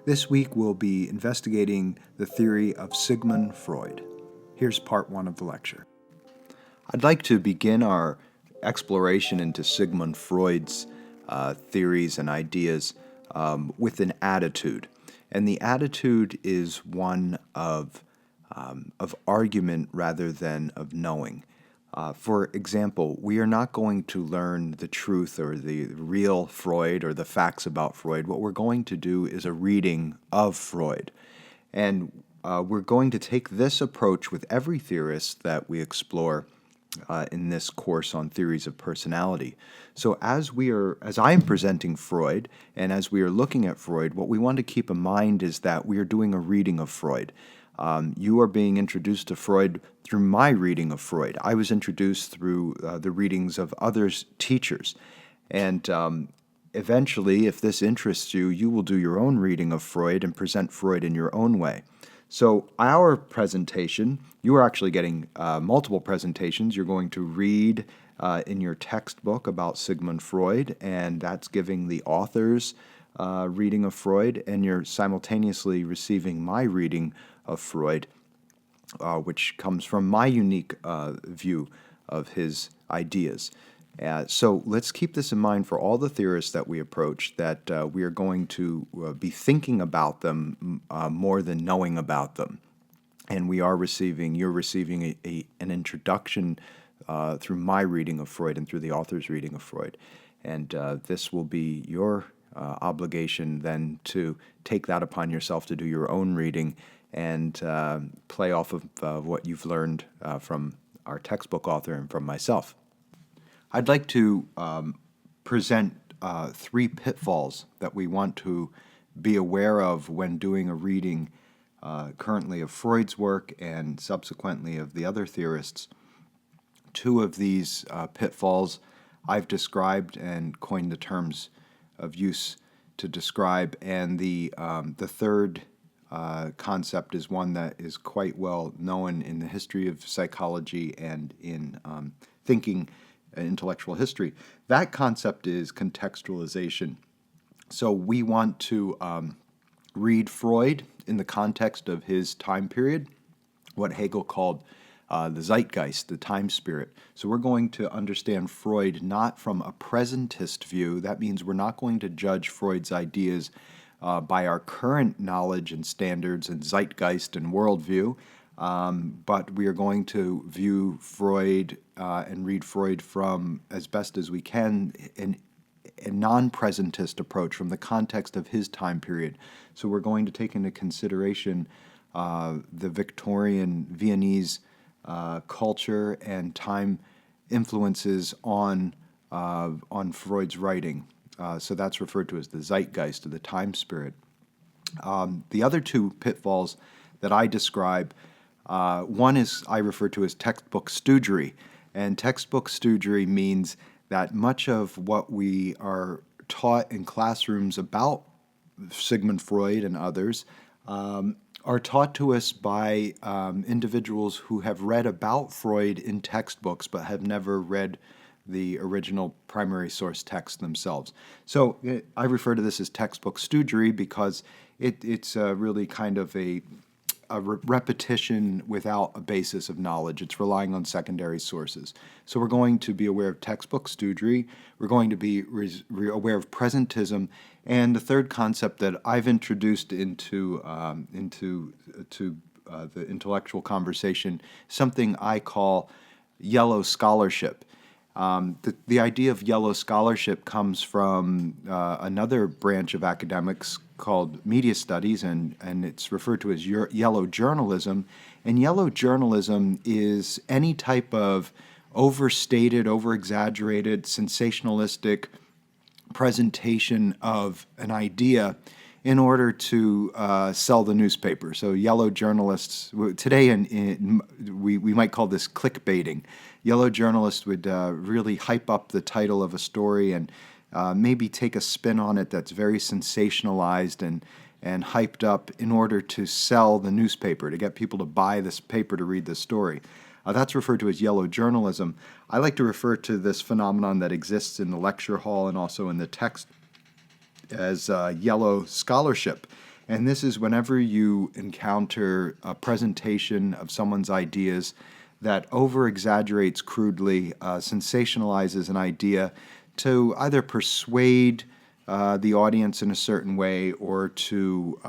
This week we'll be investigating the theory of Sigmund Freud. Here's part one of the lecture. I'd like to begin our exploration into Sigmund Freud's theories and ideas with an attitude. And the attitude is one of argument rather than of knowing. For example, we are not going to learn the truth or the real Freud or the facts about Freud. What we're going to do is a reading of Freud. And we're going to take this approach with every theorist that we explore in this course on theories of personality. So as I am presenting Freud, and as we are looking at Freud, what we want to keep in mind is that we are doing a reading of Freud. You are being introduced to Freud through my reading of Freud. I was introduced through the readings of others' teachers. And eventually, if this interests you, you will do your own reading of Freud and present Freud in your own way. So our presentation, you are actually getting multiple presentations. You're going to read in your textbook about Sigmund Freud, and that's giving the author's reading of Freud, and you're simultaneously receiving my reading of Freud, which comes from my unique view of his ideas. So let's keep this in mind for all the theorists that we approach, that we are going to be thinking about them more than knowing about them. And you're receiving an introduction through my reading of Freud and through the author's reading of Freud. And this will be your obligation then to take that upon yourself to do your own reading and play off of what you've learned from our textbook author and from myself. I'd like to present three pitfalls that we want to be aware of when doing a reading currently of Freud's work and subsequently of the other theorists. Two of these pitfalls I've described and coined the terms of use to describe, and the third concept is one that is quite well known in the history of psychology and in thinking intellectual history. That concept is contextualization. So we want to read Freud in the context of his time period, what Hegel called the zeitgeist, the time spirit. So we're going to understand Freud not from a presentist view. That means we're not going to judge Freud's ideas by our current knowledge and standards and zeitgeist and worldview, but we are going to view Freud and read Freud from, as best as we can, a non-presentist approach from the context of his time period. So we're going to take into consideration the Victorian Viennese culture and time influences on Freud's writing. So that's referred to as the zeitgeist, or the time spirit. The other two pitfalls that I describe, one is I refer to as textbook stoogery. And textbook stoogery means that much of what we are taught in classrooms about Sigmund Freud and others are taught to us by individuals who have read about Freud in textbooks but have never read the original primary source text themselves. So I refer to this as textbook stoogery because it's really kind of a repetition without a basis of knowledge. It's relying on secondary sources. So we're going to be aware of textbook stoogery. We're going to be aware of presentism. And the third concept that I've introduced into the intellectual conversation, something I call yellow scholarship. The idea of yellow scholarship comes from another branch of academics called media studies, and it's referred to as yellow journalism. And yellow journalism is any type of overstated, over-exaggerated, sensationalistic presentation of an idea in order to sell the newspaper. So yellow journalists, today we might call this clickbaiting. Yellow journalists would really hype up the title of a story and maybe take a spin on it that's very sensationalized and hyped up in order to sell the newspaper, to get people to buy this paper to read the story. That's referred to as yellow journalism. I like to refer to this phenomenon that exists in the lecture hall and also in the text as yellow scholarship. And this is whenever you encounter a presentation of someone's ideas that over-exaggerates crudely, sensationalizes an idea to either persuade the audience in a certain way or to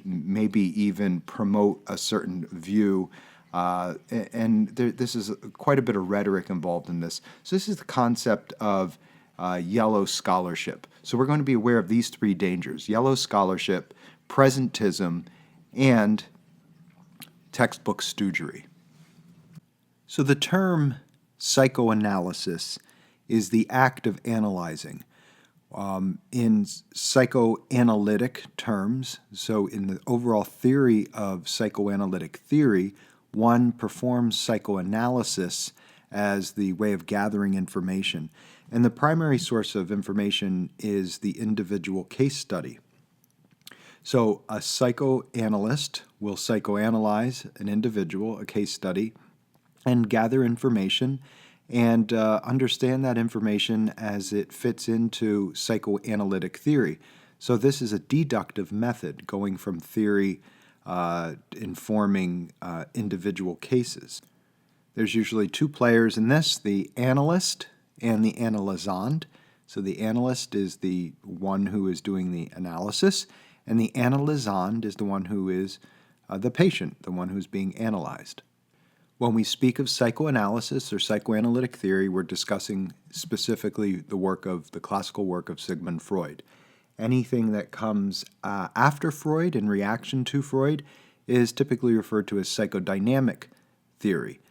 maybe even promote a certain view. This is quite a bit of rhetoric involved in this. So this is the concept of yellow scholarship. So we're going to be aware of these three dangers: yellow scholarship, presentism, and textbook stoogery. So the term psychoanalysis is the act of analyzing. In psychoanalytic terms, so in the overall theory of psychoanalytic theory, one performs psychoanalysis as the way of gathering information. And the primary source of information is the individual case study. So a psychoanalyst will psychoanalyze an individual, a case study, and gather information and understand that information as it fits into psychoanalytic theory. So this is a deductive method, going from theory informing individual cases. There's usually two players in this, the analyst and the analysand. So the analyst is the one who is doing the analysis, and the analysand is the one who is the patient, the one who's being analyzed. When we speak of psychoanalysis or psychoanalytic theory, we're discussing specifically the classical work of Sigmund Freud. Anything that comes after Freud, in reaction to Freud, is typically referred to as psychodynamic theory.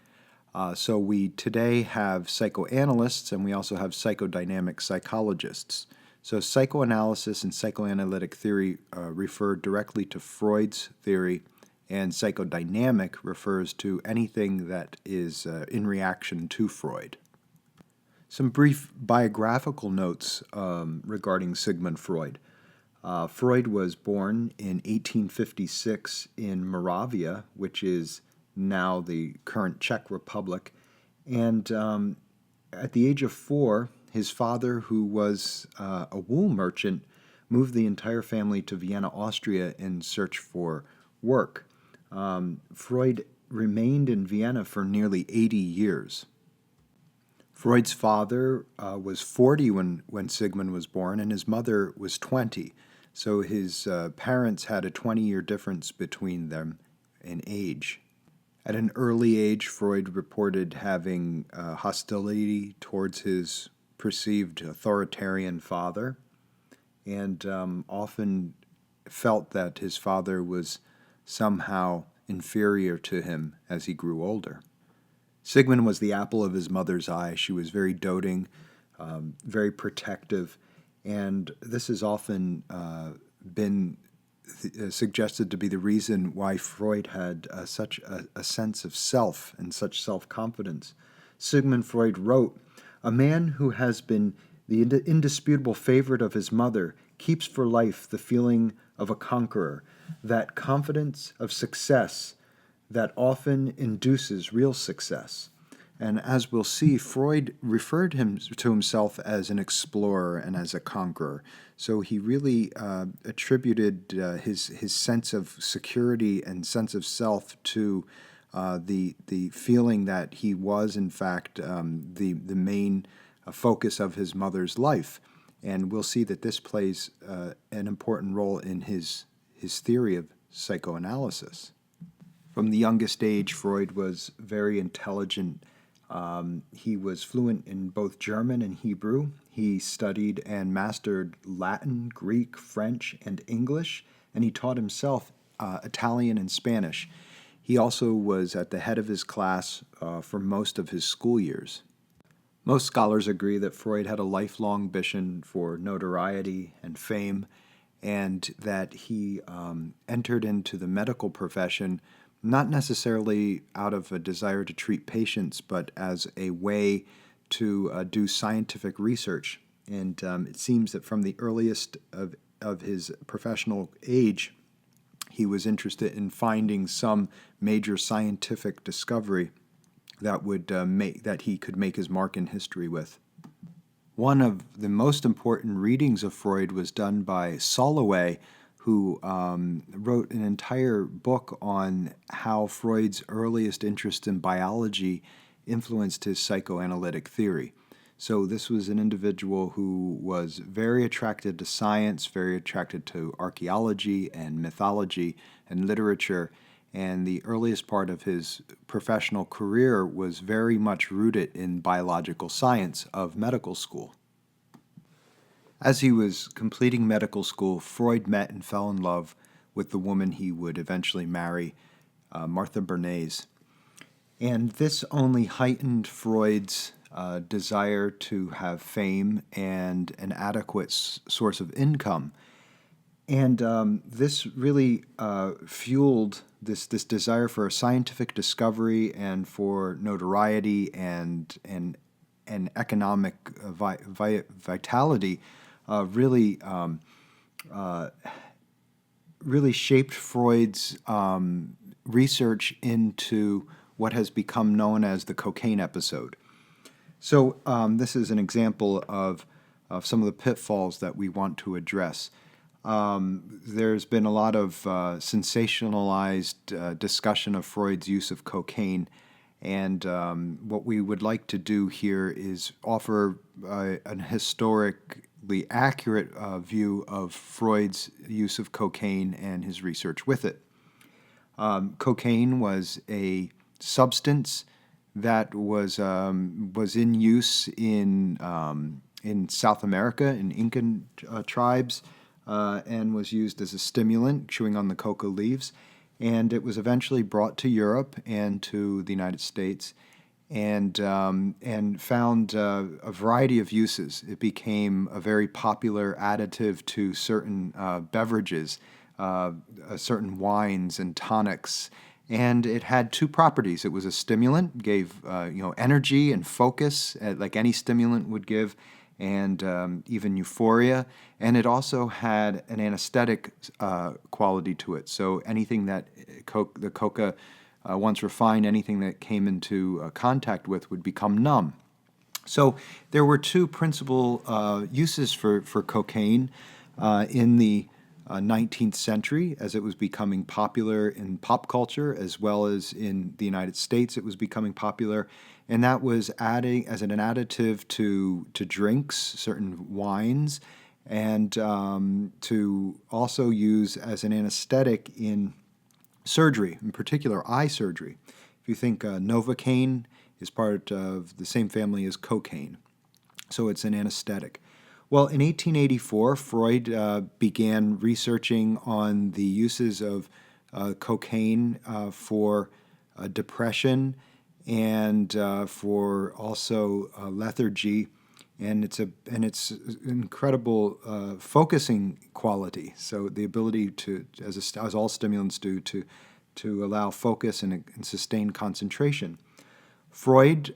So we today have psychoanalysts, and we also have psychodynamic psychologists. So psychoanalysis and psychoanalytic theory refer directly to Freud's theory, and psychodynamic refers to anything that is in reaction to Freud. Some brief biographical notes regarding Sigmund Freud. Freud was born in 1856 in Moravia, which is now the current Czech Republic. And at the age of 4, his father, who was a wool merchant, moved the entire family to Vienna, Austria in search for work. Freud remained in Vienna for nearly 80 years. Freud's father was 40 when Sigmund was born, and his mother was 20. So his parents had a 20-year difference between them in age. At an early age, Freud reported having hostility towards his perceived authoritarian father, and often felt that his father was somehow inferior to him as he grew older. Sigmund was the apple of his mother's eye. She was very doting, very protective, and this has often been suggested to be the reason why Freud had such a sense of self and such self-confidence. Sigmund Freud wrote, "A man who has been the indisputable favorite of his mother keeps for life the feeling of a conqueror, that confidence of success that often induces real success." And as we'll see, Freud referred to himself as an explorer and as a conqueror. So he really attributed his sense of security and sense of self to the feeling that he was, in fact, the main focus of his mother's life. And we'll see that this plays an important role in his theory of psychoanalysis. From the youngest age, Freud was very intelligent. He was fluent in both German and Hebrew. He studied and mastered Latin, Greek, French, and English, and he taught himself Italian and Spanish. He also was at the head of his class for most of his school years. Most scholars agree that Freud had a lifelong ambition for notoriety and fame, and that he entered into the medical profession not necessarily out of a desire to treat patients, but as a way to do scientific research. And it seems that from the earliest of his professional age, he was interested in finding some major scientific discovery that would that he could make his mark in history with. One of the most important readings of Freud was done by Soloway, who wrote an entire book on how Freud's earliest interest in biology influenced his psychoanalytic theory. So this was an individual who was very attracted to science, very attracted to archaeology and mythology and literature, and the earliest part of his professional career was very much rooted in biological science of medical school. As he was completing medical school, Freud met and fell in love with the woman he would eventually marry, Martha Bernays. And this only heightened Freud's desire to have fame and an adequate source of income. And this really fueled this desire for a scientific discovery and for notoriety and economic vitality. Really shaped Freud's research into what has become known as the cocaine episode. So this is an example of some of the pitfalls that we want to address. There's been a lot of sensationalized discussion of Freud's use of cocaine, and what we would like to do here is offer an historically accurate view of Freud's use of cocaine and his research with it. Cocaine was a substance that was in use in South America, in Incan tribes, and was used as a stimulant, chewing on the coca leaves. And it was eventually brought to Europe and to the United States, and found a variety of uses. It became a very popular additive to certain beverages, certain wines and tonics. And it had two properties. It was a stimulant, gave energy and focus, like any stimulant would give, and even euphoria. And it also had an anesthetic quality to it. So anything that the coca, once refined, anything that came into contact with would become numb. So there were two principal uses for cocaine in the 19th century, as it was becoming popular in pop culture, as well as in the United States it was becoming popular, and that was adding as an additive to drinks, certain wines, and to also use as an anesthetic in surgery, in particular eye surgery. If you think Novocaine is part of the same family as cocaine, so it's an anesthetic. Well, in 1884, Freud began researching on the uses of cocaine for depression and for also lethargy, and its incredible focusing quality. So the ability to, as all stimulants do, to allow focus and sustained concentration. Freud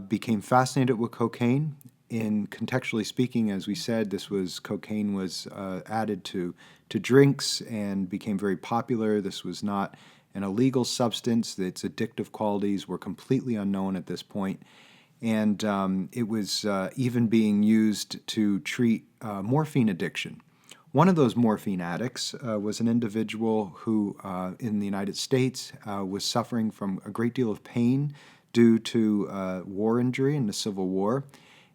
became fascinated with cocaine. In contextually speaking, as we said, cocaine was added to drinks and became very popular. This was not an illegal substance. Its addictive qualities were completely unknown at this point. And it was even being used to treat morphine addiction. One of those morphine addicts was an individual who, in the United States, was suffering from a great deal of pain due to war injury in the Civil War.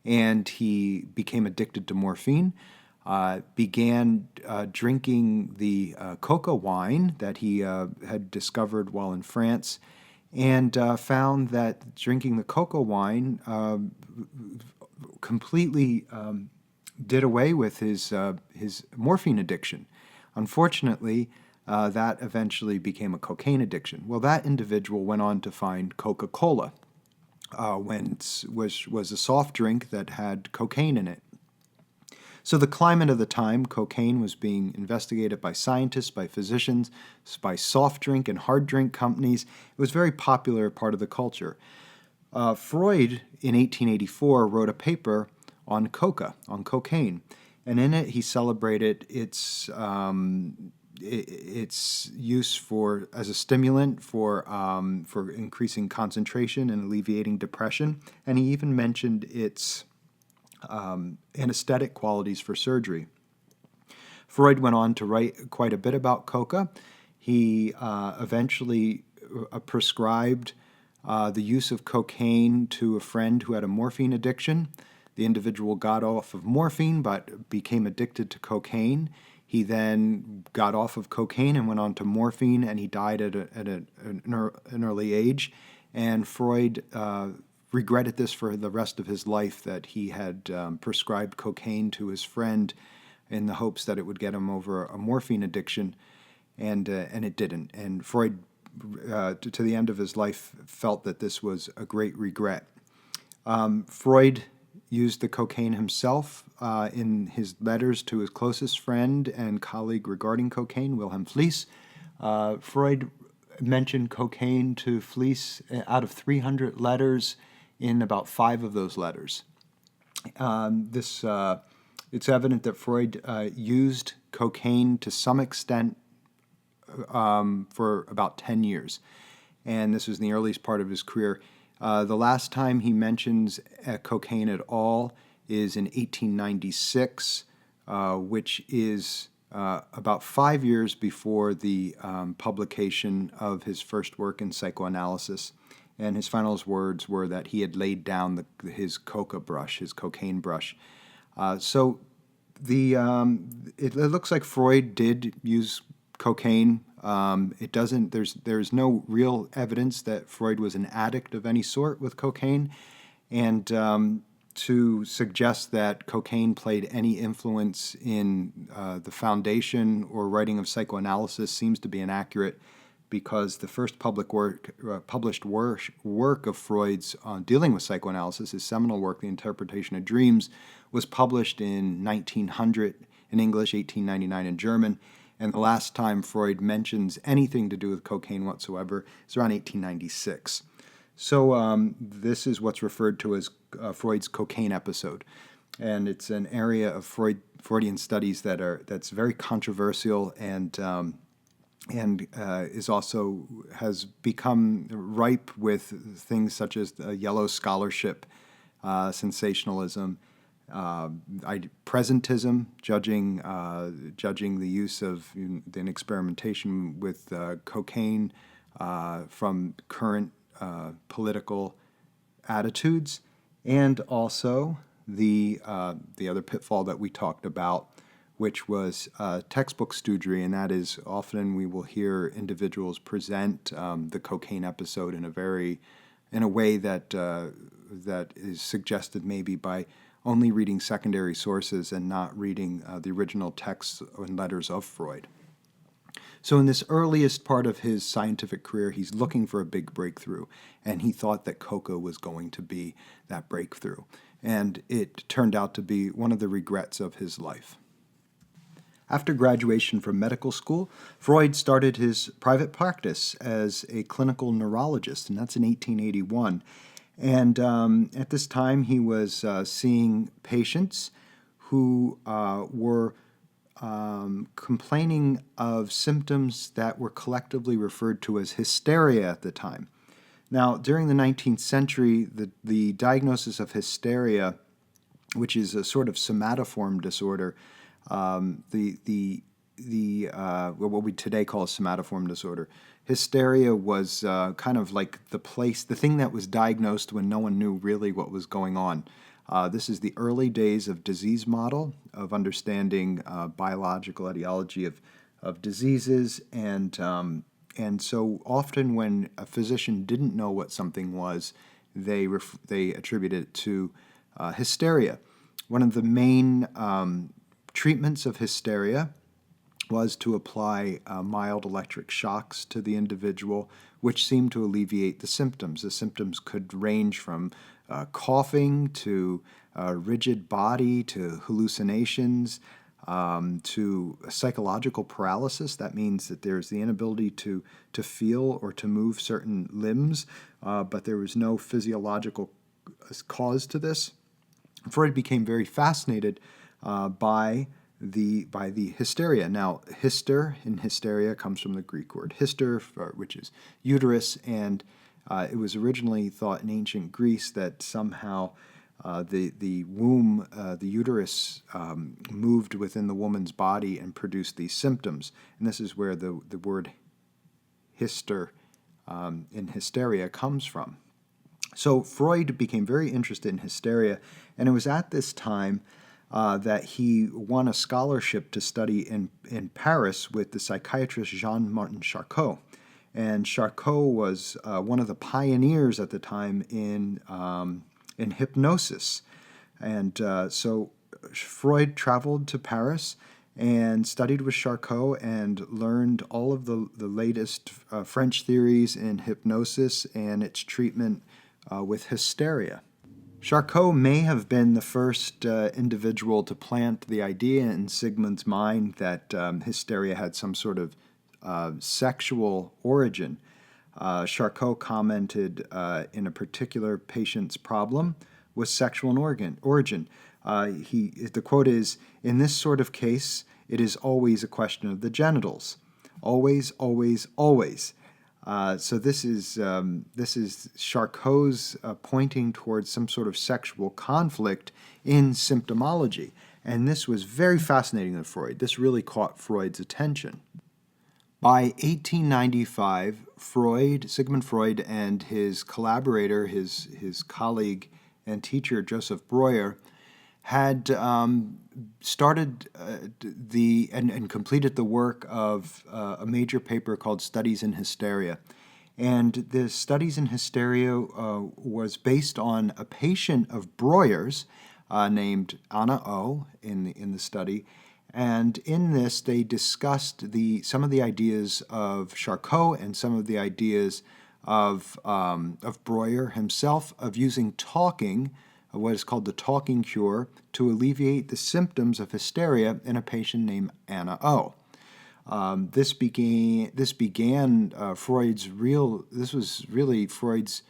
And he became addicted to morphine, began drinking the coca wine that he had discovered while in France, and found that drinking the coca wine completely did away with his morphine addiction. Unfortunately, that eventually became a cocaine addiction. Well, that individual went on to find Coca-Cola, was a soft drink that had cocaine in it. So the climate of the time, cocaine was being investigated by scientists, by physicians, by soft drink and hard drink companies. It was a very popular part of the culture. Freud, in 1884, wrote a paper on cocaine, and in it he celebrated its use as a stimulant for increasing concentration and alleviating depression, and he even mentioned its anesthetic qualities for surgery. Freud went on to write quite a bit about coca. He eventually prescribed the use of cocaine to a friend who had a morphine addiction. The individual got off of morphine but became addicted to cocaine. He then got off of cocaine and went on to morphine, and he died at an early age. And Freud regretted this for the rest of his life, that he had prescribed cocaine to his friend in the hopes that it would get him over a morphine addiction, and it didn't. And Freud, to the end of his life, felt that this was a great regret. Freud used the cocaine himself in his letters to his closest friend and colleague regarding cocaine, Wilhelm Fliess. Freud mentioned cocaine to Fliess out of 300 letters in about 5 of those letters. It's evident that Freud used cocaine to some extent for about 10 years, and this was in the earliest part of his career. The last time he mentions cocaine at all is in 1896, which is about 5 years before the publication of his first work in psychoanalysis. And his final words were that he had laid down his cocaine brush. So it looks like Freud did use cocaine. There's no real evidence that Freud was an addict of any sort with cocaine, and to suggest that cocaine played any influence in the foundation or writing of psychoanalysis seems to be inaccurate, because the first published work of Freud's dealing with psychoanalysis, his seminal work, The Interpretation of Dreams, was published in 1900 in English, 1899 in German. And the last time Freud mentions anything to do with cocaine whatsoever is around 1896. So this is what's referred to as Freud's cocaine episode. And it's an area of Freudian studies that's very controversial and is also has become ripe with things such as the yellow scholarship, sensationalism, presentism, judging the use of an experimentation with cocaine from current political attitudes, and also the other pitfall that we talked about, which was textbook stoogery, and that is often we will hear individuals present the cocaine episode in a way that is suggested maybe by only reading secondary sources and not reading the original texts and letters of Freud. So in this earliest part of his scientific career, he's looking for a big breakthrough, and he thought that coca was going to be that breakthrough. And it turned out to be one of the regrets of his life. After graduation from medical school, Freud started his private practice as a clinical neurologist, and that's in 1881. And at this time, he was seeing patients who were complaining of symptoms that were collectively referred to as hysteria at the time. Now, during the 19th century, the diagnosis of hysteria, which is a sort of somatoform disorder, what we today call a somatoform disorder. Hysteria was kind of like the thing that was diagnosed when no one knew really what was going on. This is the early days of disease model, of understanding biological etiology of diseases, and so often when a physician didn't know what something was, they attributed it to hysteria. One of the main treatments of hysteria was to apply mild electric shocks to the individual, which seemed to alleviate the symptoms. The symptoms could range from coughing to rigid body to hallucinations to psychological paralysis. That means that there's the inability to feel or to move certain limbs, but there was no physiological cause to this. Freud became very fascinated by the hysteria. Now, hyster in hysteria comes from the Greek word hyster, which is uterus, and it was originally thought in ancient Greece that somehow the womb, the uterus moved within the woman's body and produced these symptoms. And this is where the word in hysteria comes from. So Freud became very interested in hysteria, and it was at this time that he won a scholarship to study in Paris with the psychiatrist Jean-Martin Charcot. And Charcot was one of the pioneers at the time in hypnosis. And so Freud traveled to Paris and studied with Charcot and learned all of the latest French theories in hypnosis and its treatment with hysteria. Charcot may have been the first individual to plant the idea in Sigmund's mind that hysteria had some sort of sexual origin. Charcot commented in a particular patient's problem was sexual origin. The quote is, "In this sort of case, it is always a question of the genitals. Always, always, always." So this is Charcot's pointing towards some sort of sexual conflict in symptomology. And this was very fascinating to Freud. This really caught Freud's attention. By 1895, Sigmund Freud and his collaborator, his colleague and teacher, Joseph Breuer, had started and completed the work of a major paper called Studies in Hysteria. And the Studies in Hysteria was based on a patient of Breuer's named Anna O. in the study. And in this, they discussed some of the ideas of Charcot and some of the ideas of Breuer himself of using talking, what is called the talking cure, to alleviate the symptoms of hysteria in a patient named Anna O. This began Freud's This was really Freud's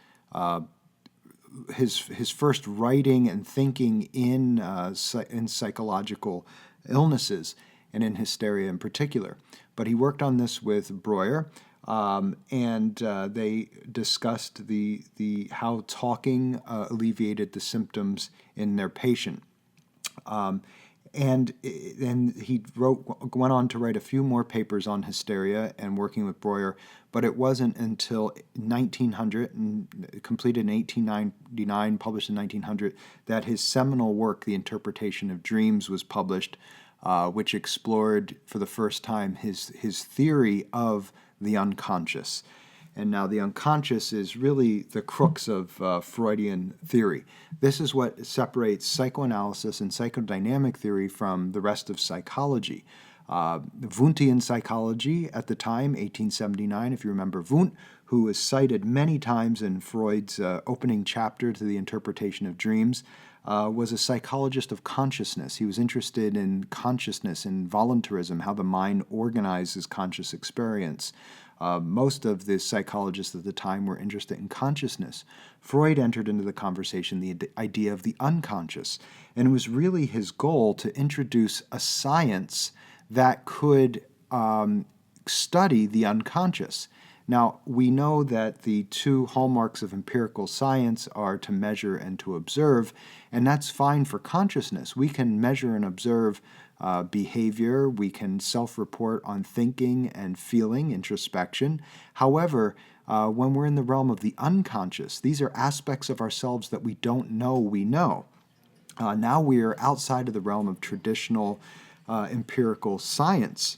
his first writing and thinking in psychological illnesses and in hysteria in particular. But he worked on this with Breuer. And they discussed how talking alleviated the symptoms in their patient. And he went on to write a few more papers on hysteria and working with Breuer, but it wasn't until 1900, and completed in 1899, published in 1900, that his seminal work, The Interpretation of Dreams, was published, which explored for the first time his theory of the unconscious. And now the unconscious is really the crux of Freudian theory. This is what separates psychoanalysis and psychodynamic theory from the rest of psychology. Wundtian psychology at the time, 1879, if you remember Wundt, who is cited many times in Freud's opening chapter to The Interpretation of Dreams, was a psychologist of consciousness. He was interested in consciousness and voluntarism, how the mind organizes conscious experience. Most of the psychologists at the time were interested in consciousness. Freud entered into the conversation the idea of the unconscious, and it was really his goal to introduce a science that could study the unconscious. Now, we know that the two hallmarks of empirical science are to measure and to observe, and that's fine for consciousness. We can measure and observe behavior. We can self-report on thinking and feeling, introspection. However, when we're in the realm of the unconscious, these are aspects of ourselves that we don't know we know. Now we are outside of the realm of traditional empirical science.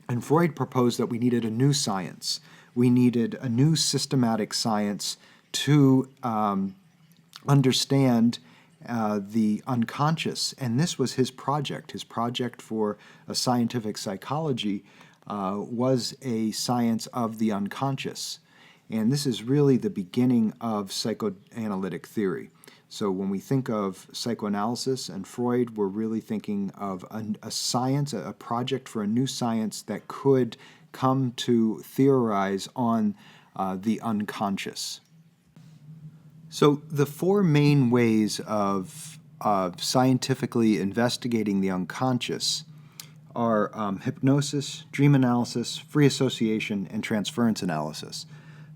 And Freud proposed that we needed a new science. We needed a new systematic science to understand the unconscious. And this was his project. His project for a scientific psychology was a science of the unconscious. And this is really the beginning of psychoanalytic theory. So when we think of psychoanalysis and Freud, we're really thinking of a science, a project for a new science that could come to theorize on the unconscious. So the four main ways of scientifically investigating the unconscious are hypnosis, dream analysis, free association, and transference analysis.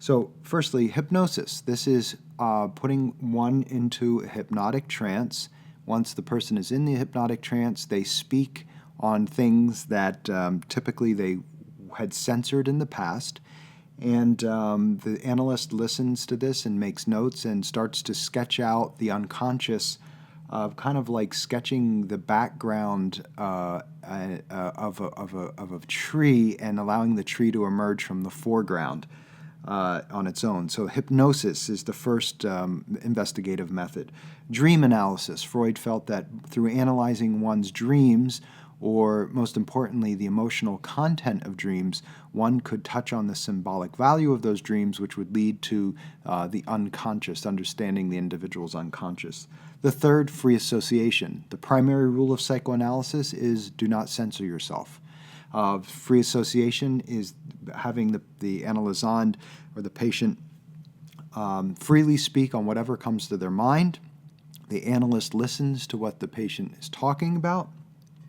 So, firstly, hypnosis. This is putting one into a hypnotic trance. Once the person is in the hypnotic trance, they speak on things that typically they had censored in the past. And the analyst listens to this and makes notes and starts to sketch out the unconscious, kind of like sketching the background of a tree and allowing the tree to emerge from the foreground on its own. So hypnosis is the first investigative method. Dream analysis. Freud felt that through analyzing one's dreams, or most importantly, the emotional content of dreams, one could touch on the symbolic value of those dreams, which would lead to the unconscious, understanding the individual's unconscious. The third, free association. The primary rule of psychoanalysis is do not censor yourself. Free association is having the analysand or the patient freely speak on whatever comes to their mind. The analyst listens to what the patient is talking about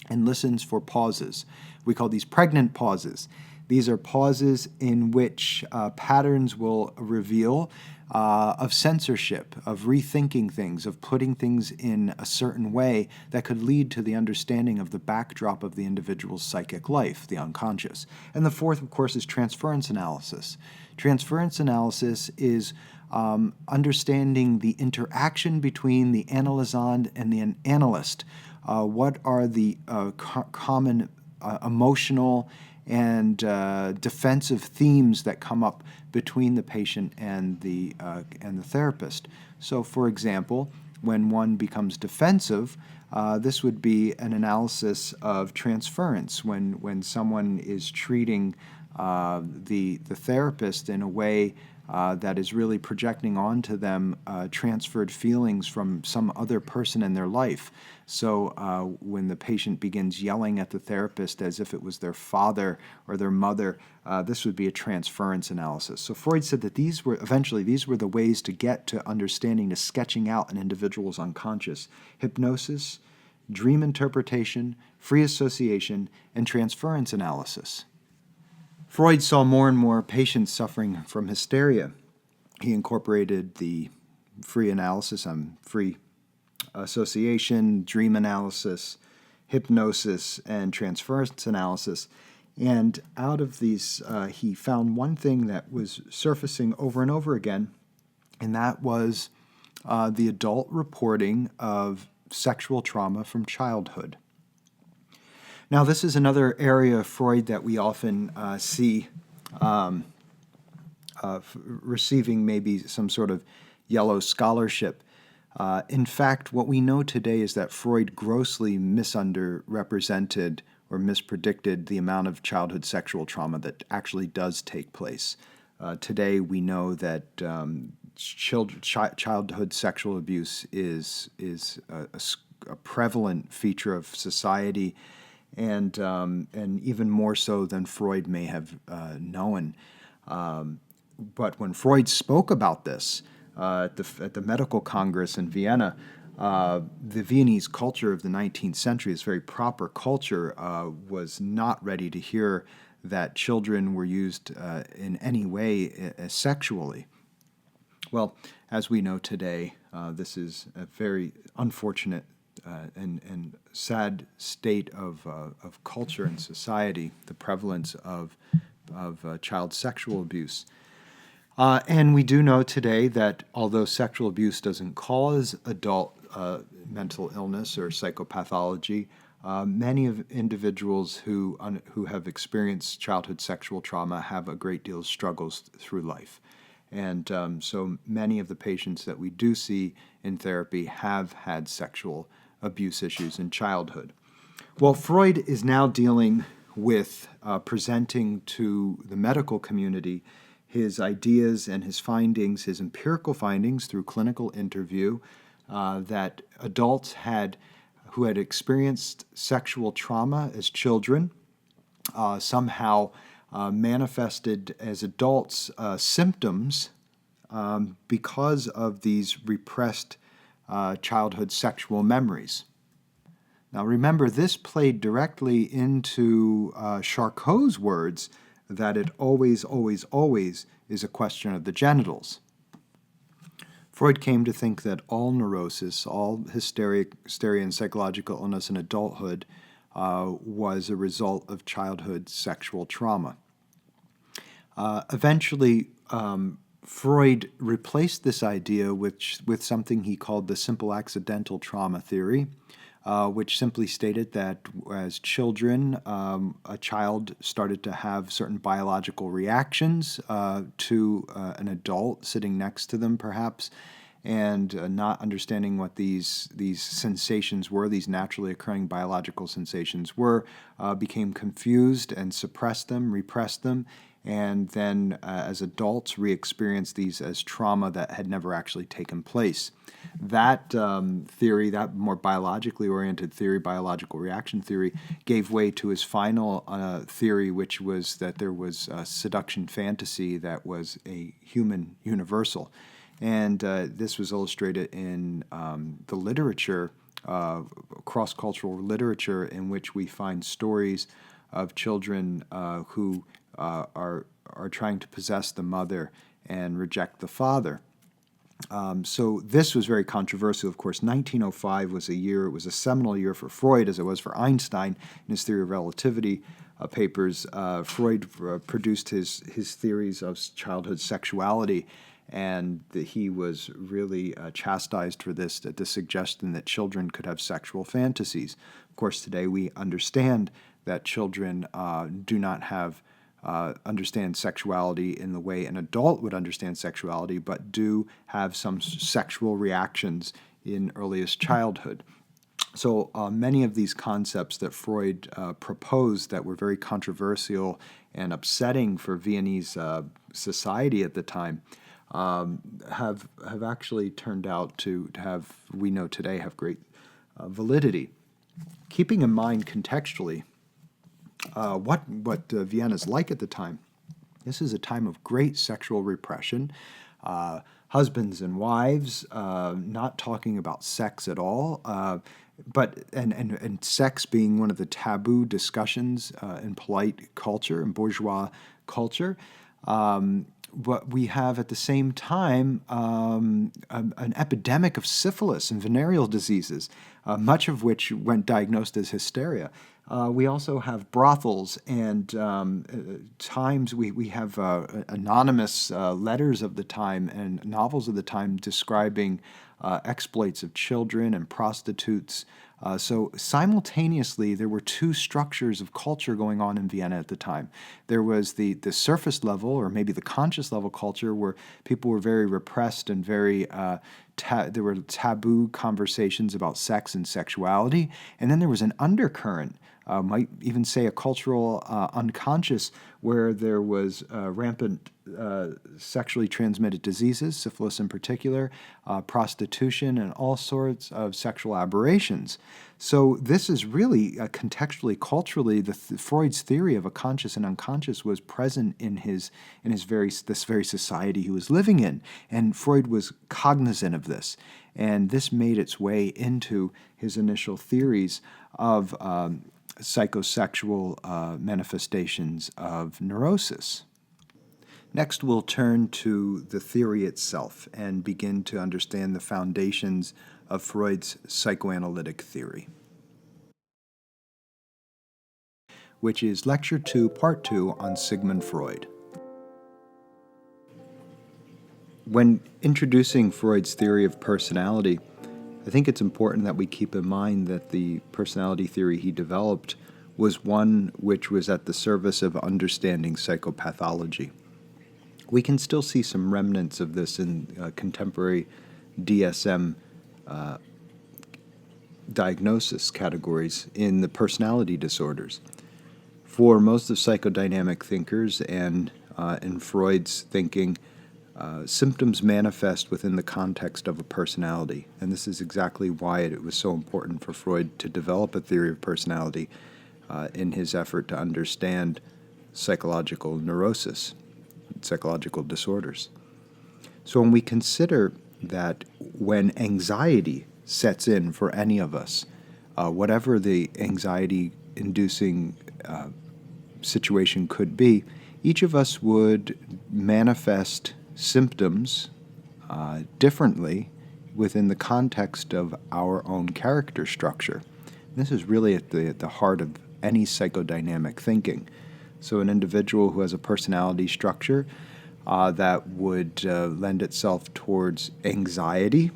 and listens for pauses. We call these pregnant pauses. These are pauses in which patterns will reveal of censorship, of rethinking things, of putting things in a certain way that could lead to the understanding of the backdrop of the individual's psychic life, the unconscious. And the fourth, of course, is transference analysis. Transference analysis is understanding the interaction between the analysand and the analyst. What are the common emotional and defensive themes that come up between the patient and the therapist? So, for example, when one becomes defensive, this would be an analysis of transference. When someone is treating the therapist in a way that is really projecting onto them transferred feelings from some other person in their life. So when the patient begins yelling at the therapist as if it was their father or their mother, this would be a transference analysis. So Freud said that these were the ways to get to understanding, to sketching out an individual's unconscious. Hypnosis, dream interpretation, free association, and transference analysis. Freud saw more and more patients suffering from hysteria. He incorporated the free analysis on free association, dream analysis, hypnosis, and transference analysis. And out of these, he found one thing that was surfacing over and over again, and that was the adult reporting of sexual trauma from childhood. Now, this is another area of Freud that we often see receiving maybe some sort of yellow scholarship. In fact, what we know today is that Freud grossly misunderrepresented or mispredicted the amount of childhood sexual trauma that actually does take place. Today, we know that childhood sexual abuse is a prevalent feature of society, and even more so than Freud may have known. But when Freud spoke about this at the Medical Congress in Vienna, the Viennese culture of the 19th century, this very proper culture, was not ready to hear that children were used in any way sexually. Well, as we know today, this is a very unfortunate and sad state of culture and society, the prevalence of child sexual abuse. And we do know today that although sexual abuse doesn't cause adult mental illness or psychopathology, many of individuals who have experienced childhood sexual trauma have a great deal of struggles through life. And so many of the patients that we do see in therapy have had sexual abuse issues in childhood. Well, Freud is now dealing with presenting to the medical community his ideas and his findings, his empirical findings through clinical interview, that adults who had experienced sexual trauma as children somehow manifested as adults symptoms because of these repressed childhood sexual memories. Now remember, this played directly into Charcot's words that it always, always, always is a question of the genitals. Freud came to think that all neurosis, all hysteria and psychological illness in adulthood was a result of childhood sexual trauma. Eventually, Freud replaced this idea with something he called the simple accidental trauma theory, which simply stated that as children, a child started to have certain biological reactions to an adult sitting next to them, perhaps, and not understanding what these sensations were, these naturally occurring biological sensations were, became confused and suppressed them, repressed them, and then as adults re-experienced these as trauma that had never actually taken place. That theory, that more biologically oriented theory, biological reaction theory, gave way to his final theory, which was that there was a seduction fantasy that was a human universal. And this was illustrated in the literature, cross-cultural literature, in which we find stories of children who are trying to possess the mother and reject the father. So this was very controversial. Of course, 1905 was it was a seminal year for Freud, as it was for Einstein in his theory of relativity papers. Freud produced his theories of childhood sexuality, and he was really chastised for this, the suggestion that children could have sexual fantasies. Of course, today we understand that children do not understand sexuality in the way an adult would understand sexuality, but do have some sexual reactions in earliest childhood. So many of these concepts that Freud proposed that were very controversial and upsetting for Viennese society at the time have actually turned out to have, we know today, have great validity. Keeping in mind contextually what Vienna's like at the time, this is a time of great sexual repression. Husbands and wives not talking about sex at all, but sex being one of the taboo discussions in polite culture and bourgeois culture. But we have at the same time an epidemic of syphilis and venereal diseases, much of which went diagnosed as hysteria. We also have brothels, and times we have anonymous letters of the time and novels of the time describing exploits of children and prostitutes. So simultaneously, there were two structures of culture going on in Vienna at the time. There was the surface level, or maybe the conscious level culture, where people were very repressed and very there were taboo conversations about sex and sexuality. And then there was an undercurrent, might even say a cultural unconscious, where there was rampant sexually transmitted diseases, syphilis in particular, prostitution, and all sorts of sexual aberrations. So this is really contextually, culturally, Freud's theory of a conscious and unconscious was present in this very society he was living in, and Freud was cognizant of this, and this made its way into his initial theories of psychosexual manifestations of neurosis. Next, we'll turn to the theory itself and begin to understand the foundations of Freud's psychoanalytic theory, which is Lecture 2, Part 2 on Sigmund Freud. When introducing Freud's theory of personality, I think it's important that we keep in mind that the personality theory he developed was one which was at the service of understanding psychopathology. We can still see some remnants of this in contemporary DSM diagnosis categories in the personality disorders. For most of psychodynamic thinkers and in Freud's thinking, symptoms manifest within the context of a personality, and this is exactly why it was so important for Freud to develop a theory of personality in his effort to understand psychological neurosis, psychological disorders. So when we consider that when anxiety sets in for any of us, whatever the anxiety-inducing situation could be, each of us would manifest symptoms differently within the context of our own character structure. This is really at the heart of any psychodynamic thinking. So an individual who has a personality structure that would lend itself towards anxiety,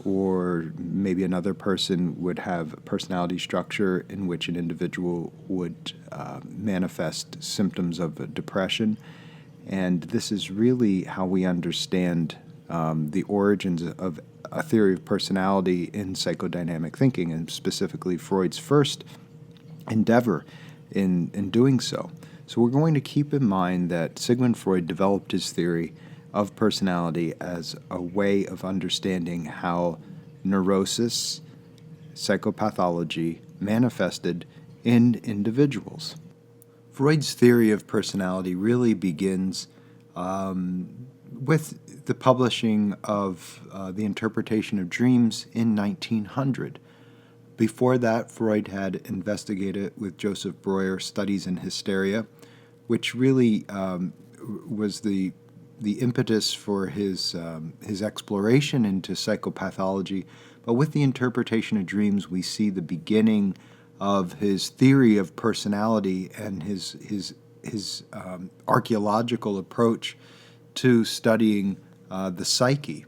or maybe another person would have a personality structure in which an individual would manifest symptoms of depression. And this is really how we understand the origins of a theory of personality in psychodynamic thinking, and specifically Freud's first endeavor in doing so. So we're going to keep in mind that Sigmund Freud developed his theory of personality as a way of understanding how neurosis, psychopathology, manifested in individuals. Freud's theory of personality really begins with the publishing of The Interpretation of Dreams in 1900. Before that, Freud had investigated with Joseph Breuer studies in hysteria, which really was the impetus for his exploration into psychopathology. But with The Interpretation of Dreams, we see the beginning of his theory of personality and his archaeological approach to studying the psyche.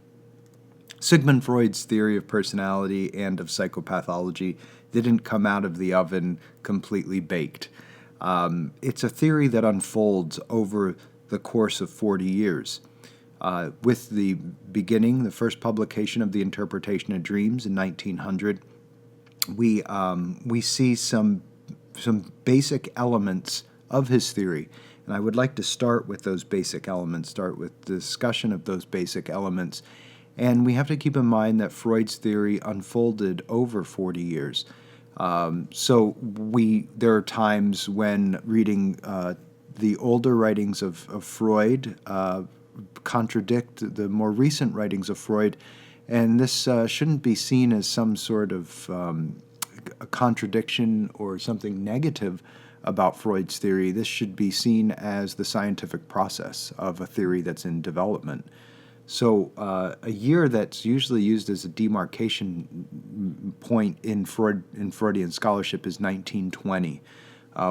Sigmund Freud's theory of personality and of psychopathology didn't come out of the oven completely baked. It's a theory that unfolds over the course of 40 years. With the beginning, the first publication of The Interpretation of Dreams in 1900, we see some basic elements of his theory. And I would like to start with those basic elements, start with the discussion of those basic elements. And we have to keep in mind that Freud's theory unfolded over 40 years. So there are times when reading the older writings of Freud contradict the more recent writings of Freud, and this shouldn't be seen as some sort of a contradiction or something negative about Freud's theory. This should be seen as the scientific process of a theory that's in development. So a year that's usually used as a demarcation point in Freudian scholarship is 1920.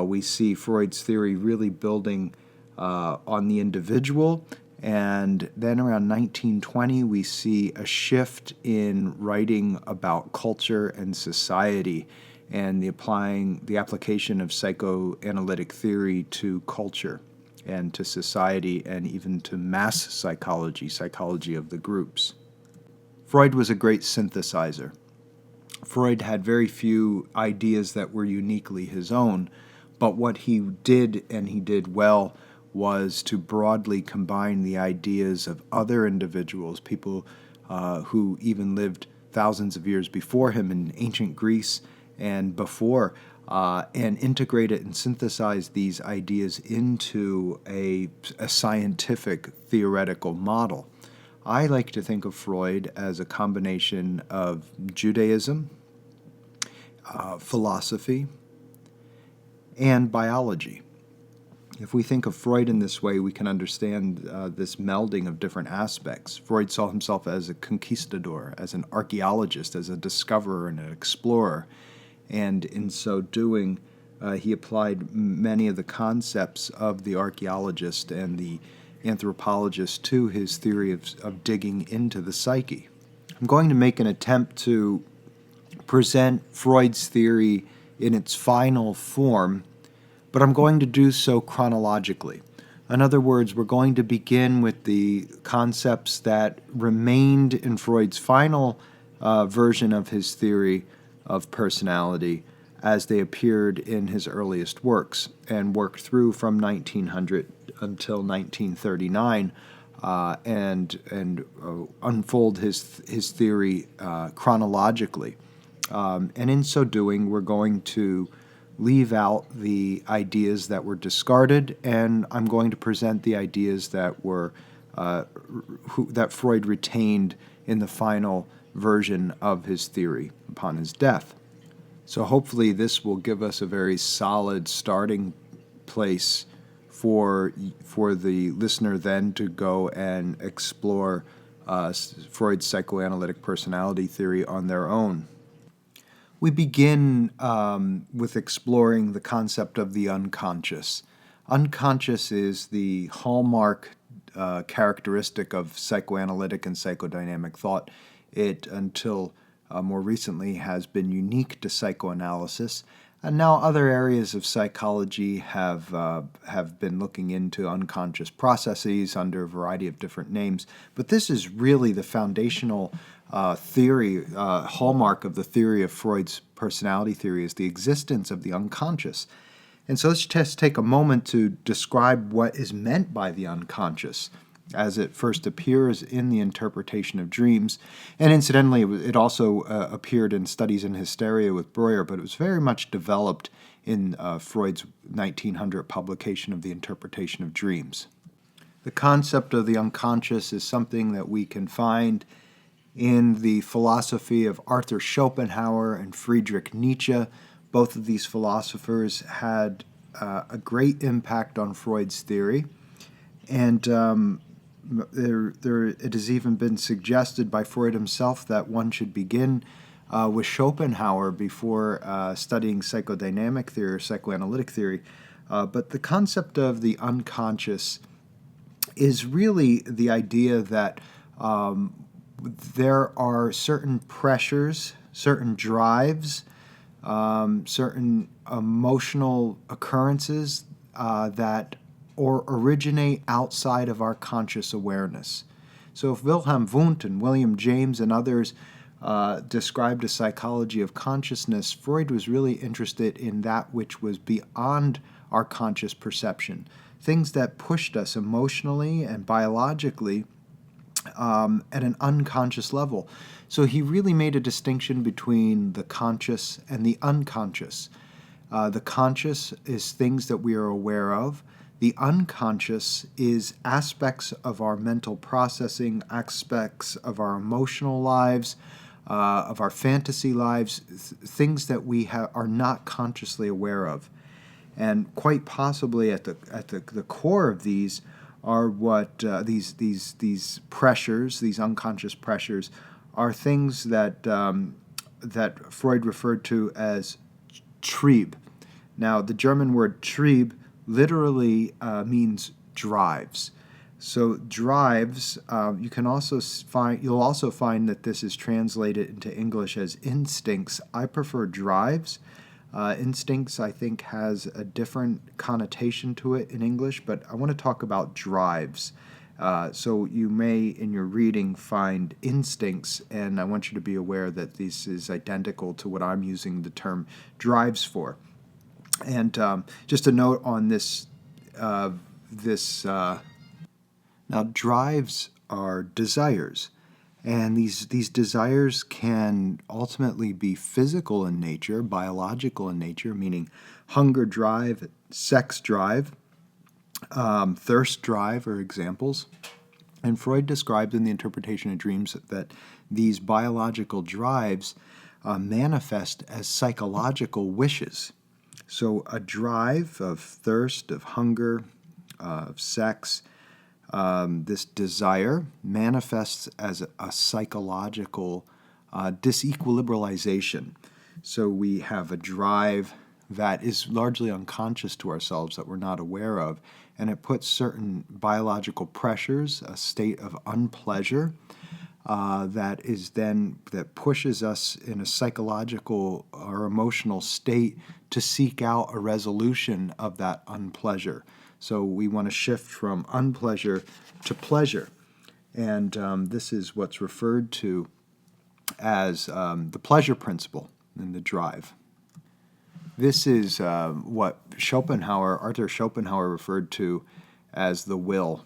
We see Freud's theory really building on the individual, and then around 1920 we see a shift in writing about culture and society, and the application of psychoanalytic theory to culture and to society, and even to mass psychology of the groups. Freud was a great synthesizer. Freud had very few ideas that were uniquely his own, but what he did, and he did well, was to broadly combine the ideas of other individuals, people who even lived thousands of years before him in ancient Greece and before, and integrate it and synthesize these ideas into a scientific theoretical model. I like to think of Freud as a combination of Judaism, philosophy, and biology. If we think of Freud in this way, we can understand this melding of different aspects. Freud saw himself as a conquistador, as an archaeologist, as a discoverer and an explorer. And in so doing, he applied many of the concepts of the archaeologist and the anthropologist to his theory of digging into the psyche. I'm going to make an attempt to present Freud's theory in its final form, but I'm going to do so chronologically. In other words, we're going to begin with the concepts that remained in Freud's final version of his theory of personality as they appeared in his earliest works, and work through from 1900 until 1939, and unfold his theory chronologically. And in so doing, we're going to leave out the ideas that were discarded, and I'm going to present the ideas that were that Freud retained in the final version of his theory upon his death. So hopefully this will give us a very solid starting place for the listener then to go and explore Freud's psychoanalytic personality theory on their own. We begin with exploring the concept of the unconscious. Unconscious is the hallmark characteristic of psychoanalytic and psychodynamic thought. It, until more recently, has been unique to psychoanalysis. And now other areas of psychology have been looking into unconscious processes under a variety of different names. But this is really the foundational theory, hallmark of the theory of Freud's personality theory, is the existence of the unconscious. And so let's just take a moment to describe what is meant by the unconscious as it first appears in the interpretation of dreams. And incidentally, it also appeared in Studies in Hysteria with Breuer, but it was very much developed in Freud's 1900 publication of The Interpretation of Dreams. The concept of the unconscious is something that we can find in the philosophy of Arthur Schopenhauer and Friedrich Nietzsche. Both of these philosophers had a great impact on Freud's theory, and it has even been suggested by Freud himself that one should begin with Schopenhauer before studying psychodynamic theory or psychoanalytic theory. But the concept of the unconscious is really the idea that there are certain pressures, certain drives, certain emotional occurrences that originate outside of our conscious awareness. So if Wilhelm Wundt and William James and others described a psychology of consciousness, Freud was really interested in that which was beyond our conscious perception, things that pushed us emotionally and biologically at an unconscious level. So he really made a distinction between the conscious and the unconscious. The conscious is things that we are aware of. The unconscious is aspects of our mental processing, aspects of our emotional lives, of our fantasy lives, things that we are not consciously aware of. And quite possibly at the core of these are what these pressures, these unconscious pressures, are things that that Freud referred to as Trieb. Now, the German word Trieb literally means drives. So drives, you'll also find that this is translated into English as instincts. I prefer drives. Instincts, I think, has a different connotation to it in English, but I want to talk about drives. So you may, in your reading, find instincts, and I want you to be aware that this is identical to what I'm using the term drives for. And just a note on this, now drives are desires. And these desires can ultimately be physical in nature, biological in nature, meaning hunger drive, sex drive, thirst drive are examples. And Freud described in The Interpretation of Dreams that these biological drives manifest as psychological wishes. So a drive of thirst, of hunger, of sex, this desire manifests as a psychological disequilibralization. So we have a drive that is largely unconscious to ourselves, that we're not aware of, and it puts certain biological pressures, a state of unpleasure, that pushes us in a psychological or emotional state to seek out a resolution of that unpleasure. So we want to shift from unpleasure to pleasure. And this is what's referred to as the pleasure principle in the drive. This is what Arthur Schopenhauer referred to as the will.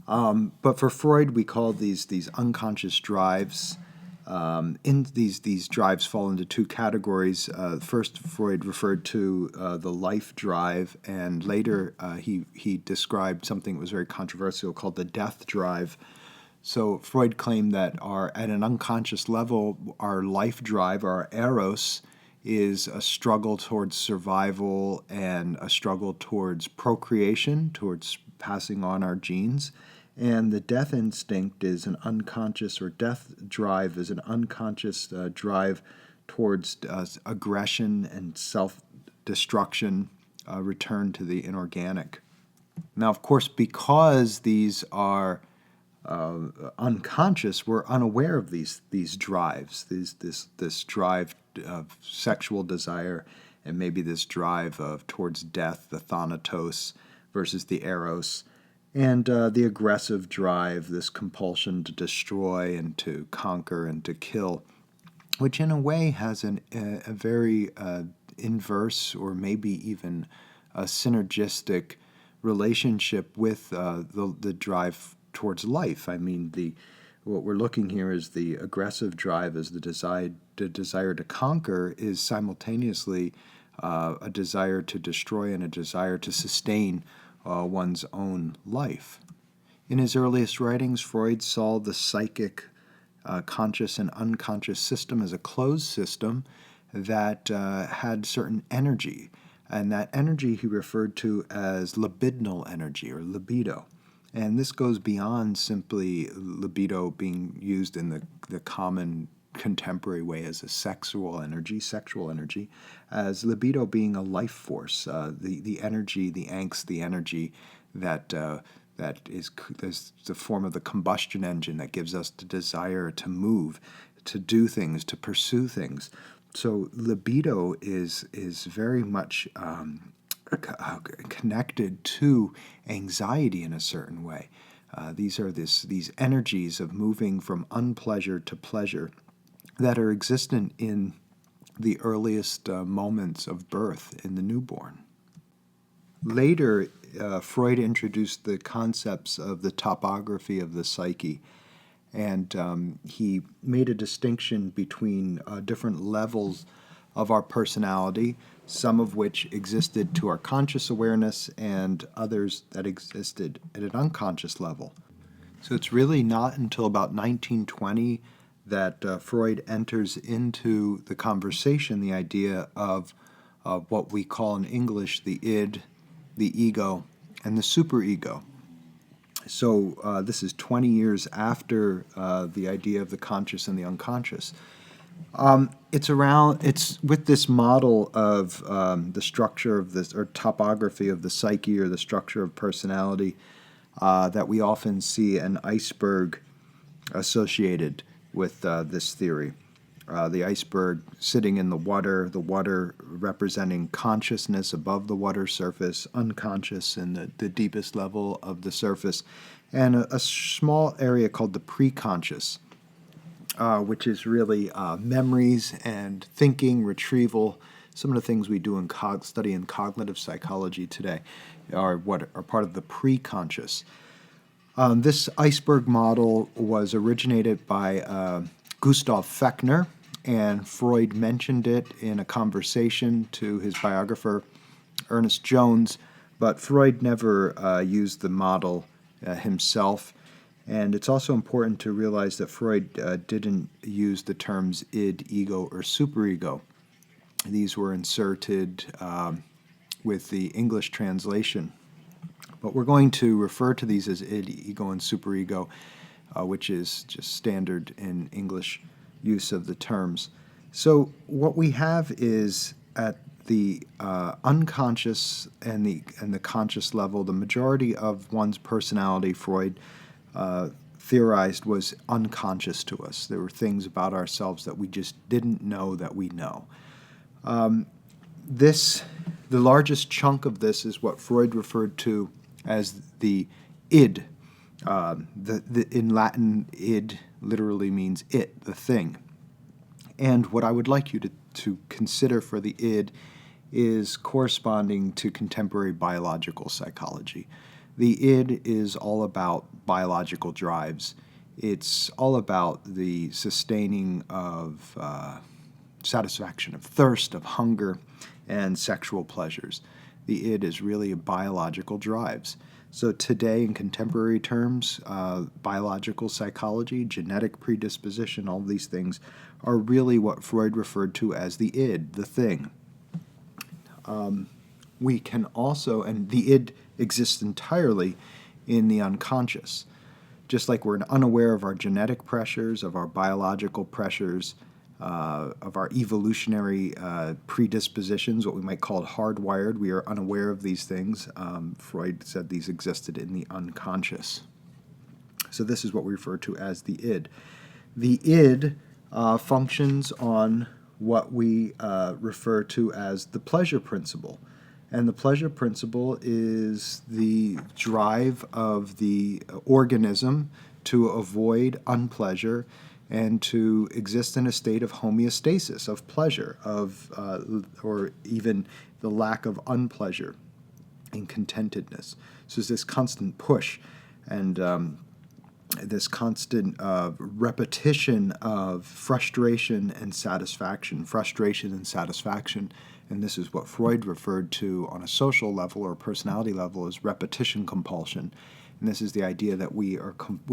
But for Freud, we call these unconscious drives. These drives fall into two categories. First, Freud referred to the life drive, and later he described something that was very controversial called the death drive. So Freud claimed that at an unconscious level, our life drive, our eros, is a struggle towards survival and a struggle towards procreation, towards passing on our genes. And the death instinct is an unconscious, or death drive is an unconscious drive towards aggression and self-destruction, return to the inorganic. Now, of course, because these are unconscious, we're unaware of these drives, this drive of sexual desire, and maybe this drive of towards death, the thanatos versus the eros, and the aggressive drive, this compulsion to destroy and to conquer and to kill, which in a way has a very inverse, or maybe even a synergistic relationship with the drive towards life. I mean, what we're looking here is the aggressive drive, as the desire to conquer, is simultaneously a desire to destroy and a desire to sustain one's own life. In his earliest writings, Freud saw the psychic, conscious and unconscious system as a closed system that had certain energy, and that energy he referred to as libidinal energy, or libido. And this goes beyond simply libido being used in the common contemporary way as a sexual energy, as libido being a life force, the energy, the angst, the energy that is the form of the combustion engine that gives us the desire to move, to do things, to pursue things. So libido is very much connected to anxiety in a certain way. These are these energies of moving from unpleasure to pleasure that are existent in the earliest moments of birth in the newborn. Later, Freud introduced the concepts of the topography of the psyche, and he made a distinction between different levels of our personality, some of which existed to our conscious awareness and others that existed at an unconscious level. So it's really not until about 1920 that Freud enters into the conversation the idea of what we call in English the id, the ego, and the superego. So this is 20 years after the idea of the conscious and the unconscious. It's with this model of the structure of this, or topography of the psyche, or the structure of personality, that we often see an iceberg associated with this theory. The iceberg sitting in the water representing consciousness above the water surface, unconscious in the deepest level of the surface, and a small area called the preconscious, which is really memories and thinking, retrieval. Some of the things we do in study in cognitive psychology today are what are part of the preconscious. This iceberg model was originated by Gustav Fechner, and Freud mentioned it in a conversation to his biographer, Ernest Jones, but Freud never used the model himself. And it's also important to realize that Freud didn't use the terms id, ego, or superego. These were inserted with the English translation. But we're going to refer to these as id, ego, and superego, which is just standard in English use of the terms. So what we have is at the unconscious and the conscious level, the majority of one's personality, Freud theorized, was unconscious to us. There were things about ourselves that we just didn't know that we know. The largest chunk of this is what Freud referred to as the id. In Latin, id literally means it, the thing. And what I would like you to consider for the id is corresponding to contemporary biological psychology. The id is all about biological drives. It's all about the sustaining of satisfaction of thirst, of hunger, and sexual pleasures. The id is really biological drives. So today, in contemporary terms, biological psychology, genetic predisposition, all these things are really what Freud referred to as the id, the thing. We can also, and the id exists entirely in the unconscious. Just like we're unaware of our genetic pressures, of our biological pressures, of our evolutionary predispositions, what we might call hardwired, we are unaware of these things. Freud said these existed in the unconscious. So this is what we refer to as the id. The id functions on what we refer to as the pleasure principle. And the pleasure principle is the drive of the organism to avoid unpleasure and to exist in a state of homeostasis, of pleasure, or even the lack of unpleasure and contentedness. So it's this constant push and this constant repetition of frustration and satisfaction, and this is what Freud referred to on a social level or personality level as repetition compulsion. And this is the idea that we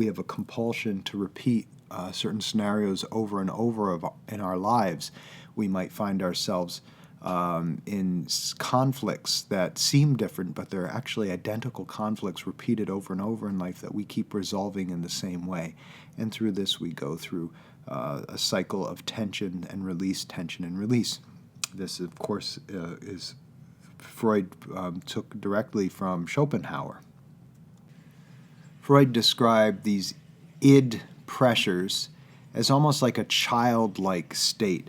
have a compulsion to repeat certain scenarios over and over in our lives. We might find ourselves in conflicts that seem different, but they're actually identical conflicts repeated over and over in life that we keep resolving in the same way. And through this, we go through a cycle of tension and release, tension and release. This, of course, is Freud took directly from Schopenhauer. Freud described these id pressures as almost like a childlike state.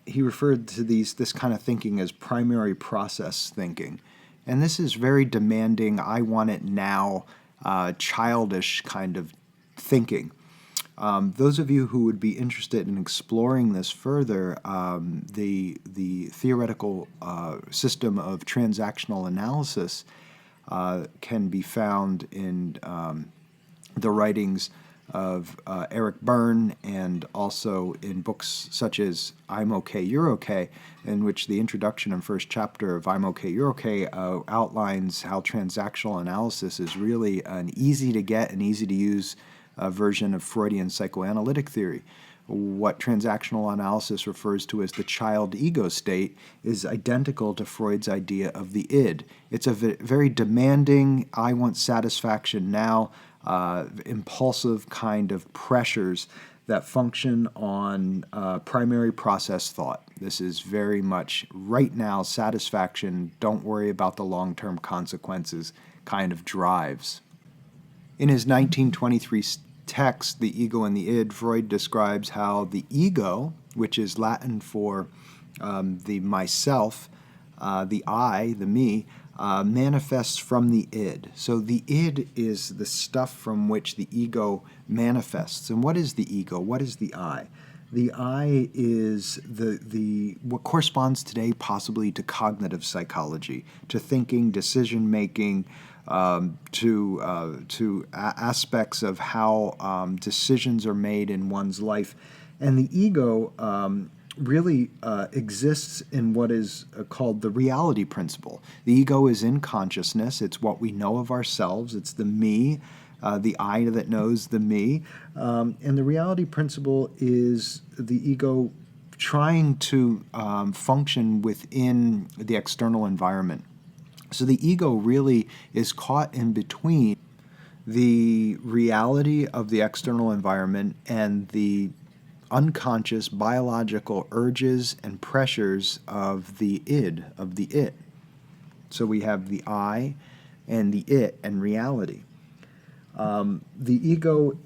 He referred to this kind of thinking as primary process thinking. And this is very demanding, I want it now, childish kind of thinking. Those of you who would be interested in exploring this further, the theoretical system of transactional analysis can be found in the writings of Eric Berne, and also in books such as I'm Okay, You're Okay, in which the introduction and first chapter of I'm Okay, You're Okay outlines how transactional analysis is really an easy-to-get and easy-to-use version of Freudian psychoanalytic theory. What transactional analysis refers to as the child ego state is identical to Freud's idea of the id. It's a very demanding, I want satisfaction now, impulsive kind of pressures that function on primary process thought. This is very much right now satisfaction, don't worry about the long-term consequences kind of drives. In his 1923 text, The Ego and the Id, Freud describes how the ego, which is Latin for the myself, the I, the me, manifests from the id. So the id is the stuff from which the ego manifests. And what is the ego? What is the I? The I is the what corresponds today possibly to cognitive psychology, to thinking, decision making, to aspects of how decisions are made in one's life. And the ego really exists in what is called the reality principle. The ego is in consciousness. It's what we know of ourselves. It's the me, the I that knows the me. And the reality principle is the ego trying to function within the external environment. So the ego really is caught in between the reality of the external environment and the unconscious biological urges and pressures of the id, of the it. So we have the I and the it and reality. The ego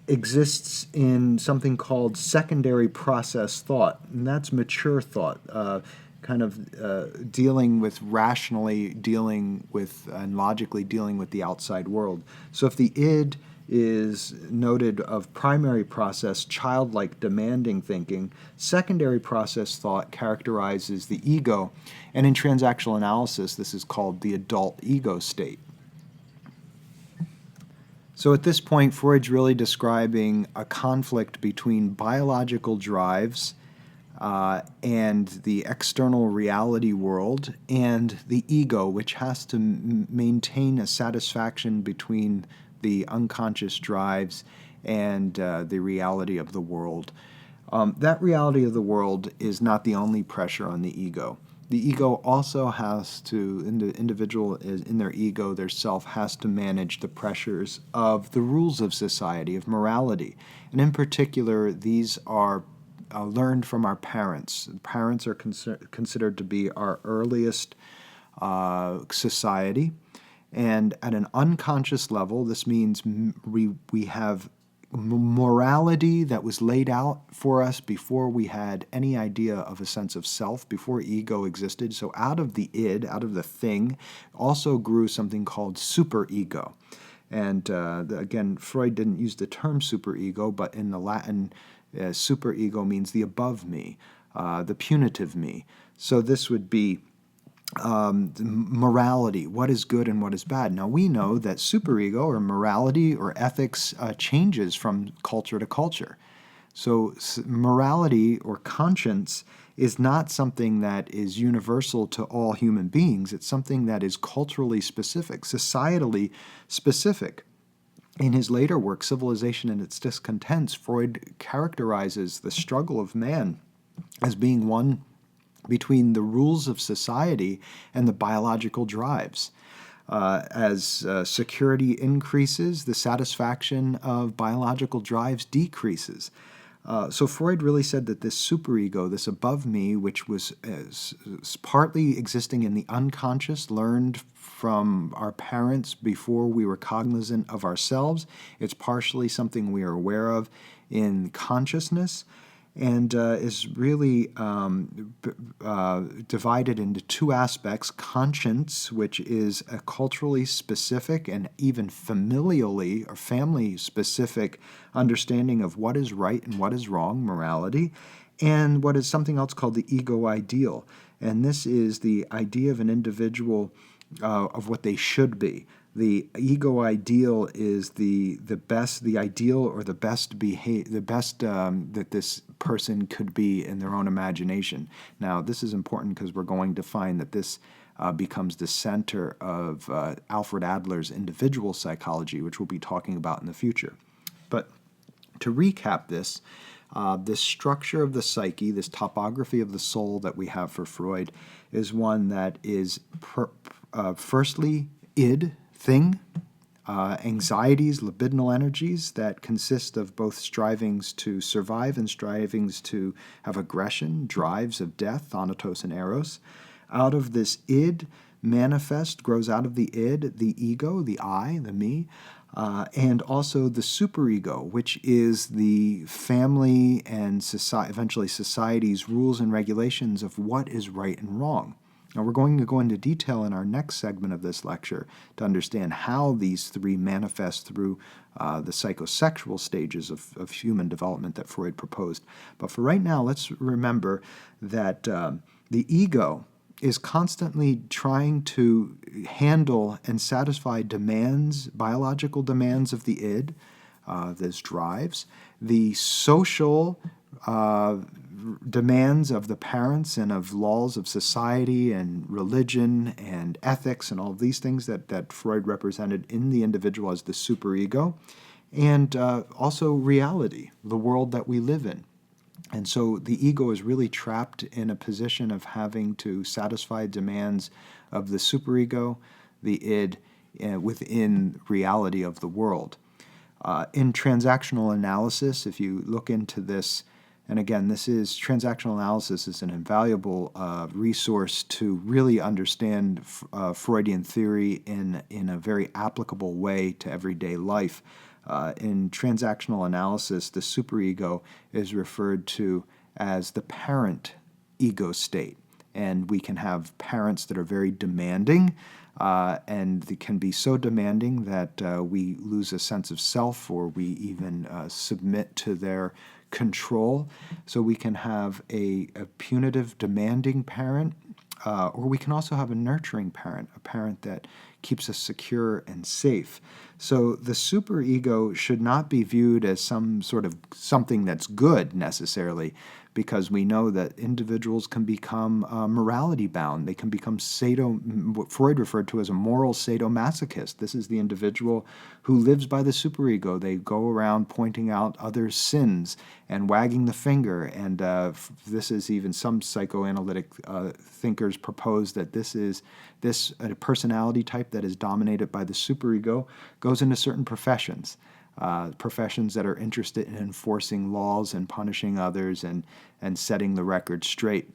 exists in something called secondary process thought, and that's mature thought, kind of dealing with rationally, dealing with and logically dealing with the outside world. So if the id is noted of primary process, childlike, demanding thinking, secondary process thought characterizes the ego, and in transactional analysis, this is called the adult ego state. So at this point, Freud's really describing a conflict between biological drives and the external reality world, and the ego, which has to maintain a satisfaction between the unconscious drives and the reality of the world. That reality of the world is not the only pressure on the ego. The ego also has to, the individual in their ego, their self, has to manage the pressures of the rules of society, of morality. And in particular, these are learned from our parents. Parents are considered to be our earliest society. And at an unconscious level, this means we have morality that was laid out for us before we had any idea of a sense of self, before ego existed. So out of the id, out of the thing, also grew something called superego. And again, Freud didn't use the term superego, but in the Latin, superego means the above me, the punitive me. So this would be morality, what is good and what is bad. Now we know that superego or morality or ethics changes from culture to culture. So morality or conscience is not something that is universal to all human beings. It's something that is culturally specific, societally specific. In his later work, Civilization and Its Discontents, Freud characterizes the struggle of man as being one between the rules of society and the biological drives. As security increases, the satisfaction of biological drives decreases. So Freud really said that this superego, this above me, which was partly existing in the unconscious, learned from our parents before we were cognizant of ourselves. It's partially something we are aware of in consciousness, and is really divided into two aspects: conscience, which is a culturally specific and even familially or family-specific understanding of what is right and what is wrong, morality, and what is something else called the ego ideal. And this is the idea of an individual of what they should be. The ego ideal is the best, the ideal or the best that this person could be in their own imagination. Now, this is important because we're going to find that this becomes the center of Alfred Adler's individual psychology, which we'll be talking about in the future. But to recap this, this structure of the psyche, this topography of the soul that we have for Freud, is one that is firstly id, thing, anxieties, libidinal energies that consist of both strivings to survive and strivings to have aggression, drives of death, thanatos and eros. Out of this id grows out of the id, the ego, the I, the me, and also the superego, which is the family and eventually society's rules and regulations of what is right and wrong. Now, we're going to go into detail in our next segment of this lecture to understand how these three manifest through the psychosexual stages of human development that Freud proposed. But for right now, let's remember that the ego is constantly trying to handle and satisfy demands, biological demands of the id, those drives, the social demands of the parents and of laws of society and religion and ethics and all of these things that Freud represented in the individual as the superego, and also reality, the world that we live in. And so the ego is really trapped in a position of having to satisfy demands of the superego, the id, within reality of the world. In transactional analysis, if you look into this, and again, transactional analysis is an invaluable resource to really understand Freudian theory in a very applicable way to everyday life. In transactional analysis, the superego is referred to as the parent ego state. And we can have parents that are very demanding, and they can be so demanding that we lose a sense of self, or we even submit to their control. So we can have a punitive, demanding parent, or we can also have a nurturing parent, a parent that keeps us secure and safe. So the superego should not be viewed as some sort of something that's good necessarily, because we know that individuals can become morality bound. They can become what Freud referred to as a moral sadomasochist. This is the individual who lives by the superego. They go around pointing out others' sins and wagging the finger. And this is even some psychoanalytic thinkers propose that this personality type that is dominated by the superego goes into certain professions. Professions that are interested in enforcing laws and punishing others and setting the record straight.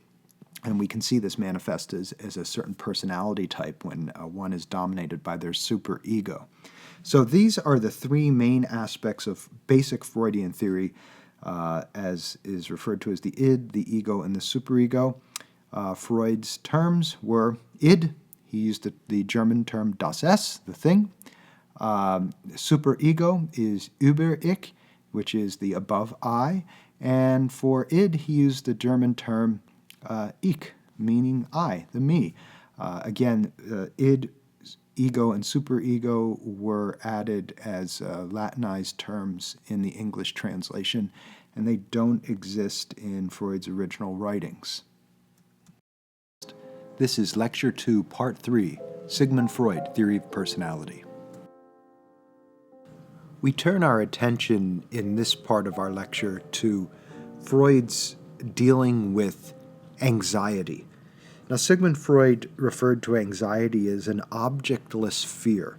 And we can see this manifest as a certain personality type when one is dominated by their superego. So these are the three main aspects of basic Freudian theory, as is referred to as the id, the ego, and the superego. Freud's terms were id. He used the German term das Es, the thing. Superego is Über-Ich, which is the above I, and for id he used the German term Ich, meaning I, the me. Again, id, ego, and superego were added as Latinized terms in the English translation, and they don't exist in Freud's original writings. This is Lecture 2, Part 3, Sigmund Freud, Theory of Personality. We turn our attention in this part of our lecture to Freud's dealing with anxiety. Now, Sigmund Freud referred to anxiety as an objectless fear.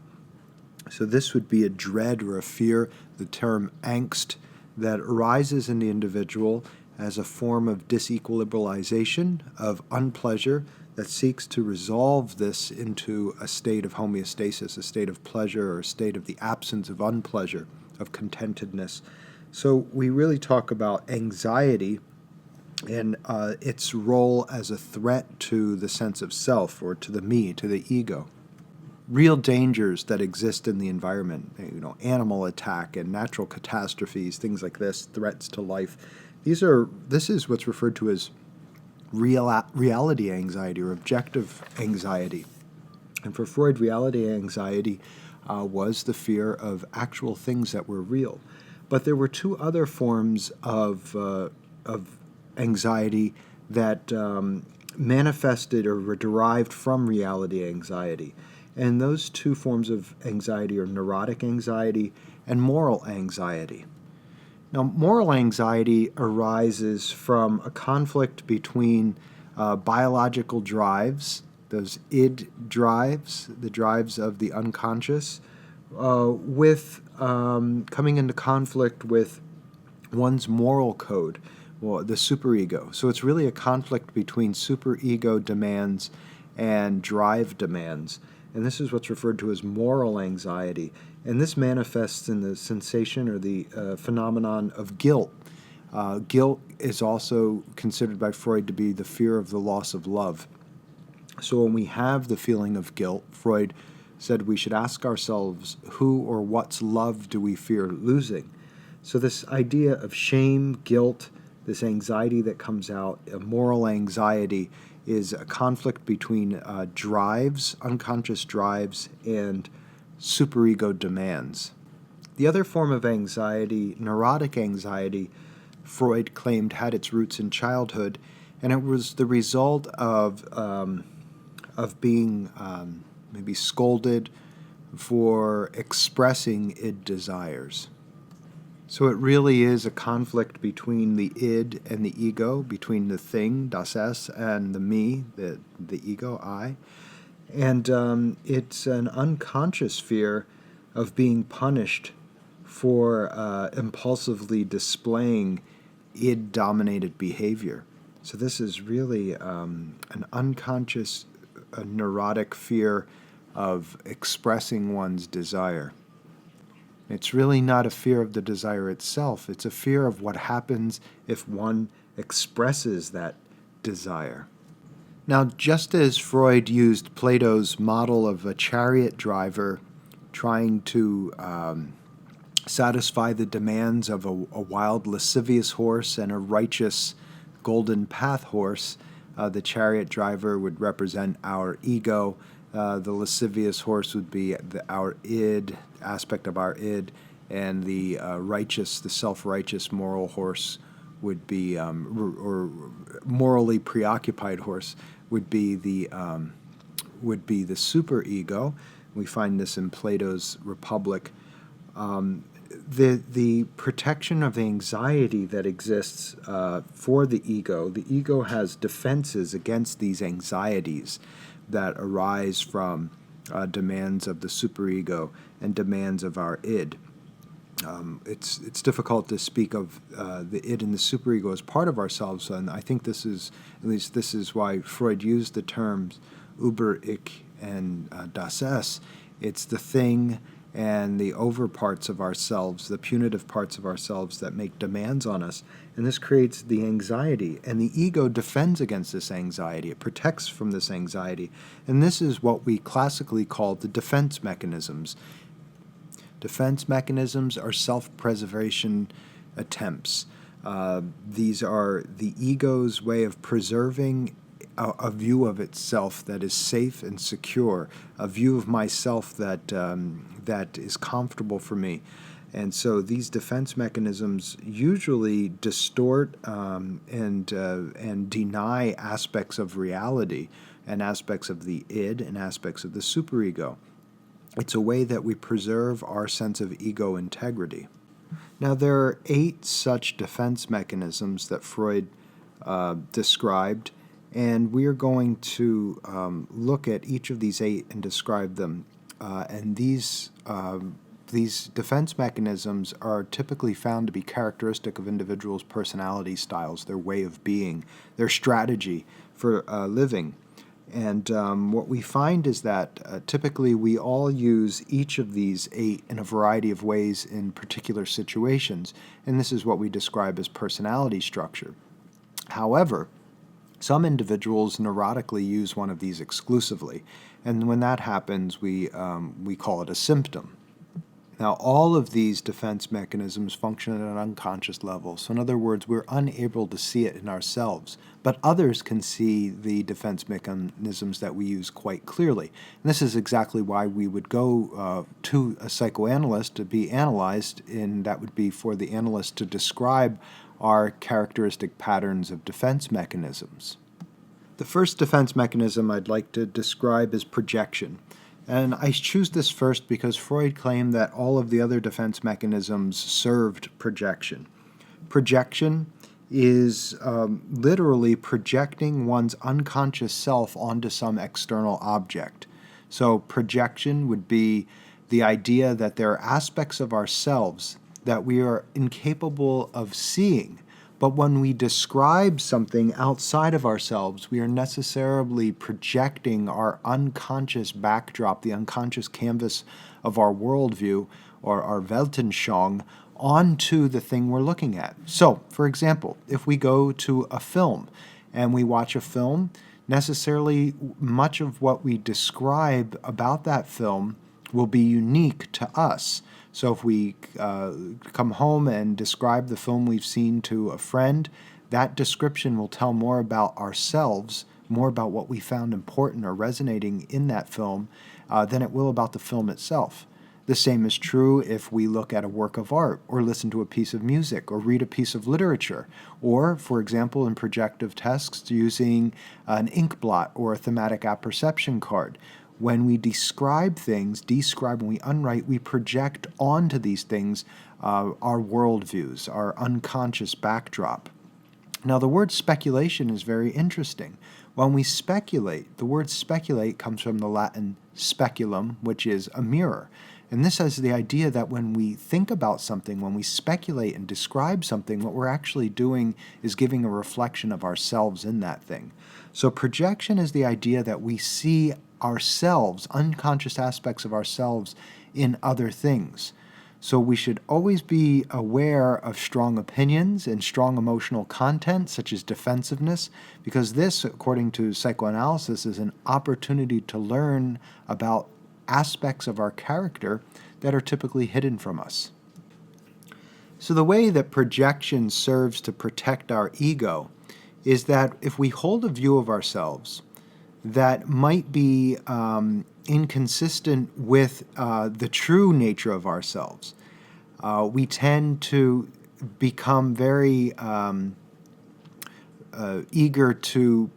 So this would be a dread or a fear, the term angst, that arises in the individual as a form of disequilibrialization, of unpleasure, that seeks to resolve this into a state of homeostasis, a state of pleasure, or a state of the absence of unpleasure, of contentedness. So we really talk about anxiety and its role as a threat to the sense of self, or to the me, to the ego. Real dangers that exist in the environment, animal attack and natural catastrophes, things like this, threats to life. This is what's referred to as reality anxiety or objective anxiety. And for Freud, reality anxiety was the fear of actual things that were real. But there were two other forms of anxiety that manifested or were derived from reality anxiety. And those two forms of anxiety are neurotic anxiety and moral anxiety. Now, moral anxiety arises from a conflict between biological drives, those id drives, the drives of the unconscious, with coming into conflict with one's moral code, well, the superego. So it's really a conflict between superego demands and drive demands. And this is what's referred to as moral anxiety. And this manifests in the sensation or the phenomenon of guilt. Guilt is also considered by Freud to be the fear of the loss of love. So when we have the feeling of guilt, Freud said we should ask ourselves, who or what's love do we fear losing? So this idea of shame, guilt, this anxiety that comes out, moral anxiety, is a conflict between drives, unconscious drives, and superego demands. The other form of anxiety, neurotic anxiety, Freud claimed had its roots in childhood, and it was the result of being maybe scolded for expressing id desires. So it really is a conflict between the id and the ego, between the thing, das Es, and the me, the ego, I. And it's an unconscious fear of being punished for impulsively displaying id-dominated behavior. So this is really an unconscious, neurotic fear of expressing one's desire. It's really not a fear of the desire itself. It's a fear of what happens if one expresses that desire. Now, just as Freud used Plato's model of a chariot driver trying to satisfy the demands of a wild lascivious horse and a righteous golden path horse, the chariot driver would represent our ego. The lascivious horse would be our id, aspect of our id, and the self-righteous moral horse would be, or morally preoccupied horse would be the superego. We find this in Plato's Republic. The protection of anxiety that exists for the ego has defenses against these anxieties that arise from demands of the superego and demands of our id. It's difficult to speak of the id and the superego as part of ourselves, and I think this is why Freud used the terms Über ich and das Es. It's the thing and the over parts of ourselves, the punitive parts of ourselves that make demands on us. And this creates the anxiety. And the ego defends against this anxiety. It protects from this anxiety. And this is what we classically call the defense mechanisms. Defense mechanisms are self-preservation attempts. These are the ego's way of preserving a view of itself that is safe and secure, a view of myself that is comfortable for me. And so these defense mechanisms usually distort and deny aspects of reality and aspects of the id and aspects of the superego. It's a way that we preserve our sense of ego integrity. Now, there are 8 such defense mechanisms that Freud described, and we are going to look at each of these 8 and describe them. And these defense mechanisms are typically found to be characteristic of individuals' personality styles, their way of being, their strategy for living. And what we find is that typically we all use each of these 8 in a variety of ways in particular situations, and this is what we describe as personality structure. However, some individuals neurotically use one of these exclusively, and when that happens, we call it a symptom. Now, all of these defense mechanisms function at an unconscious level. So in other words, we're unable to see it in ourselves, but others can see the defense mechanisms that we use quite clearly. And this is exactly why we would go to a psychoanalyst to be analyzed, and that would be for the analyst to describe our characteristic patterns of defense mechanisms. The first defense mechanism I'd like to describe is projection. And I choose this first because Freud claimed that all of the other defense mechanisms served projection. Projection is literally projecting one's unconscious self onto some external object. So projection would be the idea that there are aspects of ourselves that we are incapable of seeing. But when we describe something outside of ourselves, we are necessarily projecting our unconscious backdrop, the unconscious canvas of our worldview, or our Weltanschauung, onto the thing we're looking at. So, for example, if we go to a film and we watch a film, necessarily much of what we describe about that film will be unique to us. So if we come home and describe the film we've seen to a friend, that description will tell more about ourselves, more about what we found important or resonating in that film, than it will about the film itself. The same is true if we look at a work of art, or listen to a piece of music, or read a piece of literature, or, for example, in projective text, using an ink blot or a thematic apperception card. When we describe things, when we unwrite, we project onto these things our worldviews, our unconscious backdrop. Now, the word speculation is very interesting. When we speculate, the word speculate comes from the Latin speculum, which is a mirror. And this has the idea that when we think about something, when we speculate and describe something, what we're actually doing is giving a reflection of ourselves in that thing. So projection is the idea that we see ourselves, unconscious aspects of ourselves, in other things. So we should always be aware of strong opinions and strong emotional content, such as defensiveness, because this, according to psychoanalysis, is an opportunity to learn about aspects of our character that are typically hidden from us. So the way that projection serves to protect our ego is that if we hold a view of ourselves that might be inconsistent with the true nature of ourselves, we tend to become very eager to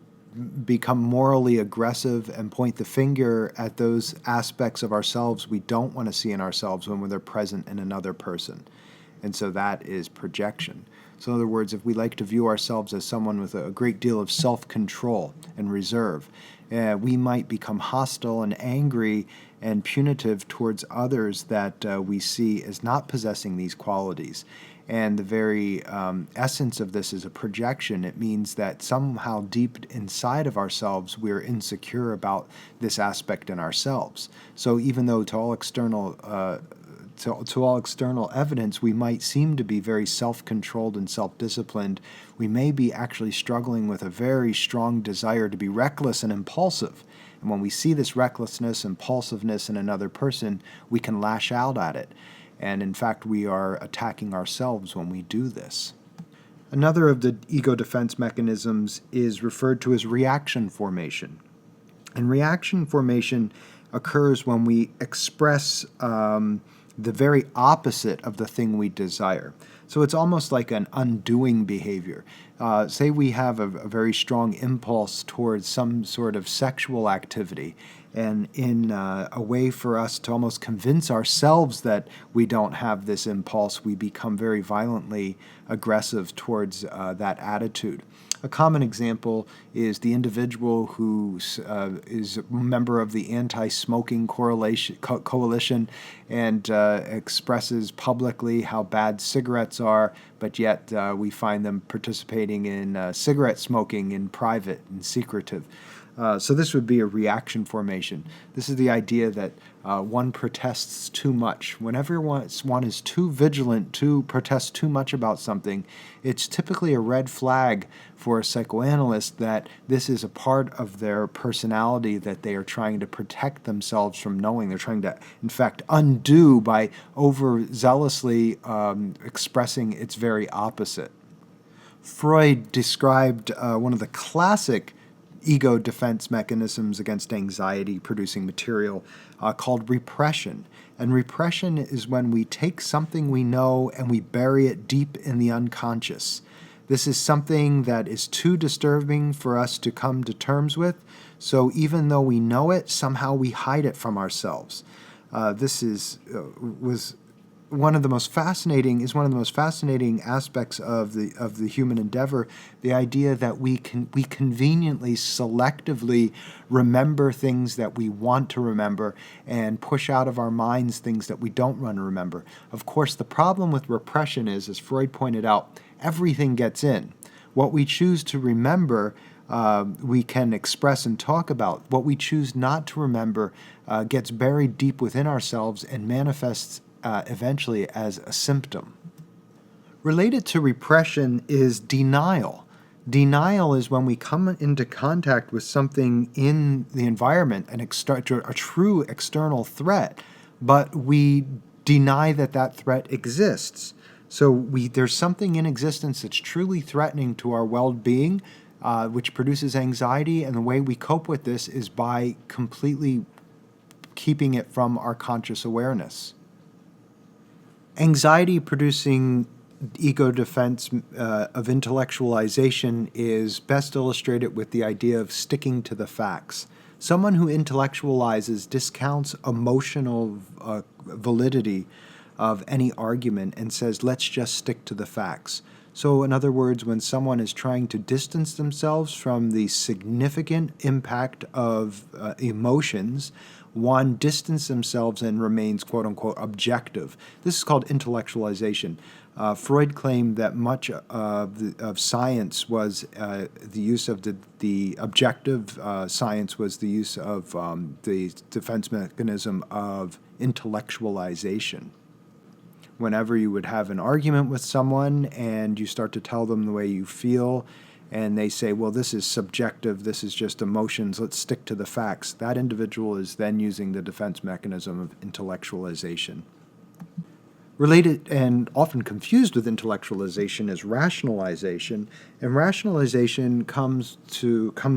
become morally aggressive and point the finger at those aspects of ourselves we don't want to see in ourselves when they're present in another person. And so that is projection. So in other words, if we like to view ourselves as someone with a great deal of self-control and reserve, we might become hostile and angry and punitive towards others that we see as not possessing these qualities. And the very essence of this is a projection. It means that somehow deep inside of ourselves we're insecure about this aspect in ourselves. So even though to all external evidence we might seem to be very self-controlled and self-disciplined, we may be actually struggling with a very strong desire to be reckless and impulsive. And when we see this recklessness, impulsiveness in another person, we can lash out at it. And in fact, we are attacking ourselves when we do this. Another of the ego defense mechanisms is referred to as reaction formation. And reaction formation occurs when we express the very opposite of the thing we desire. So it's almost like an undoing behavior. Say we have a very strong impulse towards some sort of sexual activity, and in a way for us to almost convince ourselves that we don't have this impulse, we become very violently aggressive towards that attitude. A common example is the individual who is a member of the anti-smoking coalition and expresses publicly how bad cigarettes are, but yet we find them participating in cigarette smoking in private and secretive. So this would be a reaction formation. This is the idea that one protests too much. Whenever one is too vigilant to protest too much about something, it's typically a red flag for a psychoanalyst that this is a part of their personality that they are trying to protect themselves from knowing. They're trying to, in fact, undo by overzealously expressing its very opposite. Freud described one of the classic ego defense mechanisms against anxiety-producing material called repression. And repression is when we take something we know and we bury it deep in the unconscious. This is something that is too disturbing for us to come to terms with, so even though we know it, somehow we hide it from ourselves. This was one of the most fascinating aspects of the human endeavor, the idea that we conveniently, selectively remember things that we want to remember and push out of our minds things that we don't want to remember. Of course, the problem with repression is, as Freud pointed out, everything gets in. What we choose to remember, we can express and talk about. What we choose not to remember gets buried deep within ourselves and manifests eventually as a symptom. Related to repression is denial. Denial is when we come into contact with something in the environment, a true external threat, but we deny that threat exists. So there's something in existence that's truly threatening to our well-being, which produces anxiety, and the way we cope with this is by completely keeping it from our conscious awareness. Anxiety-producing ego defense of intellectualization is best illustrated with the idea of sticking to the facts. Someone who intellectualizes discounts emotional validity of any argument and says, let's just stick to the facts. So in other words, when someone is trying to distance themselves from the significant impact of emotions, one distances themselves and remains, quote-unquote, objective. This is called intellectualization. Freud claimed that much of science was the use of the objective science was the use of the defense mechanism of intellectualization. Whenever you would have an argument with someone and you start to tell them the way you feel, and they say, well, this is subjective, this is just emotions, let's stick to the facts, that individual is then using the defense mechanism of intellectualization. Related and often confused with intellectualization is rationalization, and rationalization comes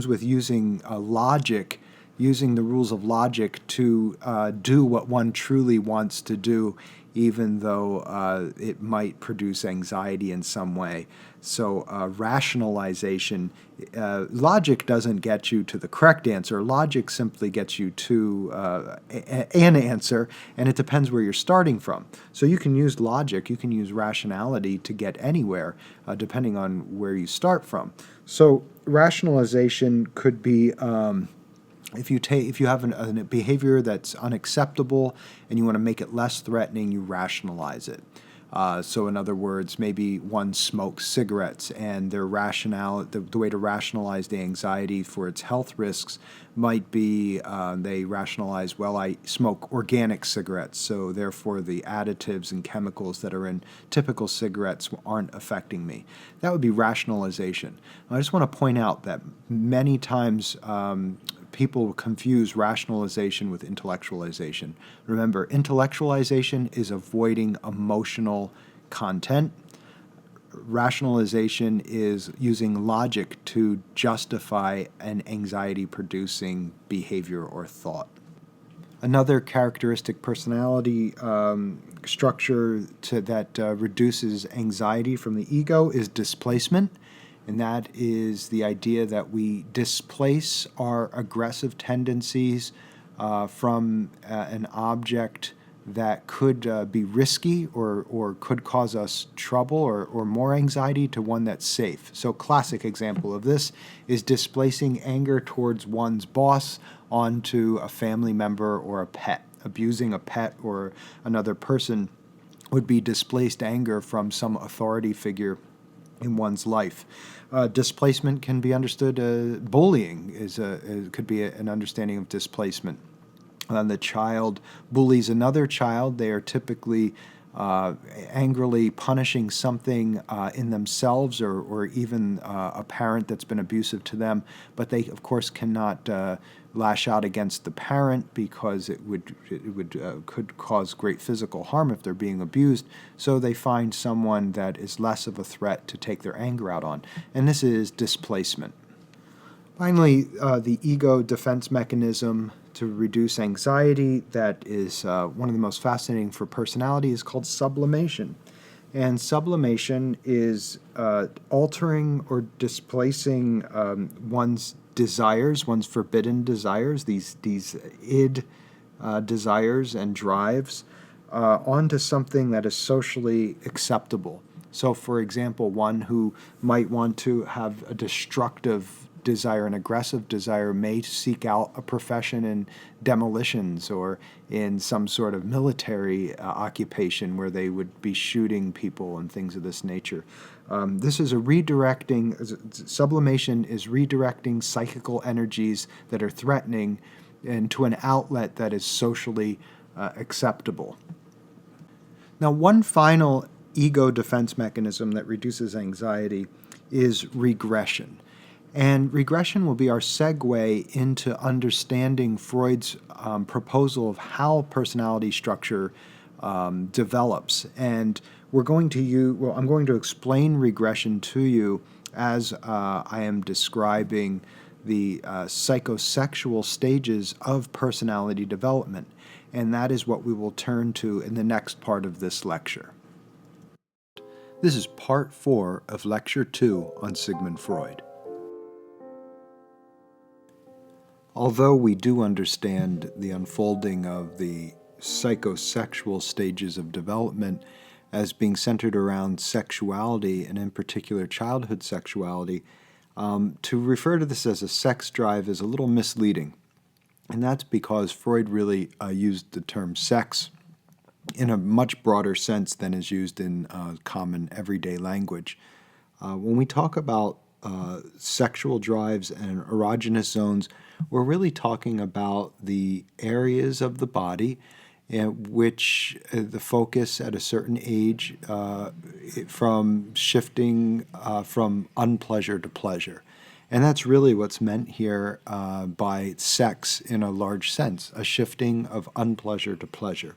with using logic using the rules of logic to do what one truly wants to do, even though it might produce anxiety in some way. So rationalization, logic doesn't get you to the correct answer. Logic simply gets you to an answer, and it depends where you're starting from. So you can use logic, you can use rationality to get anywhere, depending on where you start from. So rationalization could be if you have a behavior that's unacceptable and you want to make it less threatening, you rationalize it. So in other words, maybe one smokes cigarettes, and their the way to rationalize the anxiety for its health risks might be they rationalize, well, I smoke organic cigarettes, so therefore the additives and chemicals that are in typical cigarettes aren't affecting me. That would be rationalization. I just want to point out that many times people confuse rationalization with intellectualization. Remember, intellectualization is avoiding emotional content. Rationalization is using logic to justify an anxiety-producing behavior or thought. Another characteristic personality structure that reduces anxiety from the ego is displacement. And that is the idea that we displace our aggressive tendencies from an object that could be risky or could cause us trouble or more anxiety to one that's safe. So classic example of this is displacing anger towards one's boss onto a family member or a pet. Abusing a pet or another person would be displaced anger from some authority figure in one's life. Displacement can be understood. Bullying could be an understanding of displacement. The child bullies another child. They are typically angrily punishing something in themselves or even a parent that's been abusive to them, but they, of course, cannot lash out against the parent because it could cause great physical harm if they're being abused. So they find someone that is less of a threat to take their anger out on, and this is displacement. Finally, the ego defense mechanism to reduce anxiety that is one of the most fascinating for personality is called sublimation. And sublimation is altering or displacing one's desires, one's forbidden desires, these id desires and drives, onto something that is socially acceptable. So, for example, one who might want to have a destructive desire, an aggressive desire, may seek out a profession in demolitions or in some sort of military occupation where they would be shooting people and things of this nature. This is sublimation is redirecting psychical energies that are threatening into an outlet that is socially acceptable. Now, one final ego defense mechanism that reduces anxiety is regression. And regression will be our segue into understanding Freud's proposal of how personality structure develops. And I'm going to explain regression to you as I am describing the psychosexual stages of personality development. And that is what we will turn to in the next part of this lecture. This is part 4 of Lecture 2 on Sigmund Freud. Although we do understand the unfolding of the psychosexual stages of development as being centered around sexuality, and in particular childhood sexuality, to refer to this as a sex drive is a little misleading. And that's because Freud really used the term sex in a much broader sense than is used in common everyday language. When we talk about sexual drives and erogenous zones, we're really talking about the areas of the body in which the focus at a certain age from shifting from unpleasure to pleasure. And that's really what's meant here by sex in a large sense, a shifting of unpleasure to pleasure.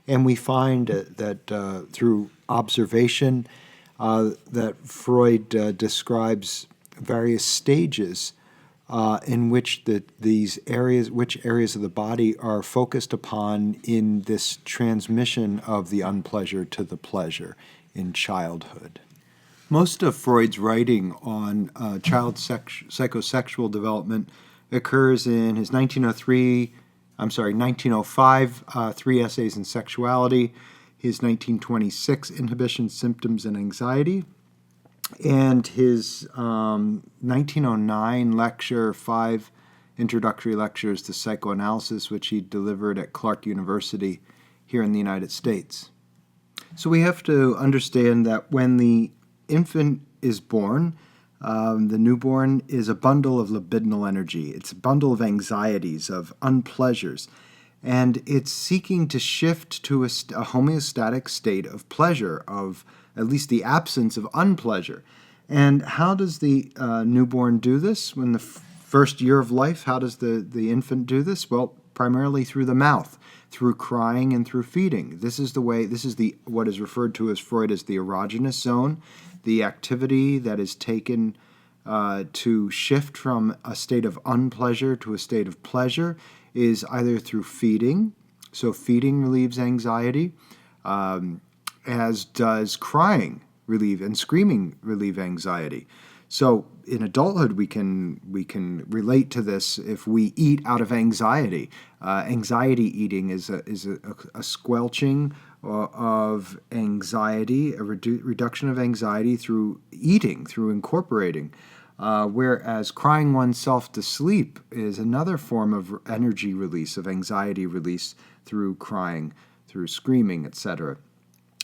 And we find that through observation that Freud describes various stages in which which areas of the body are focused upon in this transmission of the unpleasure to the pleasure in childhood. Most of Freud's writing on psychosexual development occurs in his 1905 Three Essays in Sexuality, his 1926 Inhibition, Symptoms, and Anxiety, and his 1909 lecture, 5 Introductory Lectures to Psychoanalysis, which he delivered at Clark University here in the United States. So we have to understand that when the infant is born, the newborn is a bundle of libidinal energy. It's a bundle of anxieties, of unpleasures, and it's seeking to shift to a homeostatic state of pleasure, of at least the absence of unpleasure. And how does the newborn do this? When the first year of life, how does the infant do this? Well, primarily through the mouth, through crying and through feeding. This is what is referred to as Freud as the erogenous zone, the activity that is taken to shift from a state of unpleasure to a state of pleasure is either through feeding. So feeding relieves anxiety, as does crying and screaming relieve anxiety. So in adulthood, we can relate to this if we eat out of anxiety. Anxiety eating is a squelching of anxiety, a reduction of anxiety through eating, through incorporating. Whereas crying oneself to sleep is another form of energy release, of anxiety release through crying, through screaming, etc.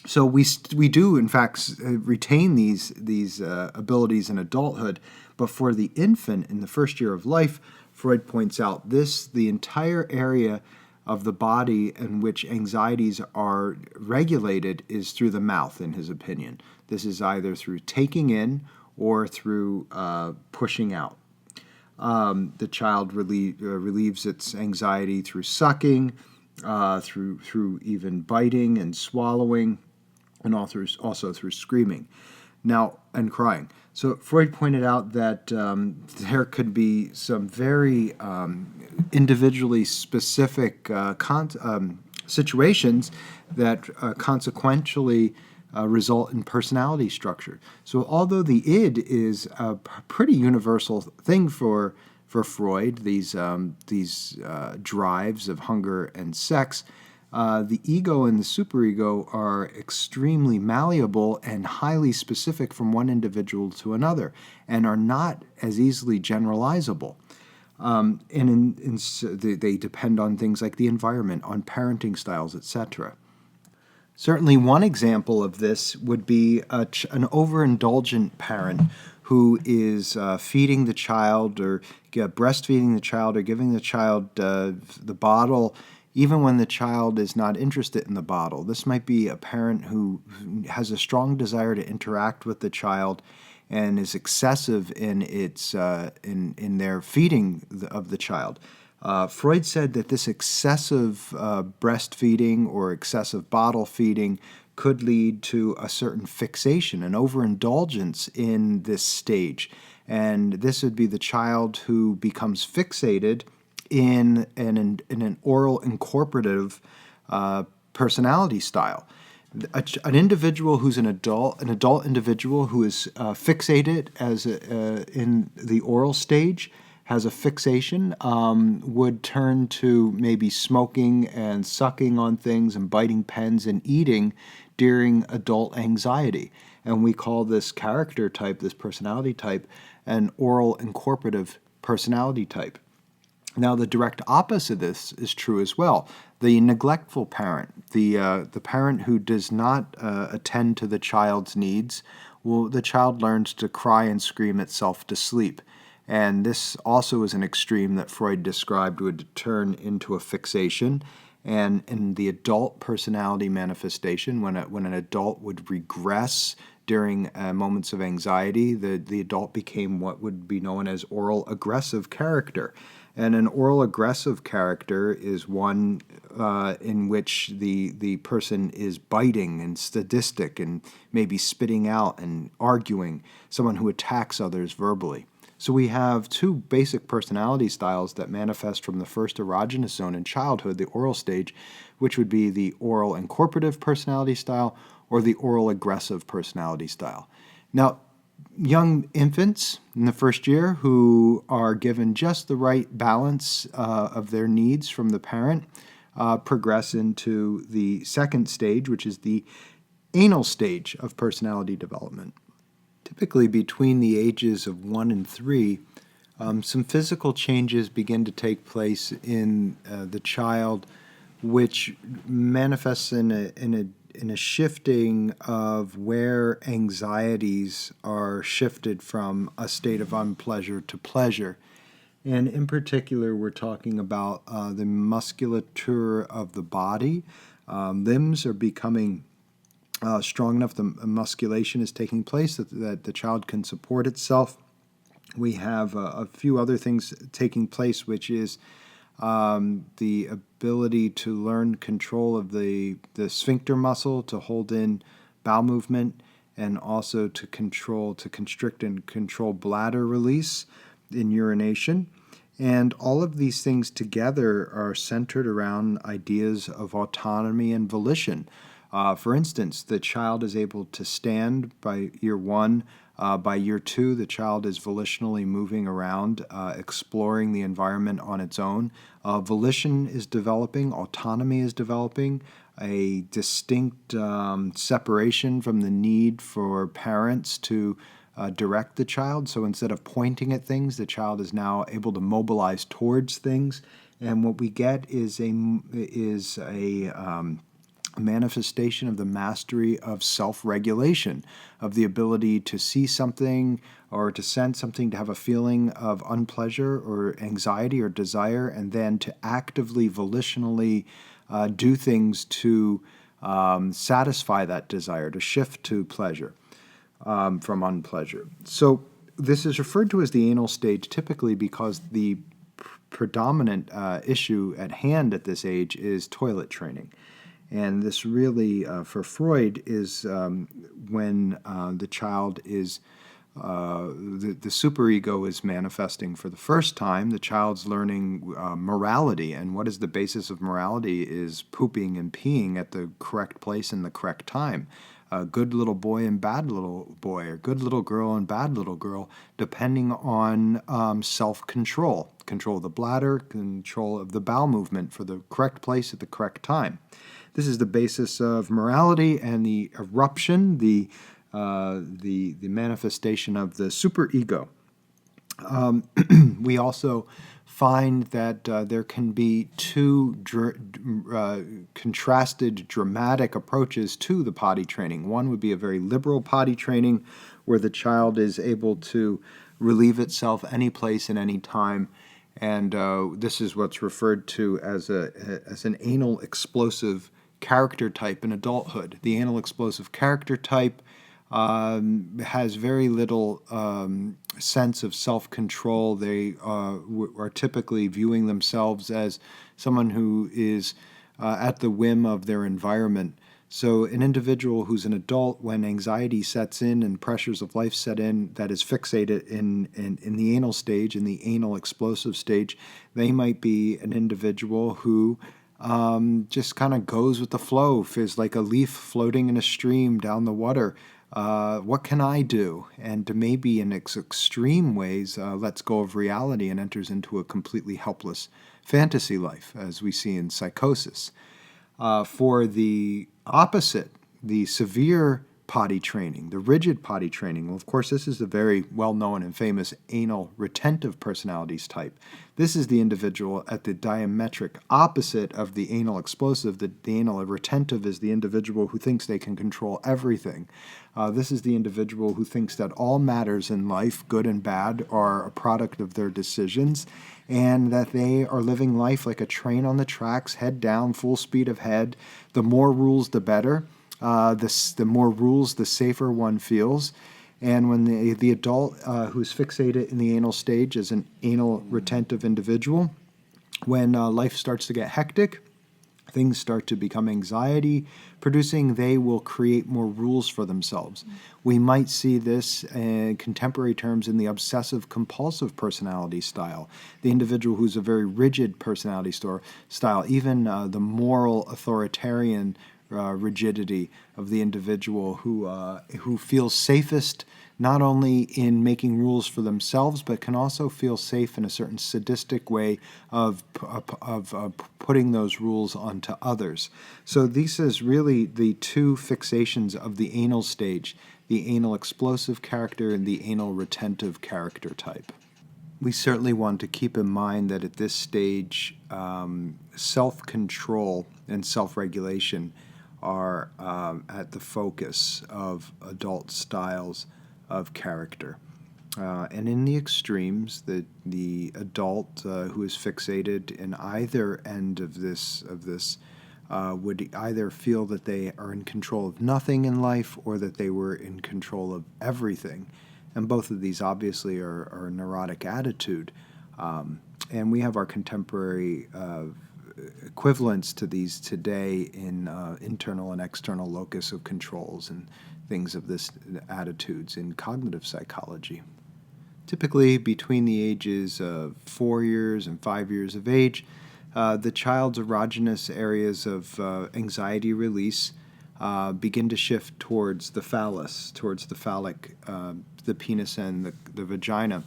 So we do, in fact, retain these abilities in adulthood, but for the infant in the first year of life, Freud points out the entire area of the body in which anxieties are regulated is through the mouth, in his opinion. This is either through taking in or through pushing out. The child relieves its anxiety through sucking, through even biting and swallowing, and also through screaming, and crying. So Freud pointed out that there could be some very individually specific situations that consequentially result in personality structure. So although the id is a pretty universal thing for Freud, these drives of hunger and sex, the ego and the superego are extremely malleable and highly specific from one individual to another, and are not as easily generalizable. They depend on things like the environment, on parenting styles, etc. Certainly one example of this would be an overindulgent parent who is feeding the child or breastfeeding the child or giving the child the bottle even when the child is not interested in the bottle. This might be a parent who has a strong desire to interact with the child and is excessive in in their feeding of the child. Freud said that this excessive breastfeeding or excessive bottle feeding could lead to a certain fixation, an overindulgence in this stage. And this would be the child who becomes fixated in an oral incorporative personality style. An individual who's an adult individual who is fixated in the oral stage, has a fixation, would turn to maybe smoking and sucking on things and biting pens and eating during adult anxiety. And we call this character type, this personality type, an oral incorporative personality type. Now, the direct opposite of this is true as well. The neglectful parent, the parent who does not attend to the child's needs, the child learns to cry and scream itself to sleep. And this also is an extreme that Freud described would turn into a fixation. And in the adult personality manifestation, when an adult would regress during moments of anxiety, the adult became what would be known as oral aggressive character. And an oral aggressive character is one in which the person is biting and sadistic and maybe spitting out and arguing, someone who attacks others verbally. So we have two basic personality styles that manifest from the first erogenous zone in childhood, the oral stage, which would be the oral incorporative personality style or the oral aggressive personality style. Now, young infants in the first year who are given just the right balance of their needs from the parent progress into the second stage, which is the anal stage of personality development. Typically between the ages of 1 and 3, some physical changes begin to take place in the child, which manifests in a shifting of where anxieties are shifted from a state of unpleasure to pleasure. And in particular, we're talking about the musculature of the body. Limbs are becoming strong enough, the musculation is taking place that the child can support itself. We have a few other things taking place, which is the ability to learn control of the sphincter muscle to hold in bowel movement, and also to constrict and control bladder release in urination. And all of these things together are centered around ideas of autonomy and volition. For instance, the child is able to stand by year 1. By year 2, the child is volitionally moving around, exploring the environment on its own. Volition is developing, autonomy is developing, a distinct separation from the need for parents to direct the child. So instead of pointing at things, the child is now able to mobilize towards things. And what we get is a manifestation of the mastery of self-regulation, of the ability to see something or to sense something, to have a feeling of unpleasure or anxiety or desire, and then to actively, volitionally do things to satisfy that desire, to shift to pleasure from unpleasure. So this is referred to as the anal stage typically because the predominant issue at hand at this age is toilet training. And this really, for Freud, is when the child is, the superego is manifesting for the first time. The child's learning morality, and what is the basis of morality is pooping and peeing at the correct place in the correct time. Good little boy and bad little boy, or good little girl and bad little girl, depending on self-control. Control of the bladder, control of the bowel movement for the correct place at the correct time. This is the basis of morality, and the eruption, the manifestation of the superego. We also find that there can be two contrasted, dramatic approaches to the potty training. One would be a very liberal potty training, where the child is able to relieve itself any place and any time. And this is what's referred to as an anal explosive character type in adulthood. The anal explosive character type has very little sense of self-control. They are typically viewing themselves as someone who is at the whim of their environment. So an individual who's an adult, when anxiety sets in and pressures of life set in, that is fixated in the anal stage, in the anal explosive stage, they might be an individual who just kind of goes with the flow, is like a leaf floating in a stream down the water. What can I do? And maybe in extreme ways lets go of reality and enters into a completely helpless fantasy life, as we see in psychosis. For the opposite, the severe potty training, the rigid potty training, well, of course, this is the very well-known and famous anal retentive personalities type. This is the individual at the diametric opposite of the anal explosive. The anal retentive is the individual who thinks they can control everything. This is the individual who thinks that all matters in life, good and bad, are a product of their decisions, and that they are living life like a train on the tracks, head down, full speed ahead. The more rules, the better. The more rules, the safer one feels. And when the adult who's fixated in the anal stage is an anal retentive individual, when life starts to get hectic, things start to become anxiety producing, they will create more rules for themselves. We might see this in contemporary terms in the obsessive compulsive personality style, the individual who's a very rigid personality style, even the moral authoritarian rigidity of the individual who feels safest not only in making rules for themselves, but can also feel safe in a certain sadistic way of putting those rules onto others. So this is really the two fixations of the anal stage, the anal explosive character and the anal retentive character type. We certainly want to keep in mind that at this stage, self-control and self-regulation are at the focus of adult styles of character. And in the extremes, the adult who is fixated in either end of this would either feel that they are in control of nothing in life or that they were in control of everything. And both of these obviously are a neurotic attitude. And we have our contemporary equivalents to these today in internal and external locus of controls and things of this attitudes in cognitive psychology. Typically between the ages of 4 years and 5 years of age, the child's erogenous areas of anxiety release begin to shift towards the phallus, towards the phallic, the penis and the vagina.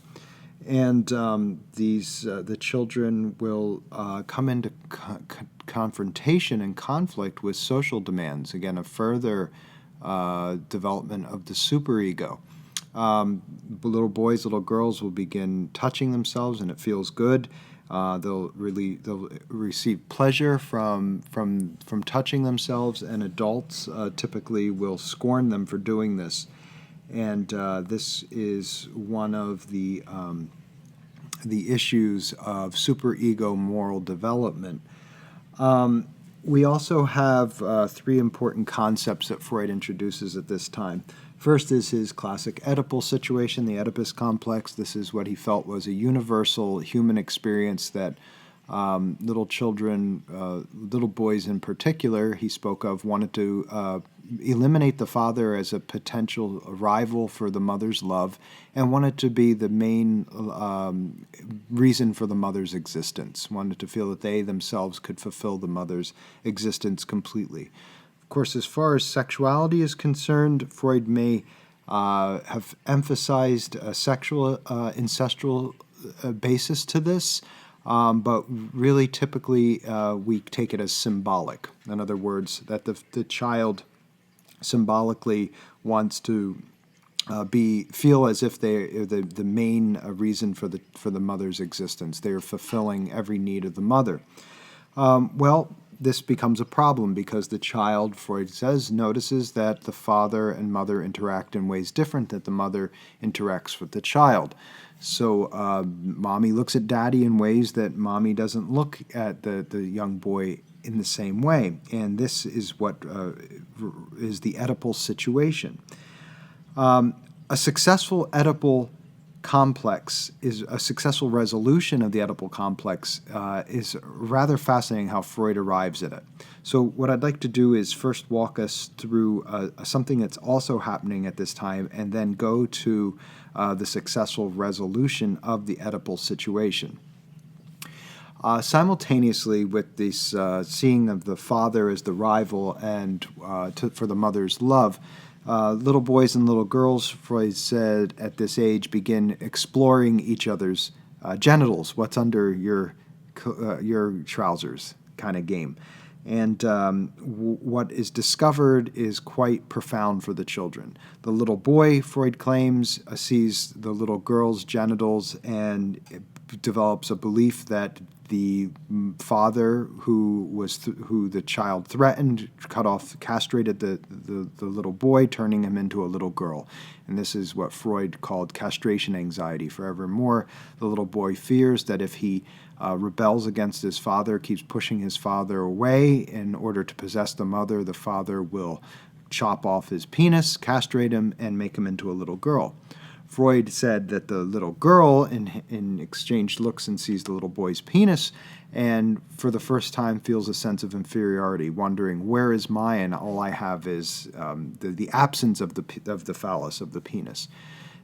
And the children will come into confrontation and conflict with social demands, again, a further development of the superego. Little boys, little girls will begin touching themselves, and it feels good. They'll receive pleasure from touching themselves, and adults typically will scorn them for doing this. And this is one of the issues of superego moral development. We also have three important concepts that Freud introduces at this time. First is his classic Oedipal situation, the Oedipus complex. This is what he felt was a universal human experience that little children, little boys in particular, he spoke of, wanted to eliminate the father as a potential rival for the mother's love and wanted to be the main reason for the mother's existence, wanted to feel that they themselves could fulfill the mother's existence completely. Of course, as far as sexuality is concerned, Freud may have emphasized a sexual, ancestral basis to this, but really typically we take it as symbolic. In other words, that the child symbolically wants to feel as if they're the main reason for the mother's existence. They are fulfilling every need of the mother. This becomes a problem because the child, Freud says, notices that the father and mother interact in ways different, that the mother interacts with the child. So mommy looks at daddy in ways that mommy doesn't look at the young boy in the same way. And this is what is the Oedipal situation. A successful Oedipal complex is a successful resolution of the Oedipal complex is rather fascinating how Freud arrives at it. So what I'd like to do is first walk us through something that's also happening at this time and then go to the successful resolution of the Oedipal situation. Simultaneously with this seeing of the father as the rival and for the mother's love, little boys and little girls, Freud said, at this age begin exploring each other's genitals, what's under your trousers kind of game. And what is discovered is quite profound for the children. The little boy, Freud claims, sees the little girl's genitals and develops a belief that the father who the child threatened castrated the little boy, turning him into a little girl. And this is what Freud called castration anxiety. Forevermore, the little boy fears that if he rebels against his father, keeps pushing his father away in order to possess the mother, the father will chop off his penis, castrate him, and make him into a little girl. Freud said that the little girl in exchange looks and sees the little boy's penis and for the first time feels a sense of inferiority, wondering, where is mine? All I have is the absence of the phallus, of the penis.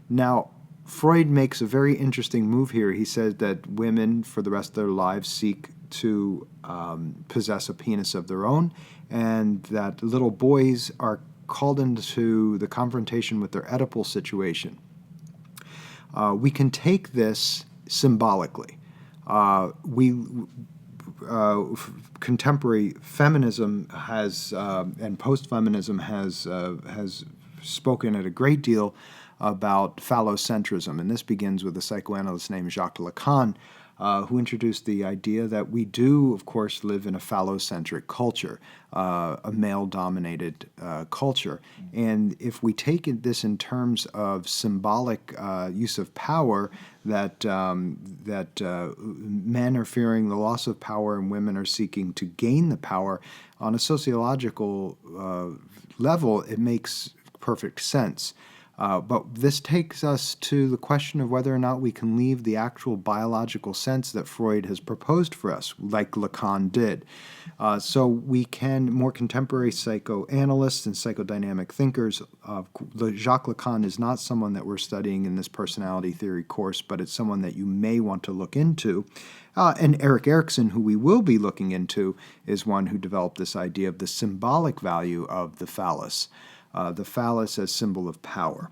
Now, Freud makes a very interesting move here. He says that women, for the rest of their lives, seek to possess a penis of their own, and that little boys are called into the confrontation with their Oedipal situation. We can take this symbolically. Contemporary feminism has and post-feminism has spoken at a great deal about phallocentrism, and this begins with a psychoanalyst named Jacques Lacan, who introduced the idea that we do, of course, live in a phallocentric culture, a male-dominated culture. And if we take this in terms of symbolic use of power, that men are fearing the loss of power and women are seeking to gain the power, on a sociological level, it makes perfect sense. But this takes us to the question of whether or not we can leave the actual biological sense that Freud has proposed for us, like Lacan did. So we can, more contemporary psychoanalysts and psychodynamic thinkers, Jacques Lacan is not someone that we're studying in this personality theory course, but it's someone that you may want to look into. And Erik Erikson, who we will be looking into, is one who developed this idea of the symbolic value of the phallus as symbol of power.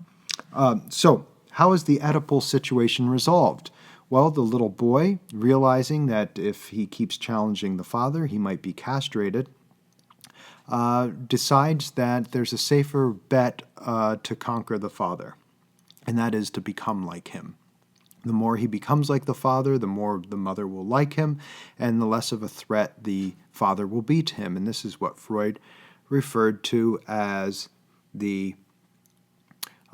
So how is the Oedipal situation resolved? Well, the little boy, realizing that if he keeps challenging the father, he might be castrated, decides that there's a safer bet to conquer the father, and that is to become like him. The more he becomes like the father, the more the mother will like him, and the less of a threat the father will be to him. And this is what Freud referred to as the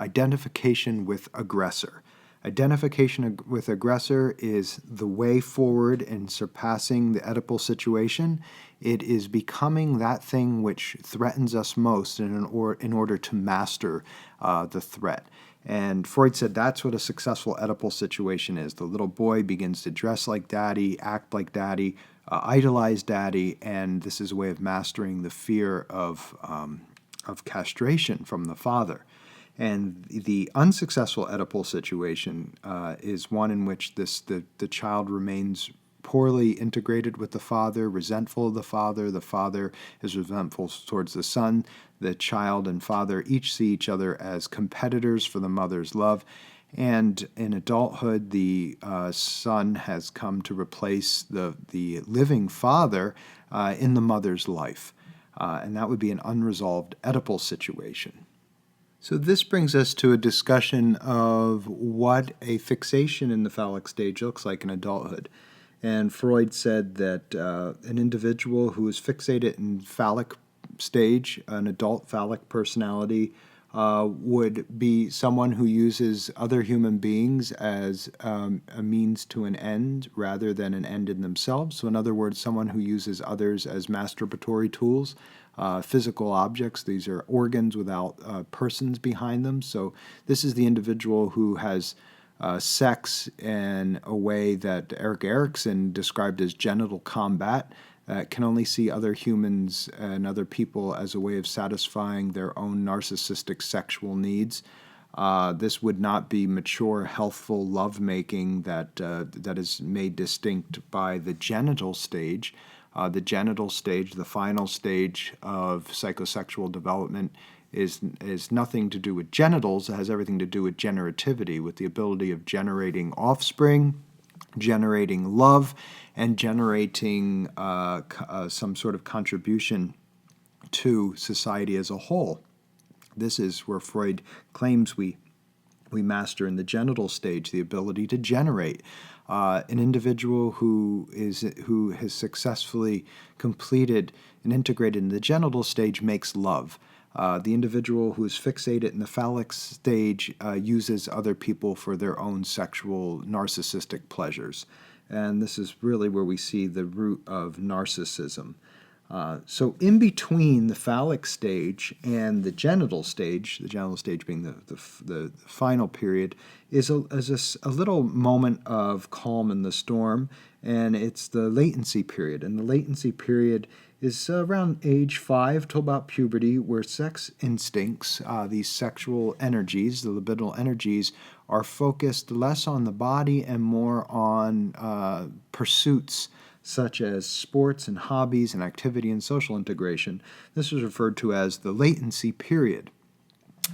identification with aggressor. Identification with aggressor is the way forward in surpassing the Oedipal situation. It is becoming that thing which threatens us most in order to master the threat. And Freud said that's what a successful Oedipal situation is. The little boy begins to dress like daddy, act like daddy, idolize daddy, and this is a way of mastering the fear of castration from the father. And the unsuccessful Oedipal situation is one in which the child remains poorly integrated with the father, resentful of the father is resentful towards the son, the child and father each see each other as competitors for the mother's love, and in adulthood the son has come to replace the living father in the mother's life. And that would be an unresolved Oedipal situation. So this brings us to a discussion of what a fixation in the phallic stage looks like in adulthood. And Freud said that an individual who is fixated in phallic stage, an adult phallic personality, would be someone who uses other human beings as a means to an end rather than an end in themselves. So in other words, someone who uses others as masturbatory tools, physical objects. These are organs without persons behind them. So this is the individual who has sex in a way that Erik Erikson described as genital combat, can only see other humans and other people as a way of satisfying their own narcissistic sexual needs. This would not be mature, healthful lovemaking that is made distinct by the genital stage. The genital stage, the final stage of psychosexual development, is nothing to do with genitals. It has everything to do with generativity, with the ability of generating offspring, generating love, and generating some sort of contribution to society as a whole. This is where Freud claims we master in the genital stage, the ability to generate. An individual who has successfully completed and integrated in the genital stage makes love. The individual who is fixated in the phallic stage uses other people for their own sexual narcissistic pleasures. And this is really where we see the root of narcissism. So in between the phallic stage and the genital stage being the final period, is a little moment of calm in the storm, and it's the latency period. And the latency period is around age 5 till about puberty, where sex instincts, these sexual energies, the libidinal energies, are focused less on the body and more on pursuits such as sports and hobbies and activity and social integration. This is referred to as the latency period.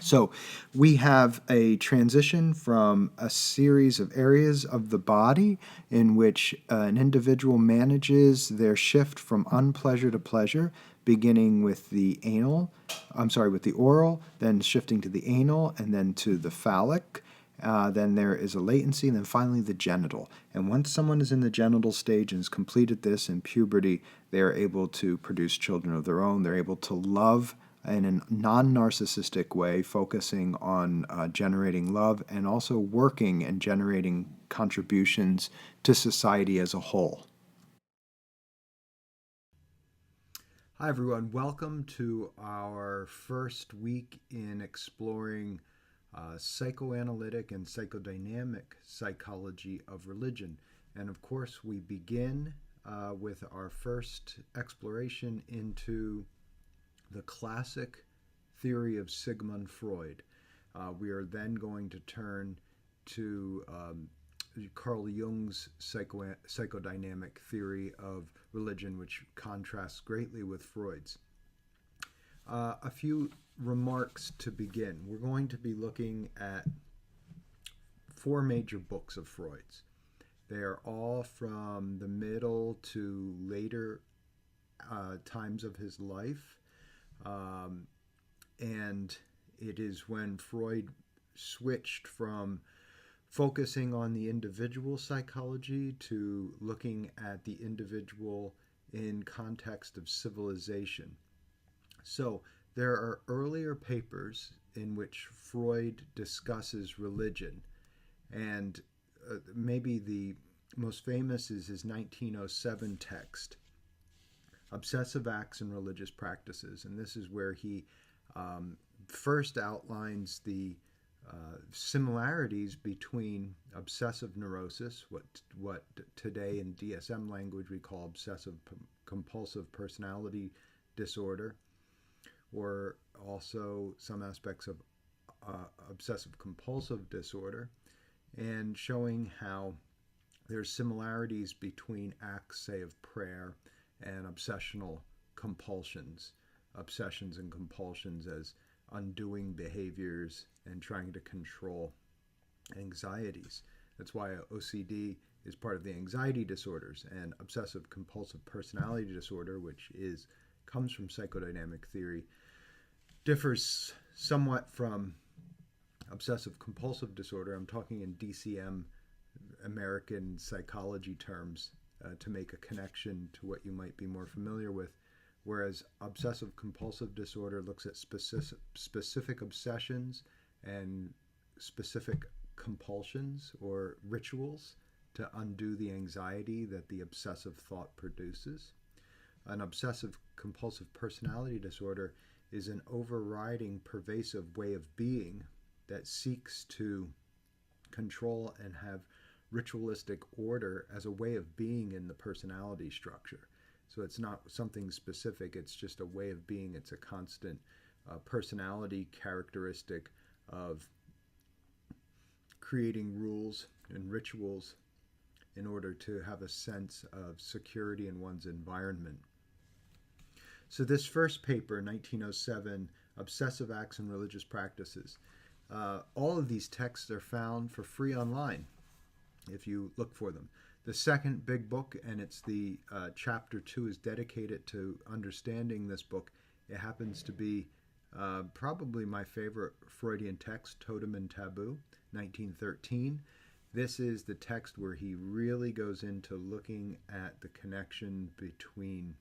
So we have a transition from a series of areas of the body in which an individual manages their shift from unpleasure to pleasure, beginning with the oral, then shifting to the anal, and then to the phallic. Then there is a latency, and then finally the genital. And once someone is in the genital stage and has completed this in puberty, they are able to produce children of their own. They're able to love in a non-narcissistic way, focusing on generating love and also working and generating contributions to society as a whole. Hi everyone, welcome to our first week in exploring psychoanalytic and psychodynamic psychology of religion. And of course, we begin with our first exploration into the classic theory of Sigmund Freud. We are then going to turn to Carl Jung's psychodynamic theory of religion, which contrasts greatly with Freud's. A few remarks to begin. We're going to be looking at 4 major books of Freud's. They are all from the middle to later times of his life. And it is when Freud switched from focusing on the individual psychology to looking at the individual in context of civilization. So there are earlier papers in which Freud discusses religion, and maybe the most famous is his 1907 text, Obsessive Acts and Religious Practices. And this is where he first outlines the similarities between obsessive neurosis, what today in DSM language we call obsessive compulsive personality disorder, or also some aspects of obsessive compulsive disorder, and showing how there's similarities between acts, say, of prayer and obsessions and compulsions as undoing behaviors and trying to control anxieties. That's why OCD is part of the anxiety disorders, and obsessive compulsive personality disorder, which comes from psychodynamic theory, differs somewhat from obsessive compulsive disorder. I'm talking in DCM, American psychology terms, to make a connection to what you might be more familiar with, whereas obsessive compulsive disorder looks at specific obsessions and specific compulsions or rituals to undo the anxiety that the obsessive thought produces. An obsessive compulsive personality disorder is an overriding, pervasive way of being that seeks to control and have ritualistic order as a way of being in the personality structure. So it's not something specific, it's just a way of being. It's a constant personality characteristic of creating rules and rituals in order to have a sense of security in one's environment. So this first paper, 1907, Obsessive Acts and Religious Practices, all of these texts are found for free online if you look for them. The second big book, and it's the chapter 2 is dedicated to understanding this book. It happens to be probably my favorite Freudian text, Totem and Taboo, 1913. This is the text where he really goes into looking at the connection between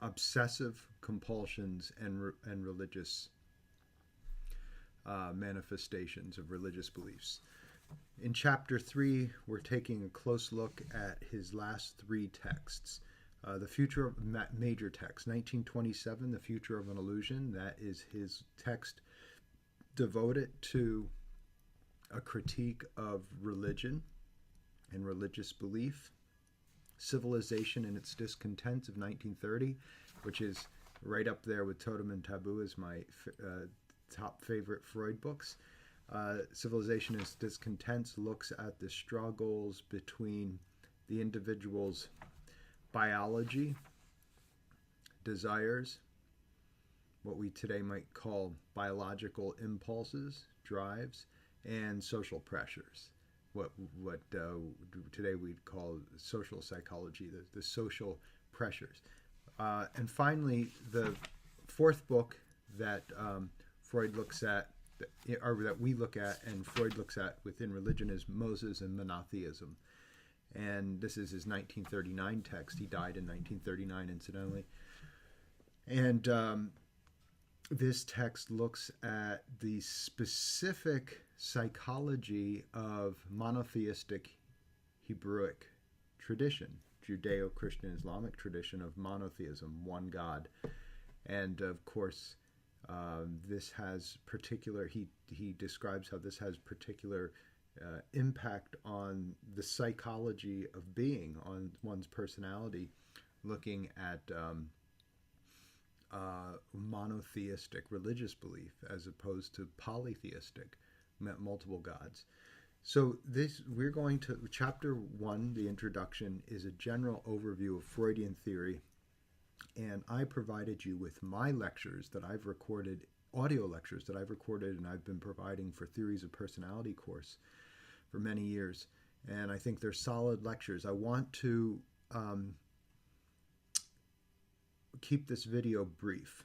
obsessive compulsions and religious manifestations of religious beliefs. In chapter 3, we're taking a close look at his last 3 texts. The Future of Major Text, 1927, The Future of an Illusion. That is his text devoted to a critique of religion and religious belief. Civilization and Its Discontents of 1930, which is right up there with Totem and Taboo as my top favorite Freud books. Civilization and Its Discontents looks at the struggles between the individual's biology, desires, what we today might call biological impulses, drives, and social pressures, what today we'd call social psychology, the social pressures. And finally, the 4th book that Freud looks at, or that we look at and Freud looks at within religion, is Moses and Monotheism. And this is his 1939 text. He died in 1939, incidentally. And this text looks at the specific psychology of monotheistic Hebrewic tradition, Judeo-Christian Islamic tradition of monotheism, one God. And of course, this has particular, he describes how this has particular impact on the psychology of being, on one's personality, looking at monotheistic religious belief as opposed to polytheistic, multiple gods. So we're going to, chapter 1, the introduction, is a general overview of Freudian theory, and I provided you with my lectures that I've recorded, audio lectures that I've recorded and I've been providing for Theories of Personality course for many years, and I think they're solid lectures. I want to keep this video brief,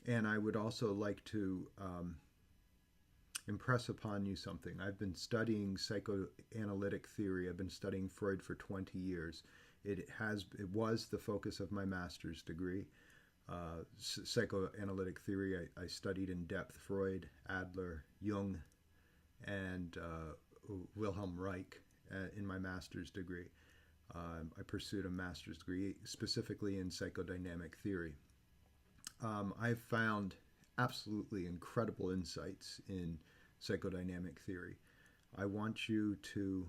and I would also like to impress upon you something. I've been studying psychoanalytic theory. I've been studying Freud for 20 years. It was the focus of my master's degree. Psychoanalytic theory, I studied in depth Freud, Adler, Jung, and Wilhelm Reich in my master's degree. I pursued a master's degree specifically in psychodynamic theory. I've found absolutely incredible insights in psychodynamic theory. I want you to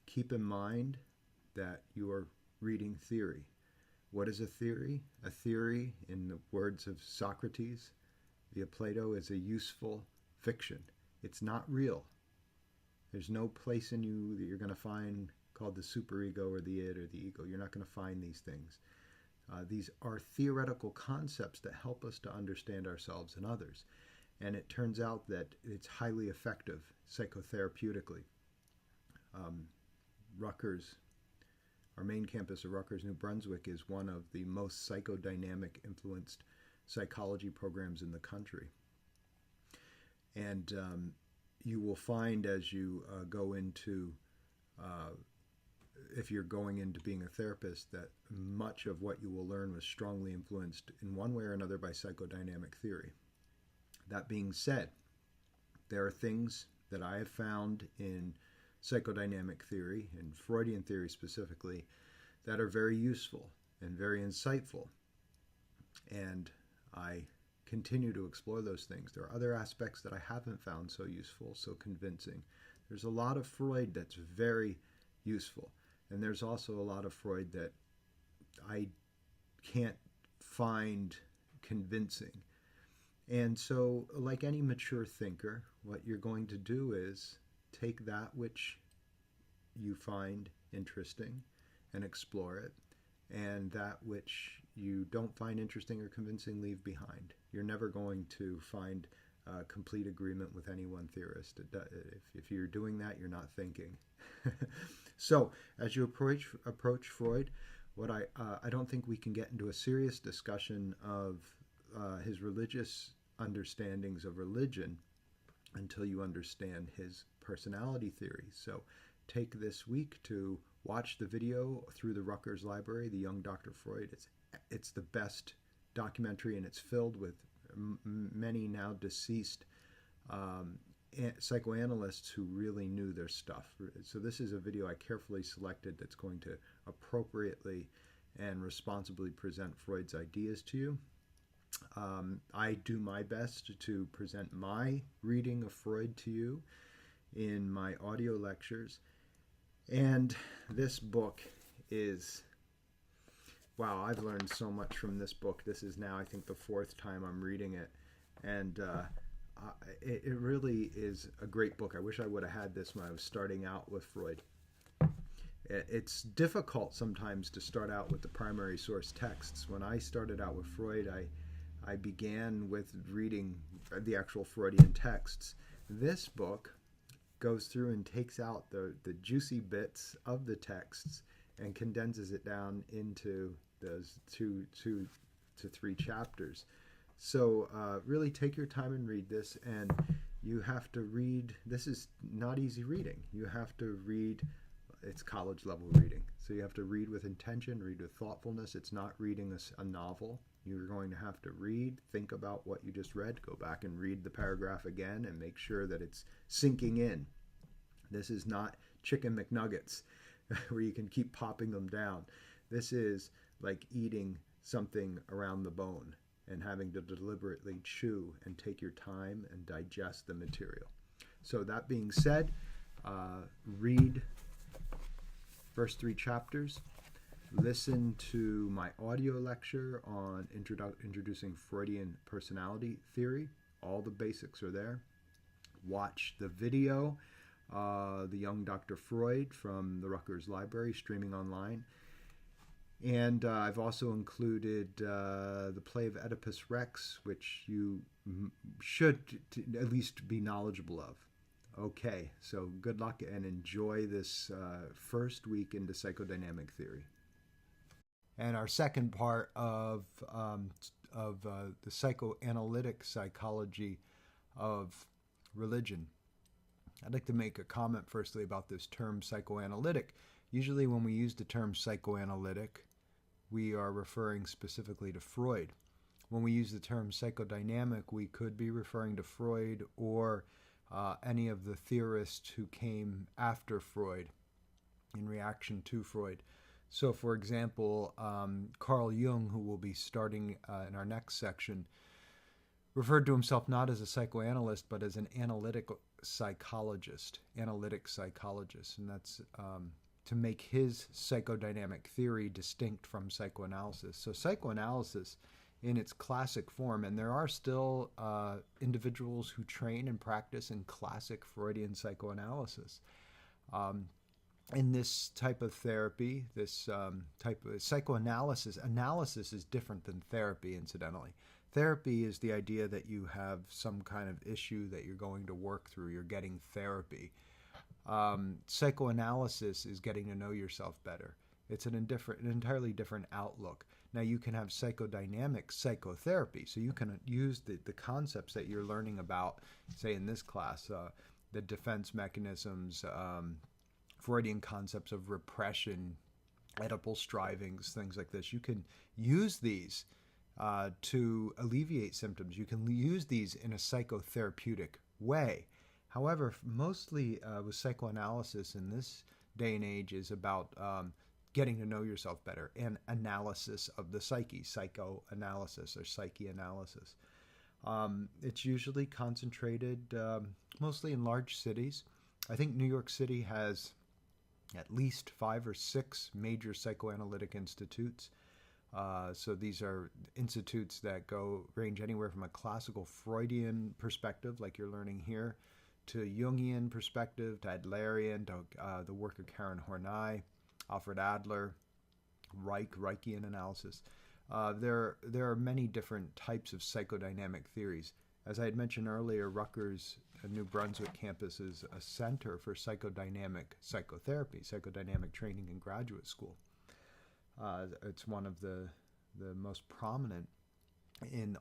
keep in mind that you are reading theory. What is a theory? A theory, in the words of Socrates via Plato, is a useful fiction. It's not real. There's no place in you that you're going to find called the superego or the id or the ego. You're not going to find these things. These are theoretical concepts that help us to understand ourselves and others. And it turns out that it's highly effective psychotherapeutically. Rutgers, our main campus of Rutgers, New Brunswick, is one of the most psychodynamic influenced psychology programs in the country. And you will find as you go into, if you're going into being a therapist, that much of what you will learn was strongly influenced in one way or another by psychodynamic theory. That being said, there are things that I have found in psychodynamic theory, and Freudian theory specifically, that are very useful and very insightful. And I continue to explore those things. There are other aspects that I haven't found so useful, so convincing. There's a lot of Freud that's very useful. And there's also a lot of Freud that I can't find convincing. And so, like any mature thinker, what you're going to do is take that which you find interesting and explore it, and that which you don't find interesting or convincing, leave behind. You're never going to find complete agreement with any one theorist. If you're doing that, you're not thinking. So, as you approach Freud, what I don't think we can get into a serious discussion of his religious understandings of religion until you understand his personality theory. So take this week to watch the video through the Rutgers Library, The Young Dr. Freud. It's the best documentary, and it's filled with many now deceased psychoanalysts who really knew their stuff. So this is a video I carefully selected that's going to appropriately and responsibly present Freud's ideas to you. I do my best to present my reading of Freud to you in my audio lectures. And this book is, wow, I've learned so much from this book. This is now, I think, the fourth time I'm reading it. And it really is a great book. I wish I would have had this when I was starting out with Freud. It's difficult sometimes to start out with the primary source texts. When I started out with Freud, I began with reading the actual Freudian texts. This book goes through and takes out the juicy bits of the texts and condenses it down into those two to three chapters. So really take your time and read this, and you have to read. This is not easy reading. You have to read. It's college level reading. So you have to read with intention, read with thoughtfulness. It's not reading a novel. You're going to have to read, think about what you just read, go back and read the paragraph again and make sure that it's sinking in. This is not chicken McNuggets where you can keep popping them down. This is like eating something around the bone and having to deliberately chew and take your time and digest the material. So that being said, read first three chapters. Listen to my audio lecture on introducing Freudian personality theory. All the basics are there. Watch the video, The Young Dr. Freud from the Rutgers Library, streaming online. And I've also included the play of Oedipus Rex, which you should at least be knowledgeable of. Okay, so good luck and enjoy this first week into psychodynamic theory. And our second part of the psychoanalytic psychology of religion. I'd like to make a comment firstly about this term psychoanalytic. Usually when we use the term psychoanalytic, we are referring specifically to Freud. When we use the term psychodynamic, we could be referring to Freud or any of the theorists who came after Freud in reaction to Freud. So, for example, Carl Jung, who will be starting in our next section, referred to himself not as a psychoanalyst, but as an analytic psychologist. And that's to make his psychodynamic theory distinct from psychoanalysis. So psychoanalysis in its classic form, and there are still individuals who train and practice in classic Freudian psychoanalysis. In this type of therapy, this type of psychoanalysis, analysis is different than therapy, incidentally. Therapy is the idea that you have some kind of issue that you're going to work through. You're getting therapy. Psychoanalysis is getting to know yourself better. It's an entirely different outlook. Now, you can have psychodynamic psychotherapy, so you can use the concepts that you're learning about, say in this class, the defense mechanisms, Freudian concepts of repression, Oedipal strivings, things like this. You can use these to alleviate symptoms. You can use these in a psychotherapeutic way. However, mostly with psychoanalysis in this day and age is about getting to know yourself better and analysis of the psyche, psychoanalysis or psyche analysis. It's usually concentrated mostly in large cities. I think New York City has at least 5 or 6 major psychoanalytic institutes. So these are institutes that range anywhere from a classical Freudian perspective, like you're learning here, to Jungian perspective, to Adlerian, to the work of Karen Horney, Alfred Adler, Reichian analysis. There are many different types of psychodynamic theories. As I had mentioned earlier, Rutgers New Brunswick campus is a center for psychodynamic psychotherapy, psychodynamic training in graduate school. It's one of the most prominent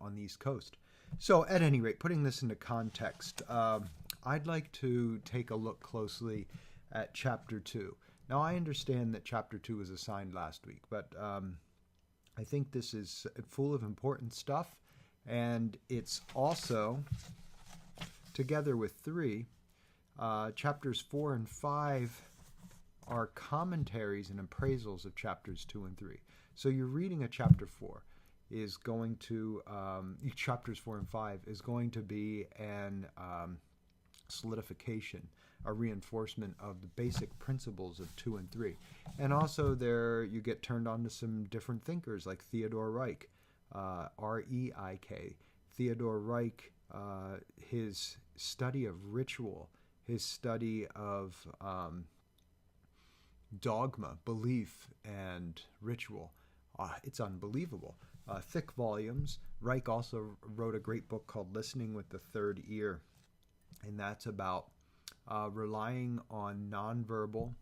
on the East Coast. So at any rate, putting this into context, I'd like to take a look closely at Chapter 2. Now, I understand that Chapter 2 was assigned last week, but I think this is full of important stuff, and it's also together with 3. Chapters 4 and 5 are commentaries and appraisals of chapters 2 and 3. So you're reading a chapter 4 is going to, chapters 4 and 5 is going to be an solidification, a reinforcement of the basic principles of 2 and 3. And also there you get turned on to some different thinkers like Theodor Reich, R-E-I-K. Theodor Reich, his study of ritual, his study of dogma, belief, and ritual, it's unbelievable. Thick volumes. Reich also wrote a great book called Listening with the Third Ear, and that's about relying on nonverbal,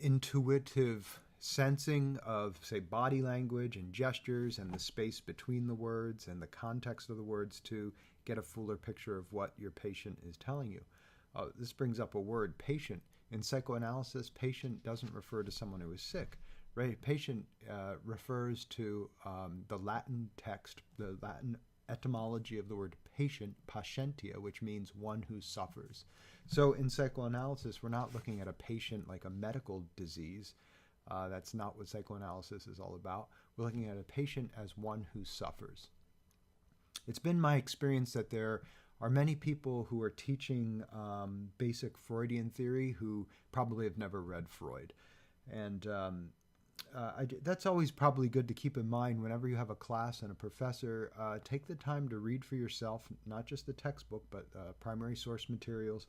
intuitive sensing of, say, body language and gestures and the space between the words and the context of the words to get a fuller picture of what your patient is telling you. This brings up a word, patient. In psychoanalysis, patient doesn't refer to someone who is sick. Right? Patient refers to the Latin text, the Latin etymology of the word patient, patientia, which means one who suffers. So in psychoanalysis, we're not looking at a patient like a medical disease. That's not what psychoanalysis is all about. We're looking at a patient as one who suffers. It's been my experience that there are many people who are teaching basic Freudian theory who probably have never read Freud. And that's always probably good to keep in mind whenever you have a class and a professor. Take the time to read for yourself, not just the textbook, but primary source materials.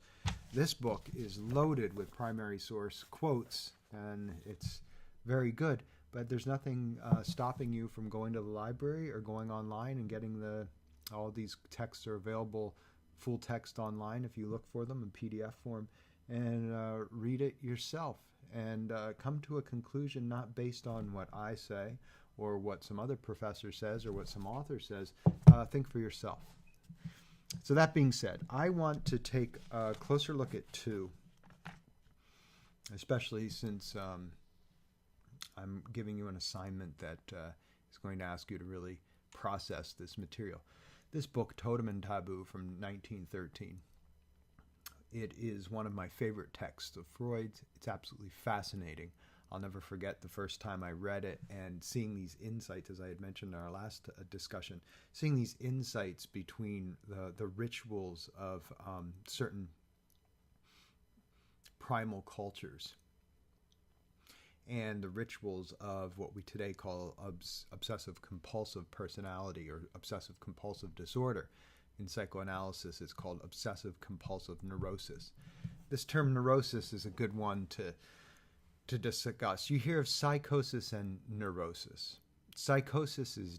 This book is loaded with primary source quotes, and it's very good. But there's nothing stopping you from going to the library or going online and getting all these texts are available full text online if you look for them in PDF form, and read it yourself and come to a conclusion not based on what I say or what some other professor says or what some author says. Think for yourself. So that being said, I want to take a closer look at 2, especially since I'm giving you an assignment that is going to ask you to really process this material. This book, Totem and Taboo, from 1913. It is one of my favorite texts of Freud's. It's absolutely fascinating. I'll never forget the first time I read it and seeing these insights, as I had mentioned in our last discussion, seeing these insights between the rituals of certain primal cultures and the rituals of what we today call obsessive-compulsive personality or obsessive-compulsive disorder. In psychoanalysis, it's called obsessive-compulsive neurosis. This term neurosis is a good one to discuss. You hear of psychosis and neurosis. Psychosis is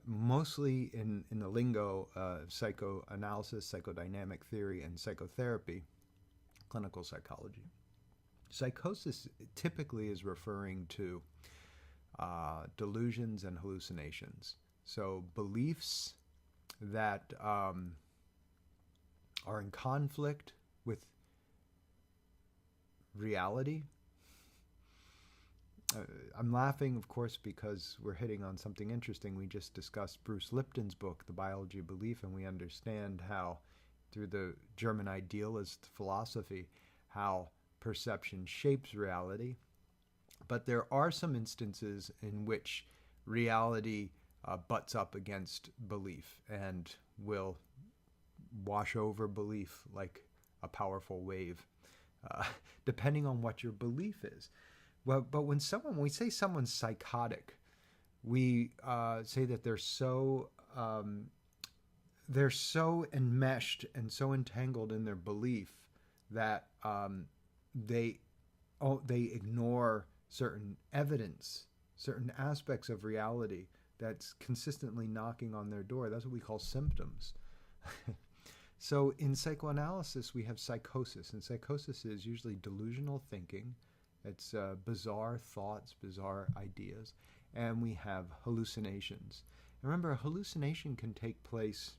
mostly in the lingo of psychoanalysis, psychodynamic theory, and psychotherapy, clinical psychology. Psychosis typically is referring to delusions and hallucinations. So beliefs that are in conflict with reality. I'm laughing, of course, because we're hitting on something interesting. We just discussed Bruce Lipton's book, The Biology of Belief, and we understand how, through the German idealist philosophy, how perception shapes reality. But there are some instances in which reality butts up against belief and will wash over belief like a powerful wave, depending on what your belief is. Well, but when we say someone's psychotic, we say that they're so enmeshed and so entangled in their belief that they ignore certain evidence, certain aspects of reality that's consistently knocking on their door. That's what we call symptoms. So in psychoanalysis, we have psychosis, and psychosis is usually delusional thinking. It's bizarre thoughts, bizarre ideas, and we have hallucinations. And remember, a hallucination can take place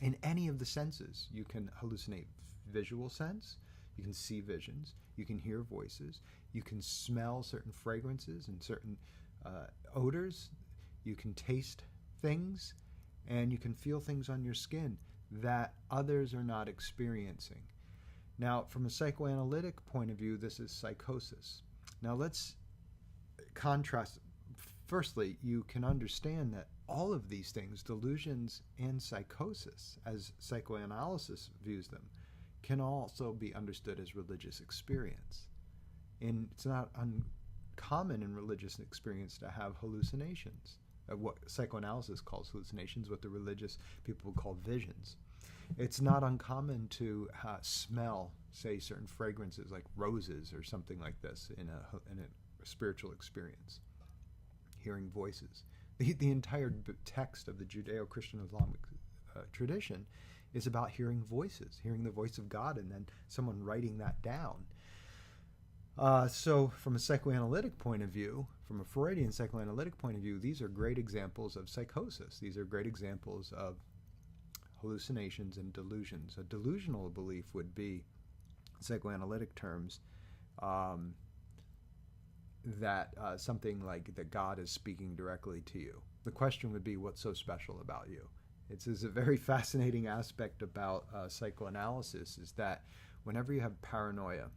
in any of the senses. You can hallucinate visual sense, you can see visions, you can hear voices, you can smell certain fragrances and certain odors, you can taste things, and you can feel things on your skin that others are not experiencing. Now, from a psychoanalytic point of view, this is psychosis. Now, let's contrast. Firstly, you can understand that all of these things, delusions and psychosis, as psychoanalysis views them, can also be understood as religious experience. And it's not uncommon in religious experience to have hallucinations, what psychoanalysis calls hallucinations, what the religious people call visions. It's not uncommon to smell, say, certain fragrances like roses or something like this in a spiritual experience. Hearing voices. The entire text of the Judeo-Christian Islamic tradition is about hearing voices, hearing the voice of God, and then someone writing that down. So from a psychoanalytic point of view, from a Freudian psychoanalytic point of view, these are great examples of psychosis. These are great examples of hallucinations and delusions. A delusional belief would be, in psychoanalytic terms, that something like that God is speaking directly to you. The question would be, what's so special about you? It's a very fascinating aspect about psychoanalysis is that whenever you have paranoia,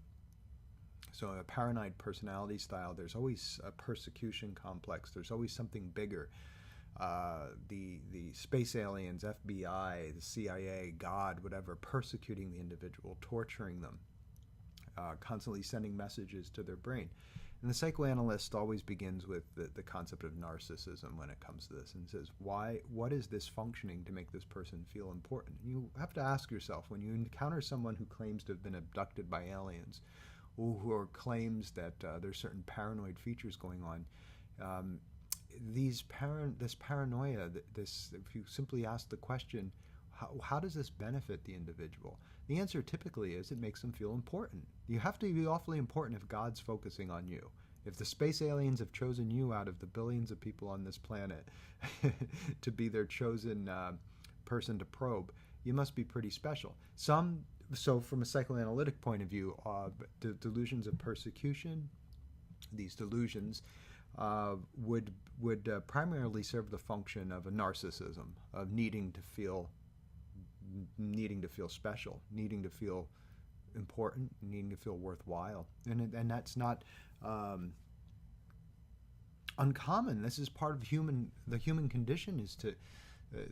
so a paranoid personality style, there's always a persecution complex. There's always something bigger. The space aliens, FBI, the CIA, God, whatever, persecuting the individual, torturing them, constantly sending messages to their brain. And the psychoanalyst always begins with the concept of narcissism when it comes to this and says, what is this functioning to make this person feel important? And you have to ask yourself, when you encounter someone who claims to have been abducted by aliens, or claims that there's certain paranoid features going on, this paranoia, if you simply ask the question, how does this benefit the individual? The answer typically is it makes them feel important. You have to be awfully important if God's focusing on you. If the space aliens have chosen you out of the billions of people on this planet to be their chosen person to probe, you must be pretty special. So from a psychoanalytic point of view, the delusions of persecution, these delusions would primarily serve the function of a narcissism, of needing to feel special, needing to feel important, needing to feel worthwhile, and that's not uncommon. This is part of the human condition is to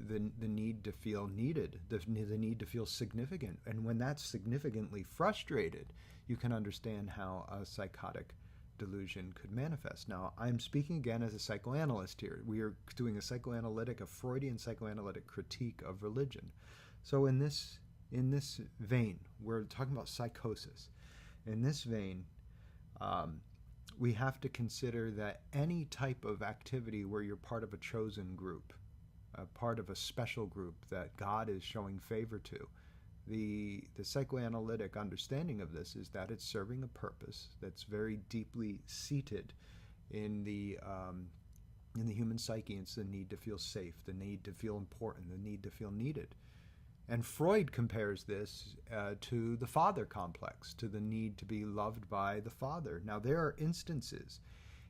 the need to feel needed, the need to feel significant, and when that's significantly frustrated, you can understand how a psychotic delusion could manifest. Now, I'm speaking again as a psychoanalyst here. We are doing a Freudian psychoanalytic critique of religion. So in this vein, we're talking about psychosis. In this vein, we have to consider that any type of activity where you're part of a chosen group, a part of a special group that God is showing favor to, the psychoanalytic understanding of this is that it's serving a purpose that's very deeply seated in the human psyche. It's the need to feel safe, the need to feel important, the need to feel needed. And Freud compares this to the father complex, to the need to be loved by the father. Now, there are instances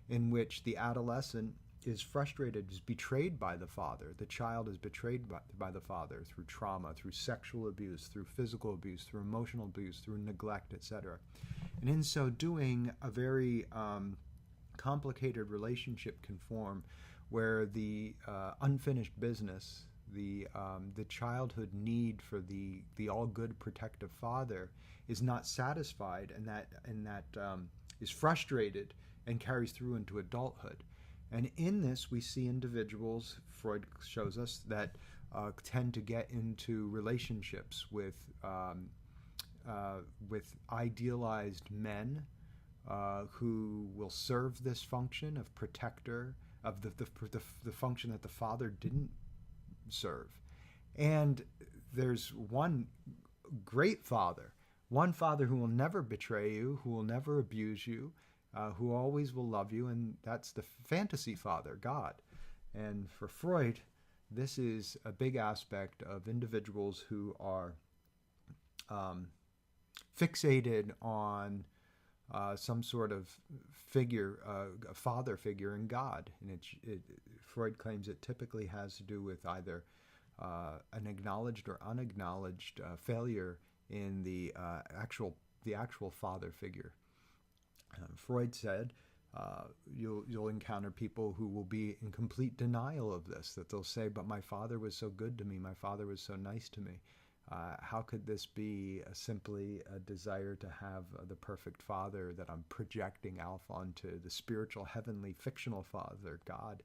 in which the adolescent is frustrated, is betrayed by the father. The child is betrayed by the father through trauma, through sexual abuse, through physical abuse, through emotional abuse, through neglect, etc. And in so doing, a very complicated relationship can form where the unfinished business, the childhood need for the all-good protective father is not satisfied, and that is frustrated and carries through into adulthood. And in this, we see individuals, Freud shows us, that tend to get into relationships with idealized men who will serve this function of protector, of the function that the father didn't serve. And there's one great father, one father who will never betray you, who will never abuse you, who always will love you, and that's the fantasy father, God. And for Freud, this is a big aspect of individuals who are fixated on some sort of figure, a father figure in God. And Freud claims it typically has to do with either an acknowledged or unacknowledged failure in the actual father figure. Freud said you'll encounter people who will be in complete denial of this, that they'll say, but my father was so good to me, my father was so nice to me. How could this be simply a desire to have the perfect father that I'm projecting out onto the spiritual, heavenly, fictional father, God?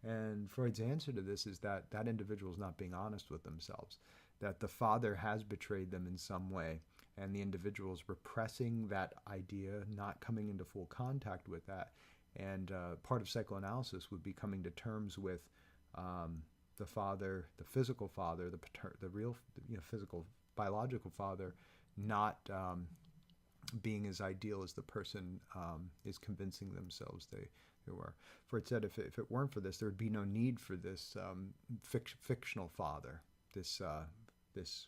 And Freud's answer to this is that that individual is not being honest with themselves, that the father has betrayed them in some way, and the individual is repressing that idea, not coming into full contact with that. And part of psychoanalysis would be coming to terms with the father, the physical father, the real, physical, biological father, not being as ideal as the person is convincing themselves they were. Freud said if it weren't for this, there would be no need for this fictional father, this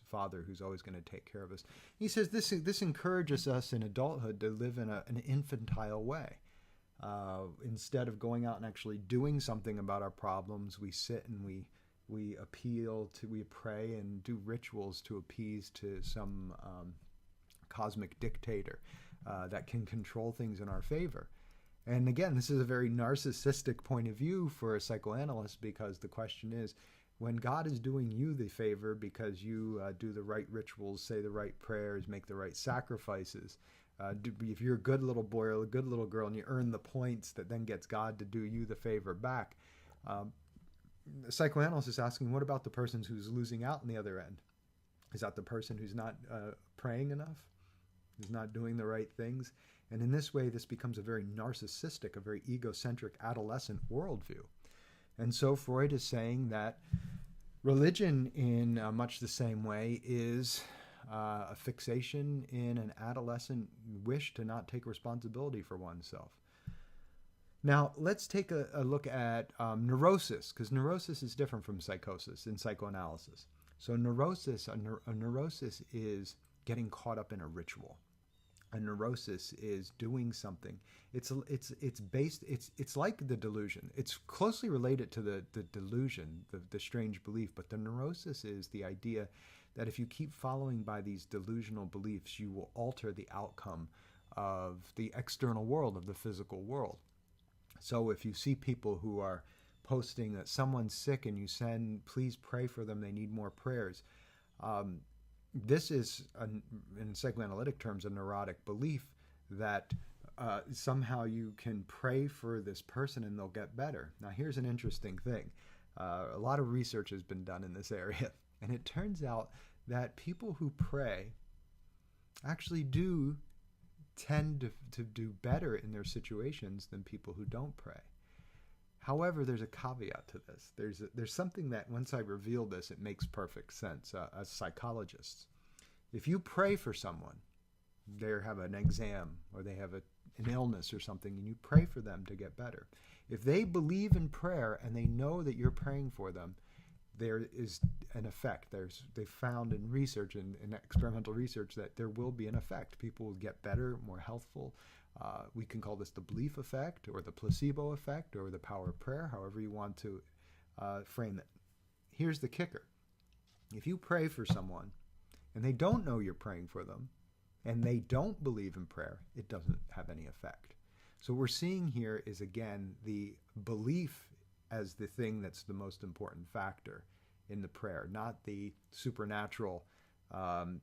father who's always going to take care of us. He says this encourages us in adulthood to live in an infantile way. Instead of going out and actually doing something about our problems, we sit and we pray and do rituals to appease to some cosmic dictator that can control things in our favor. And again, this is a very narcissistic point of view for a psychoanalyst, because the question is, when God is doing you the favor because you do the right rituals, say the right prayers, make the right sacrifices, if you're a good little boy or a good little girl and you earn the points that then gets God to do you the favor back, the psychoanalyst is asking, what about the person who's losing out on the other end? Is that the person who's not praying enough? Who's not doing the right things? And in this way, this becomes a very narcissistic, a very egocentric adolescent worldview. And so Freud is saying that religion, in much the same way, is a fixation in an adolescent wish to not take responsibility for oneself. Now, let's take a look at neurosis, because neurosis is different from psychosis in psychoanalysis. So neurosis, a neurosis is getting caught up in a ritual. A neurosis is doing something. It's like the delusion. It's closely related to the delusion, the strange belief. But the neurosis is the idea that if you keep following by these delusional beliefs, you will alter the outcome of the external world, of the physical world. So if you see people who are posting that someone's sick and you send, please pray for them, they need more prayers. This is, in psychoanalytic terms, a neurotic belief that somehow you can pray for this person and they'll get better. Now, here's an interesting thing. A lot of research has been done in this area, and it turns out that people who pray actually do tend to do better in their situations than people who don't pray. However, there's a caveat to this. There's something that, once I reveal this, it makes perfect sense. As psychologists, if you pray for someone, they have an exam or they have an illness or something, and you pray for them to get better. If they believe in prayer and they know that you're praying for them, there is an effect. They've found in research, in experimental research, that there will be an effect. People will get better, more healthful. We can call this the belief effect or the placebo effect or the power of prayer, however you want to frame it. Here's the kicker. If you pray for someone and they don't know you're praying for them and they don't believe in prayer, it doesn't have any effect. So what we're seeing here is, again, the belief as the thing that's the most important factor in the prayer, not the supernatural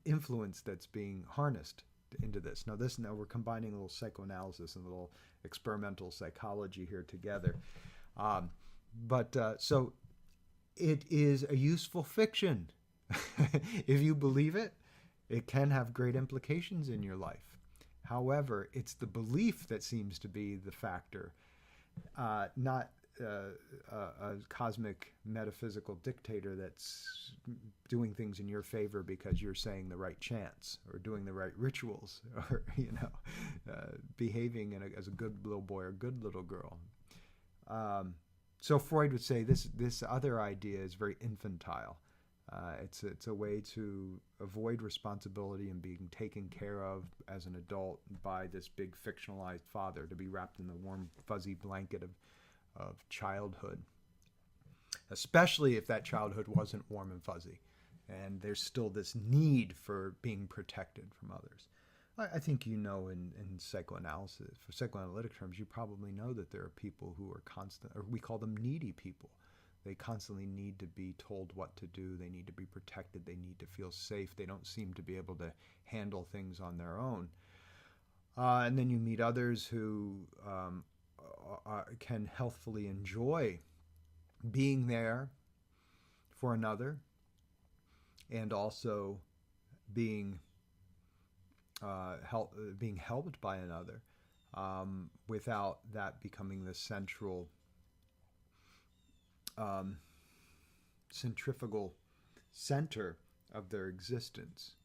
influence that's being harnessed into this. Now we're combining a little psychoanalysis and a little experimental psychology here together. So it is a useful fiction. If you believe it, it can have great implications in your life. However, it's the belief that seems to be the factor, not a cosmic metaphysical dictator that's doing things in your favor because you're saying the right chants or doing the right rituals or behaving as a good little boy or good little girl. So Freud would say this other idea is very infantile. It's a way to avoid responsibility and being taken care of as an adult by this big fictionalized father, to be wrapped in the warm fuzzy blanket of childhood. especially if that childhood wasn't warm and fuzzy. And there's still this need for being protected from others. I think you know in psychoanalysis, for psychoanalytic terms, you probably know that there are people who are constant, or we call them needy people. They constantly need to be told what to do. They need to be protected. They need to feel safe. They don't seem to be able to handle things on their own. And then you meet others who can healthfully enjoy being there for another and also being helped by another without that becoming the central centrifugal center of their existence.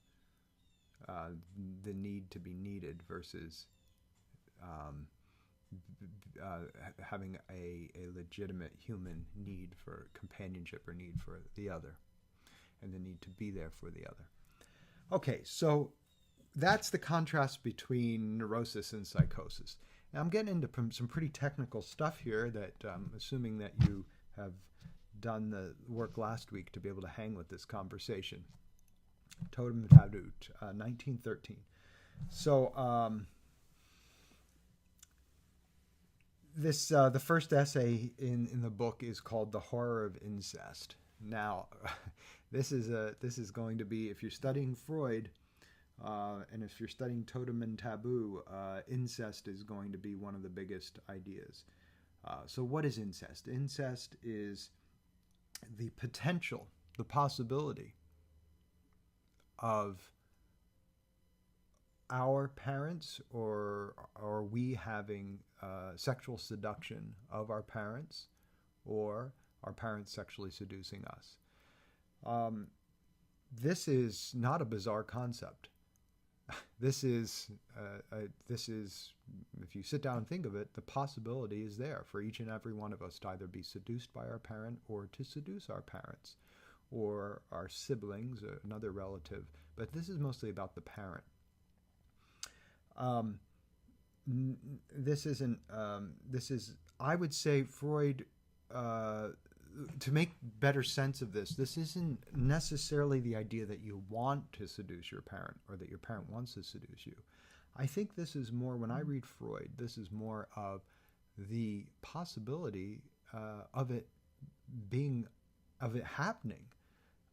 The need to be needed versus having a legitimate human need for companionship or need for the other, and the need to be there for the other. Okay, so that's the contrast between neurosis and psychosis. Now I'm getting into some pretty technical stuff here that assuming that you have done the work last week to be able to hang with this conversation. Totem and Taboo, 1913. So the first essay in the book is called "The Horror of Incest." Now, this is going to be, if you're studying Freud, and if you're studying Totem and Taboo, incest is going to be one of the biggest ideas. So what is incest? Incest is the potential, the possibility of our parents or we having sexual seduction of our parents, or our parents sexually seducing us. This is not a bizarre concept. This is, if you sit down and think of it, the possibility is there for each and every one of us to either be seduced by our parent or to seduce our parents or our siblings, or another relative. But this is mostly about the parent. This is, I would say, Freud, to make better sense of this isn't necessarily the idea that you want to seduce your parent or that your parent wants to seduce you. I think this is more, when I read Freud, this is more of the possibility of it happening.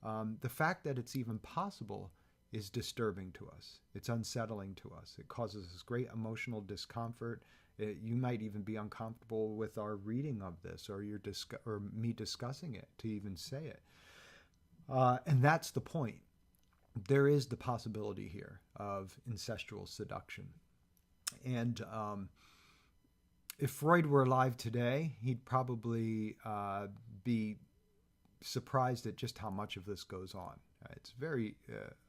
The fact that it's even possible is disturbing to us. It's unsettling to us. It causes us great emotional discomfort. You might even be uncomfortable with our reading of this, or me discussing it, to even say it. And that's the point. There is the possibility here of incestual seduction. And if Freud were alive today, he'd probably be surprised at just how much of this goes on. It's very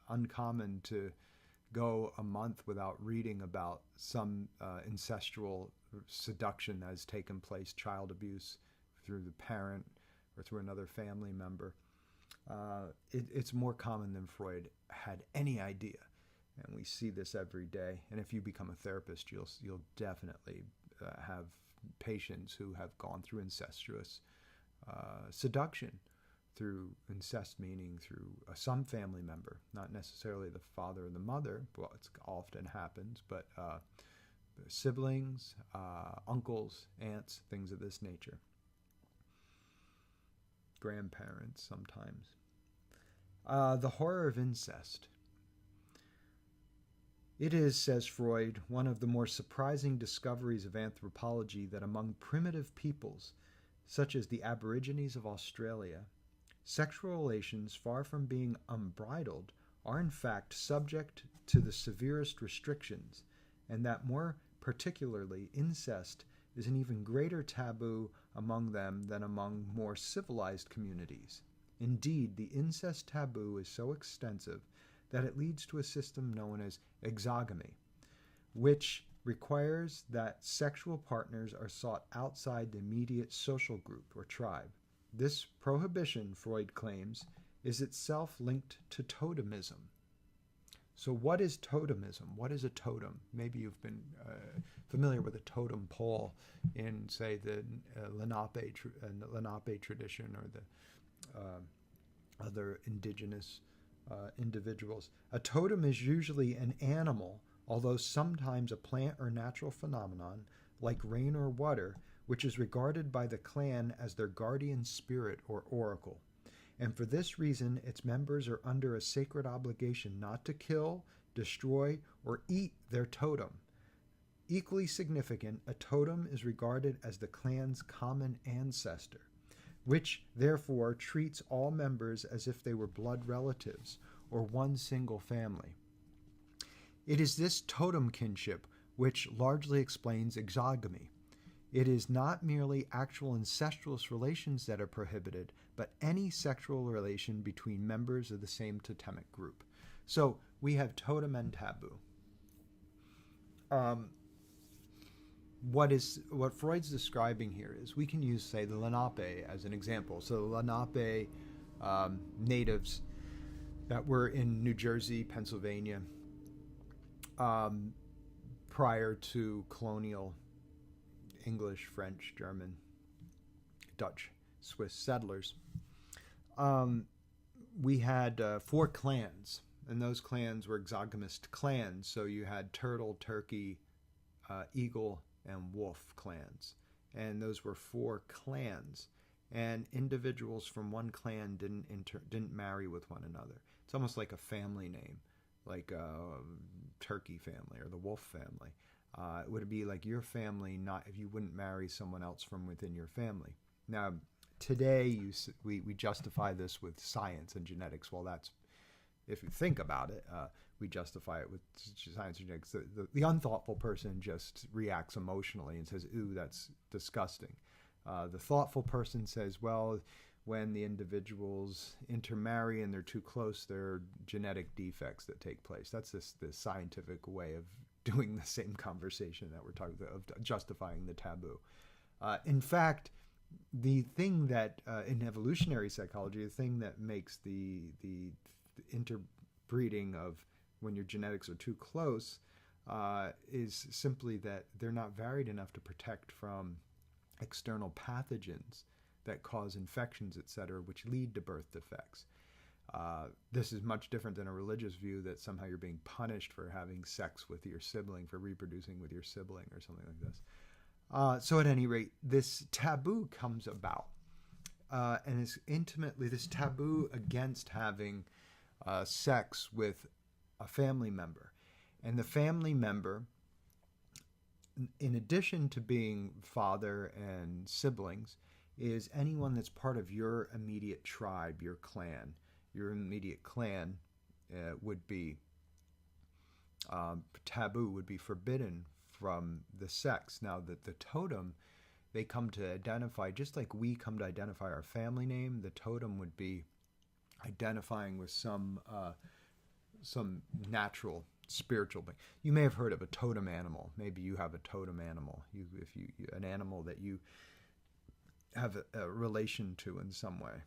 uncommon to go a month without reading about some incestual seduction that has taken place, child abuse through the parent or through another family member. It's more common than Freud had any idea, and we see this every day. And if you become a therapist, you'll definitely have patients who have gone through incestuous seduction. Through incest, meaning through some family member, not necessarily the father or the mother, well, it often happens, but siblings, uncles, aunts, things of this nature. Grandparents sometimes. The horror of incest. It is, says Freud, one of the more surprising discoveries of anthropology that among primitive peoples, such as the Aborigines of Australia, sexual relations, far from being unbridled, are in fact subject to the severest restrictions, and that more particularly incest is an even greater taboo among them than among more civilized communities. Indeed, the incest taboo is so extensive that it leads to a system known as exogamy, which requires that sexual partners are sought outside the immediate social group or tribe. This prohibition, Freud claims, is itself linked to totemism. So what is totemism? What is a totem? Maybe you've been familiar with a totem pole in, say, the Lenape tradition or the other indigenous individuals. A totem is usually an animal, although sometimes a plant or natural phenomenon, like rain or water, which is regarded by the clan as their guardian spirit or oracle. And for this reason, its members are under a sacred obligation not to kill, destroy, or eat their totem. Equally significant, a totem is regarded as the clan's common ancestor, which therefore treats all members as if they were blood relatives or one single family. It is this totem kinship which largely explains exogamy. It is not merely actual incestuous relations that are prohibited, but any sexual relation between members of the same totemic group. So we have totem and taboo. What Freud's describing here is, we can use, say, the Lenape as an example. So the Lenape natives that were in New Jersey, Pennsylvania, prior to colonial English, French, German, Dutch, Swiss settlers, we had 4 clans, and those clans were exogamous clans. So you had turtle, turkey, eagle, and wolf clans, and those were 4 clans. And individuals from one clan didn't marry with one another. It's almost like a family name, like a turkey family or the wolf family. It would be like your family, not if you wouldn't marry someone else from within your family. Now, today we justify this with science and genetics. Well, that's, if you think about it, we justify it with science and genetics. The unthoughtful person just reacts emotionally and says, "Ooh, that's disgusting." The thoughtful person says, well, when the individuals intermarry and they're too close, there are genetic defects that take place. That's the scientific way of doing the same conversation that we're talking about, of justifying the taboo. In fact, the thing that, in evolutionary psychology, the thing that makes the interbreeding of when your genetics are too close is simply that they're not varied enough to protect from external pathogens that cause infections, etc., which lead to birth defects. This is much different than a religious view that somehow you're being punished for having sex with your sibling, for reproducing with your sibling or something like this. So at any rate, this taboo comes about, and is intimately, this taboo against having sex with a family member. And the family member, in addition to being father and siblings, is anyone that's part of your immediate tribe, your clan. Your immediate clan would be taboo, would be forbidden from the sex. Now, that the totem, they come to identify, just like we come to identify our family name, the totem would be identifying with some natural spiritual being. You may have heard of a totem animal. Maybe you have a totem animal. An animal that you have a relation to in some way.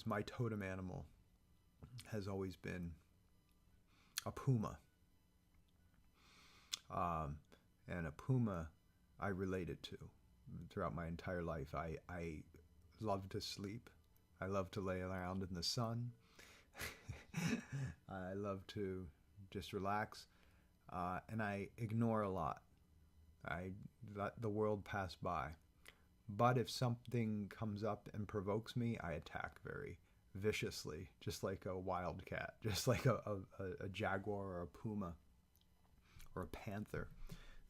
My totem animal has always been a puma. And a puma I related to throughout my entire life. I love to sleep. I love to lay around in the sun. I love to just relax, and I ignore a lot. I let the world pass by. But if something comes up and provokes me, I attack very viciously, just like a wildcat, just like a jaguar or a puma or a panther.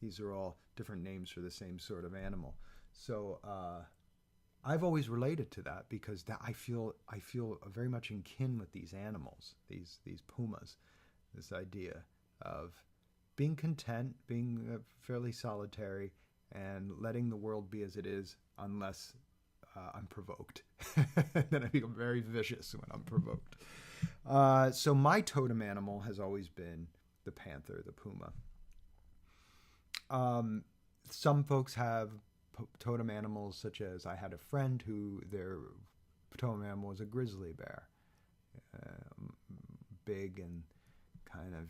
These are all different names for the same sort of animal. So I've always related to that because I feel very much in kin with these animals, these pumas. This idea of being content, being fairly solitary, and letting the world be as it is, unless I'm provoked. Then I become very vicious when I'm provoked. So my totem animal has always been the panther, the puma. Some folks have totem animals, such as I had a friend who their totem animal was a grizzly bear. big and kind of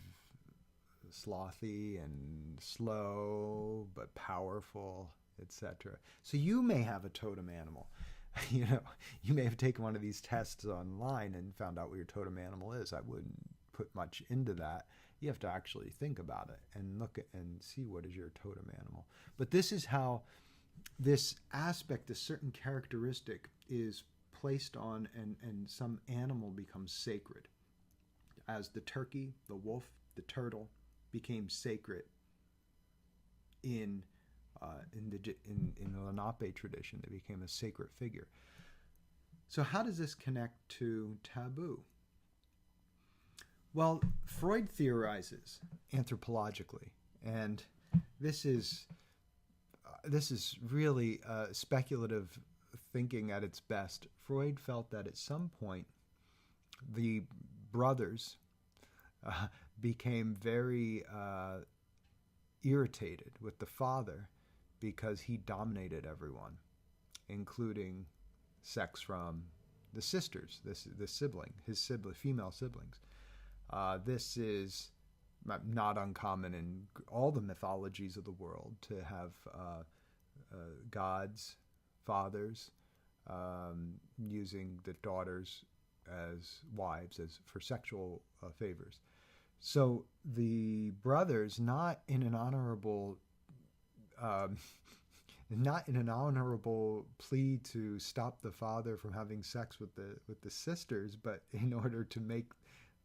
slothy and slow but powerful, etc. So you may have a totem animal. You may have taken one of these tests online and found out what your totem animal is. I wouldn't put much into that. You have to actually think about it and look at and see what is your totem animal. But this is how this aspect, this certain characteristic, is placed on, and some animal becomes sacred. As the turkey, the wolf, the turtle became sacred in the Lenape tradition. They became a sacred figure. So how does this connect to taboo? Well, Freud theorizes anthropologically, and this is really speculative thinking at its best. Freud felt that at some point the brothers became very irritated with the father because he dominated everyone, including sex from the sisters, his female siblings. This is not uncommon in all the mythologies of the world, to have gods, fathers, using the daughters as wives for sexual favors. So the brothers, not in an honorable plea to stop the father from having sex with the sisters, but in order to make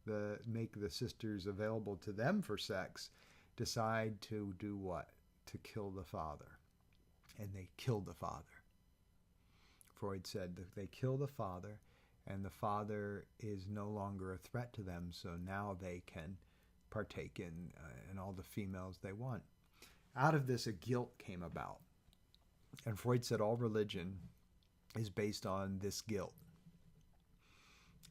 the sisters available to them for sex, decide to do what? To kill the father. And they killed the father. Freud said that they kill the father, and the father is no longer a threat to them, so now they can partake in all the females they want. Out of this, a guilt came about. And Freud said all religion is based on this guilt.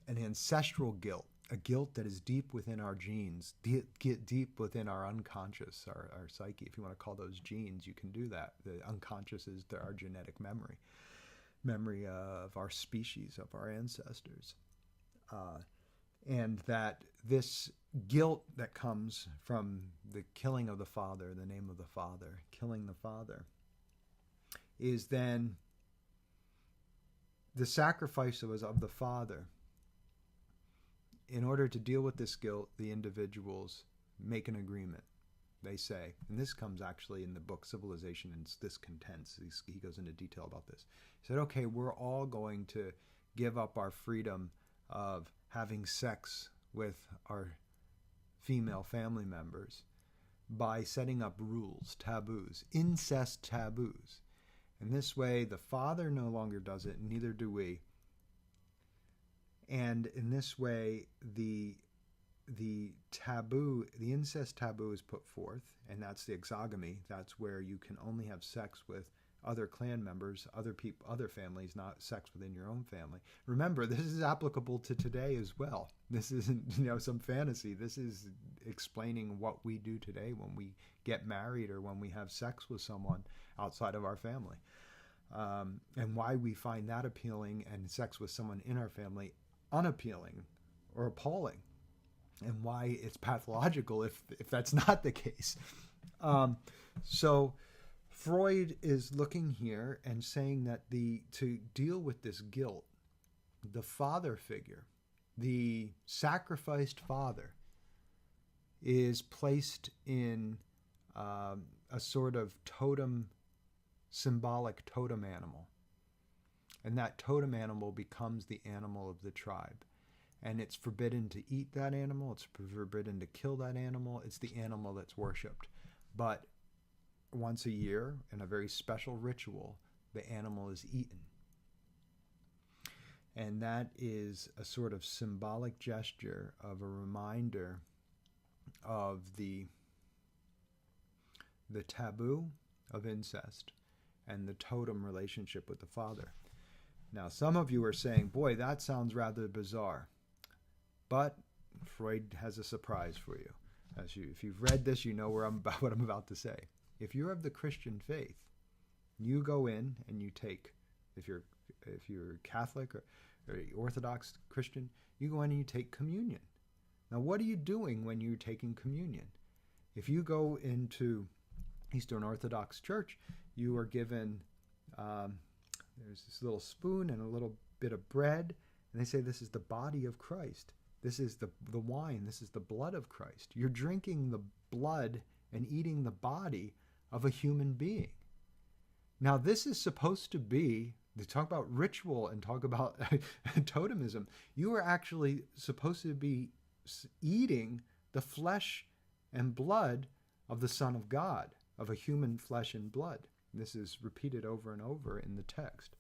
An ancestral guilt, a guilt that is deep within our genes, deep within our unconscious, our psyche. If you want to call those genes, you can do that. The unconscious is our genetic memory of our species, of our ancestors. And that this guilt that comes from the killing of the father, the name of the father, killing the father, is then the sacrifice of the father. In order to deal with this guilt, the individuals make an agreement. They say, and this comes actually in the book Civilization and Discontents. He goes into detail about this. He said, okay, we're all going to give up our freedom of having sex with our female family members by setting up rules, taboos, incest taboos. And this way, the father no longer does it, and neither do we. And in this way, the taboo, the incest taboo is put forth, and that's the exogamy. That's where you can only have sex with other clan members, other people, other families, not sex within your own family. Remember, this is applicable to today as well. This isn't, some fantasy. This is explaining what we do today when we get married or when we have sex with someone outside of our family, and why we find that appealing and sex with someone in our family unappealing or appalling, and why it's pathological if that's not the case. So Freud is looking here and saying that to deal with this guilt, the father figure, the sacrificed father, is placed in a sort of symbolic totem animal. And that totem animal becomes the animal of the tribe. And it's forbidden to eat that animal. It's forbidden to kill that animal. It's the animal that's worshipped. But once a year, in a very special ritual, the animal is eaten. And that is a sort of symbolic gesture of a reminder of the taboo of incest and the totem relationship with the father. Now, some of you are saying, boy, that sounds rather bizarre. But Freud has a surprise for you. If you've read this, you know what I'm about to say. If you're of the Christian faith, you go in and you take, if you're Catholic or Orthodox Christian, you go in and you take communion. Now, what are you doing when you're taking communion? If you go into Eastern Orthodox Church, you are given, there's this little spoon and a little bit of bread, and they say this is the body of Christ. This is the wine. This is the blood of Christ. You're drinking the blood and eating the body of a human being. Now, this is supposed to be, to talk about ritual and talk about totemism, you are actually supposed to be eating the flesh and blood of the Son of God, of a human flesh and blood. This is repeated over and over in the text.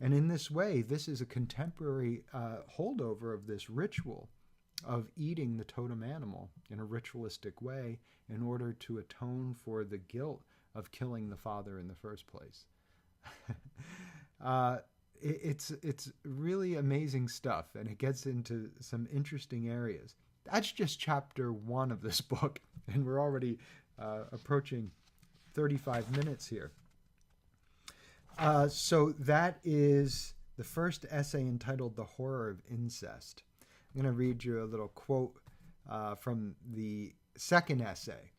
And in this way, this is a contemporary holdover of this ritual of eating the totem animal in a ritualistic way in order to atone for the guilt of killing the father in the first place. It's really amazing stuff, and it gets into some interesting areas. That's just chapter 1 of this book, and we're already approaching 35 minutes here. So that is the first essay entitled The Horror of Incest. I'm going to read you a little quote from the second essay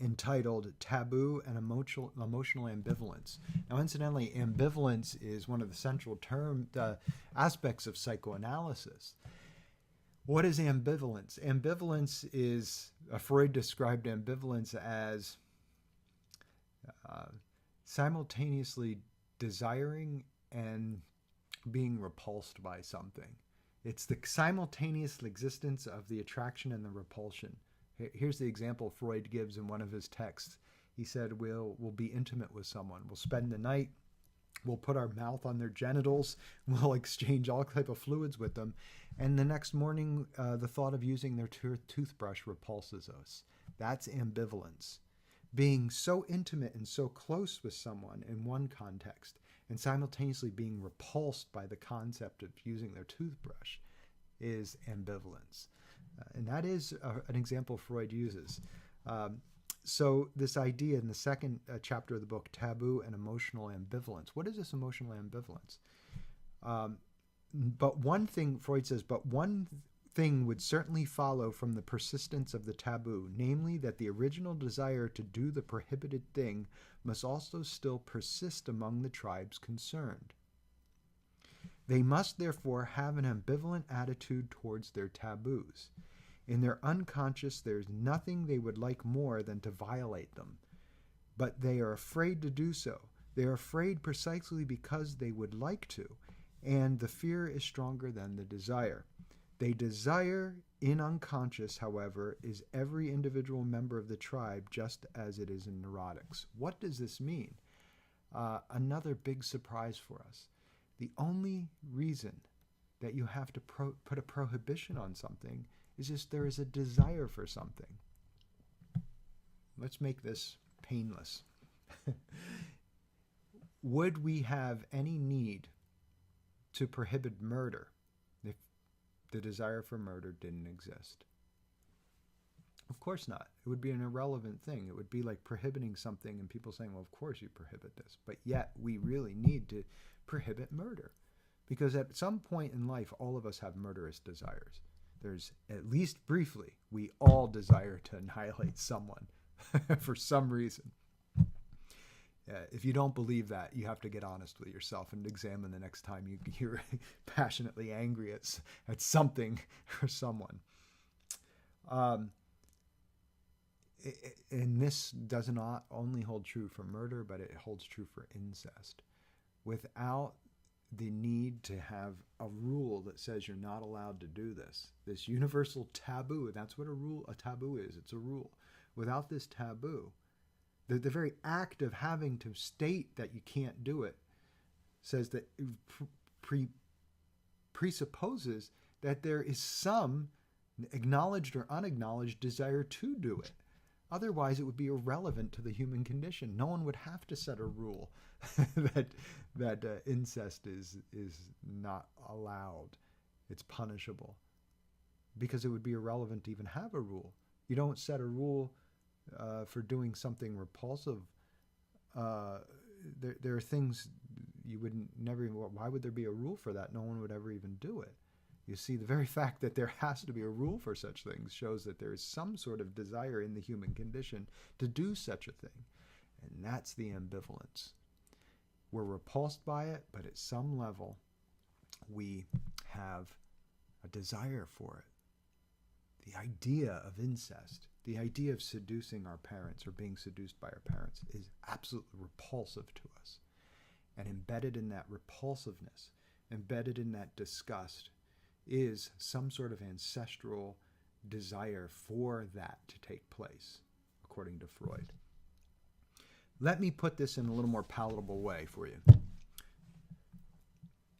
entitled Taboo and Emotional Ambivalence. Now, incidentally, ambivalence is one of the central aspects of psychoanalysis. What is ambivalence? Ambivalence is, Freud described ambivalence as simultaneously desiring and being repulsed by something. It's the simultaneous existence of the attraction and the repulsion. Here's the example Freud gives in one of his texts. He said, we'll be intimate with someone. We'll spend the night. We'll put our mouth on their genitals. We'll exchange all type of fluids with them. And the next morning, the thought of using their toothbrush repulses us. That's ambivalence. Being so intimate and so close with someone in one context and simultaneously being repulsed by the concept of using their toothbrush is ambivalence. And that is an example Freud uses. So this idea in the second chapter of the book, Taboo and Emotional Ambivalence. What is this emotional ambivalence? But one thing, Freud says, but one thing would certainly follow from the persistence of the taboo, namely that the original desire to do the prohibited thing must also still persist among the tribes concerned. They must therefore have an ambivalent attitude towards their taboos. In their unconscious, there's nothing they would like more than to violate them. But they are afraid to do so. They are afraid precisely because they would like to, and the fear is stronger than the desire. They desire in unconscious, however, is every individual member of the tribe, just as it is in neurotics. What does this mean? Another big surprise for us. The only reason that you have to put a prohibition on something is just there is a desire for something. Let's make this painless. Would we have any need to prohibit murder if the desire for murder didn't exist? Of course not. It would be an irrelevant thing. It would be like prohibiting something and people saying, well, of course you prohibit this. But yet we really need to prohibit murder. Because at some point in life, all of us have murderous desires. There's, at least briefly, we all desire to annihilate someone for some reason. If you don't believe that, you have to get honest with yourself and examine the next time you're passionately angry at something or someone. And this does not only hold true for murder, but it holds true for incest. Without the need to have a rule that says you're not allowed to do this, this universal taboo, that's what a taboo is, it's a rule. Without this taboo, the very act of having to state that you can't do it says that presupposes that there is some acknowledged or unacknowledged desire to do it. Otherwise, it would be irrelevant to the human condition. No one would have to set a rule that incest is not allowed. It's punishable. Because it would be irrelevant to even have a rule. You don't set a rule for doing something repulsive. There are things you wouldn't never even. Why would there be a rule for that? No one would ever even do it. You see, the very fact that there has to be a rule for such things shows that there is some sort of desire in the human condition to do such a thing. And that's the ambivalence. We're repulsed by it, but at some level, we have a desire for it. The idea of incest, the idea of seducing our parents or being seduced by our parents is absolutely repulsive to us. And embedded in that repulsiveness, embedded in that disgust, is some sort of ancestral desire for that to take place, according to Freud. Let me put this in a little more palatable way for you.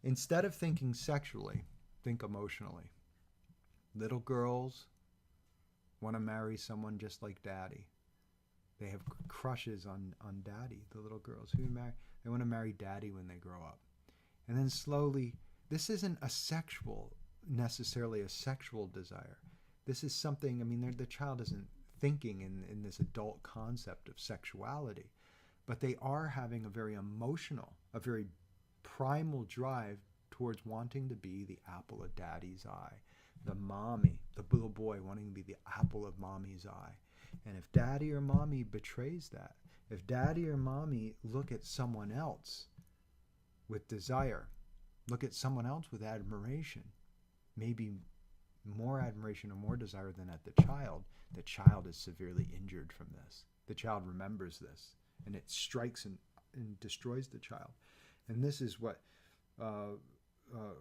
Instead of thinking sexually, think emotionally. Little girls want to marry someone just like daddy. They have crushes on daddy, the little girls who marry. They want to marry daddy when they grow up. And then slowly, this isn't necessarily a sexual desire. This is something, the child isn't thinking in this adult concept of sexuality, but they are having a very emotional, a very primal drive towards wanting to be the apple of daddy's eye. The mommy, the little boy wanting to be the apple of mommy's eye. And if daddy or mommy betrays that, if daddy or mommy look at someone else with desire, look at someone else with admiration, maybe more admiration or more desire than at the child is severely injured from this. The child remembers this, and it strikes and destroys the child. And this is what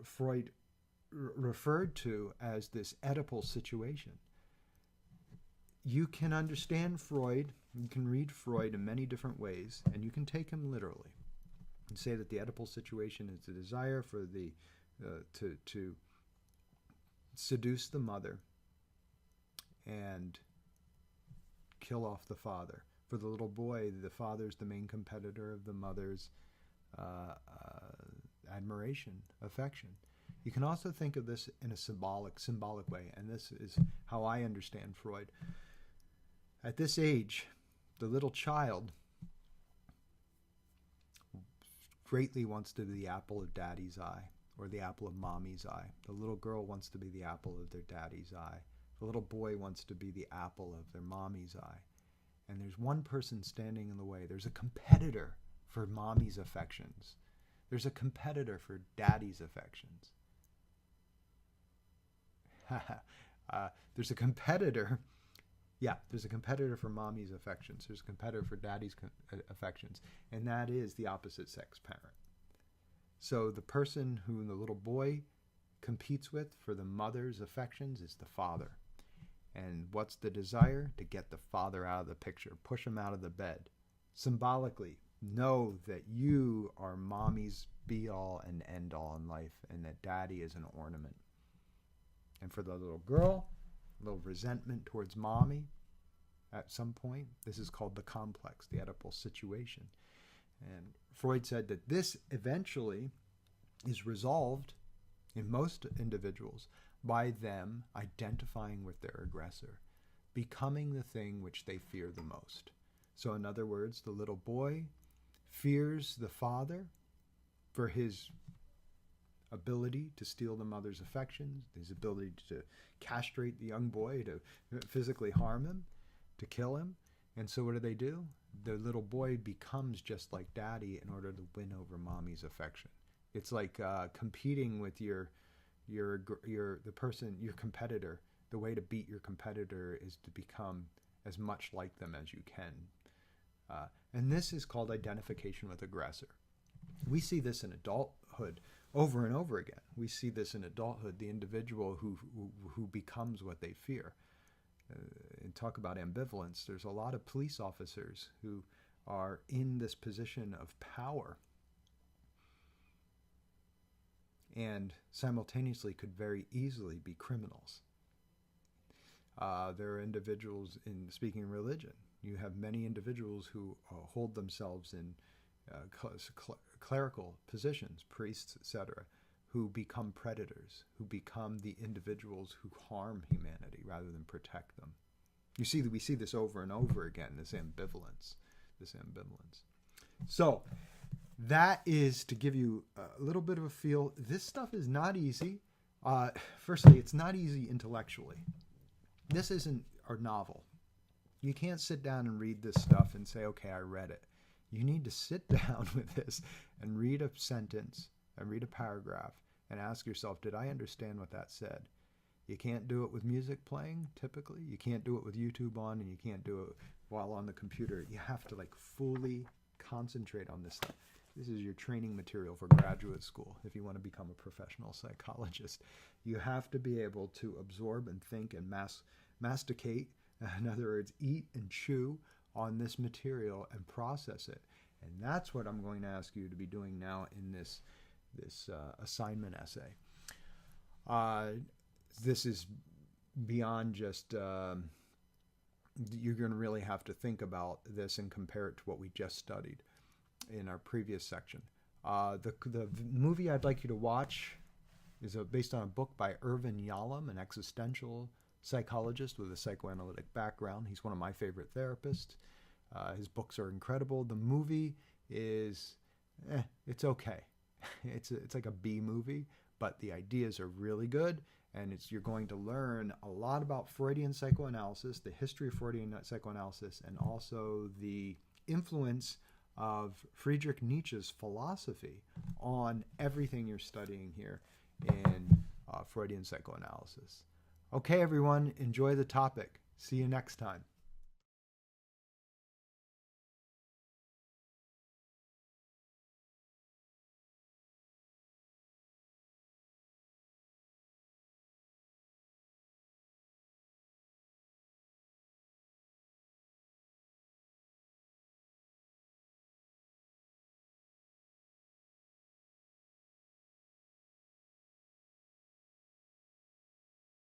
Freud referred to as this Oedipal situation. You can understand Freud, you can read Freud in many different ways, and you can take him literally and say that the Oedipal situation is the desire for the to seduce the mother and kill off the father. For the little boy, the father's the main competitor of the mother's admiration, affection. You can also think of this in a symbolic way, and this is how I understand Freud. At this age, the little child greatly wants to be the apple of daddy's eye or the apple of mommy's eye. The little girl wants to be the apple of their daddy's eye. The little boy wants to be the apple of their mommy's eye. And there's one person standing in the way. There's a competitor for mommy's affections. There's a competitor for daddy's affections. There's a competitor. Yeah, there's a competitor for mommy's affections. There's a competitor for daddy's affections. And that is the opposite sex parent. So the person who the little boy competes with for the mother's affections is the father. And what's the desire? To get the father out of the picture, push him out of the bed. Symbolically, know that you are mommy's be-all and end-all in life, and that daddy is an ornament. And for the little girl, a little resentment towards mommy at some point. This is called the complex, the Oedipal situation. And Freud said that this eventually is resolved in most individuals by them identifying with their aggressor, becoming the thing which they fear the most. So in other words, the little boy fears the father for his ability to steal the mother's affections, his ability to castrate the young boy, to physically harm him, to kill him. And so what do? The little boy becomes just like daddy in order to win over mommy's affection. It's like competing with your competitor. The way to beat your competitor is to become as much like them as you can. And this is called identification with aggressor. We see this in adulthood over and over again. We see this in adulthood, the individual who becomes what they fear. And talk about ambivalence. There's a lot of police officers who are in this position of power and simultaneously could very easily be criminals. There are individuals, in speaking religion, you have many individuals who hold themselves in clerical positions, priests, etc., who become predators, who become the individuals who harm humanity rather than protect them. You see that we see this over and over again, this ambivalence. So that is to give you a little bit of a feel. This stuff is not easy. Firstly, it's not easy intellectually. This isn't a novel. You can't sit down and read this stuff and say, okay, I read it. You need to sit down with this and read a sentence and read a paragraph and ask yourself, did I understand what that said? You can't do it with music playing, typically. You can't do it with YouTube on, and you can't do it while on the computer. You have to fully concentrate on this stuff. This is your training material for graduate school if you want to become a professional psychologist. You have to be able to absorb and think and masticate, in other words, eat and chew on this material and process it. And that's what I'm going to ask you to be doing now in this assignment essay. This is beyond just, you're going to really have to think about this and compare it to what we just studied in our previous section. The movie I'd like you to watch is based on a book by Irvin Yalom, an existential psychologist with a psychoanalytic background. He's one of my favorite therapists. His books are incredible. The movie is, it's okay. It's like a B movie, but the ideas are really good, and you're going to learn a lot about Freudian psychoanalysis, the history of Freudian psychoanalysis, and also the influence of Friedrich Nietzsche's philosophy on everything you're studying here in Freudian psychoanalysis. Okay, everyone, enjoy the topic. See you next time.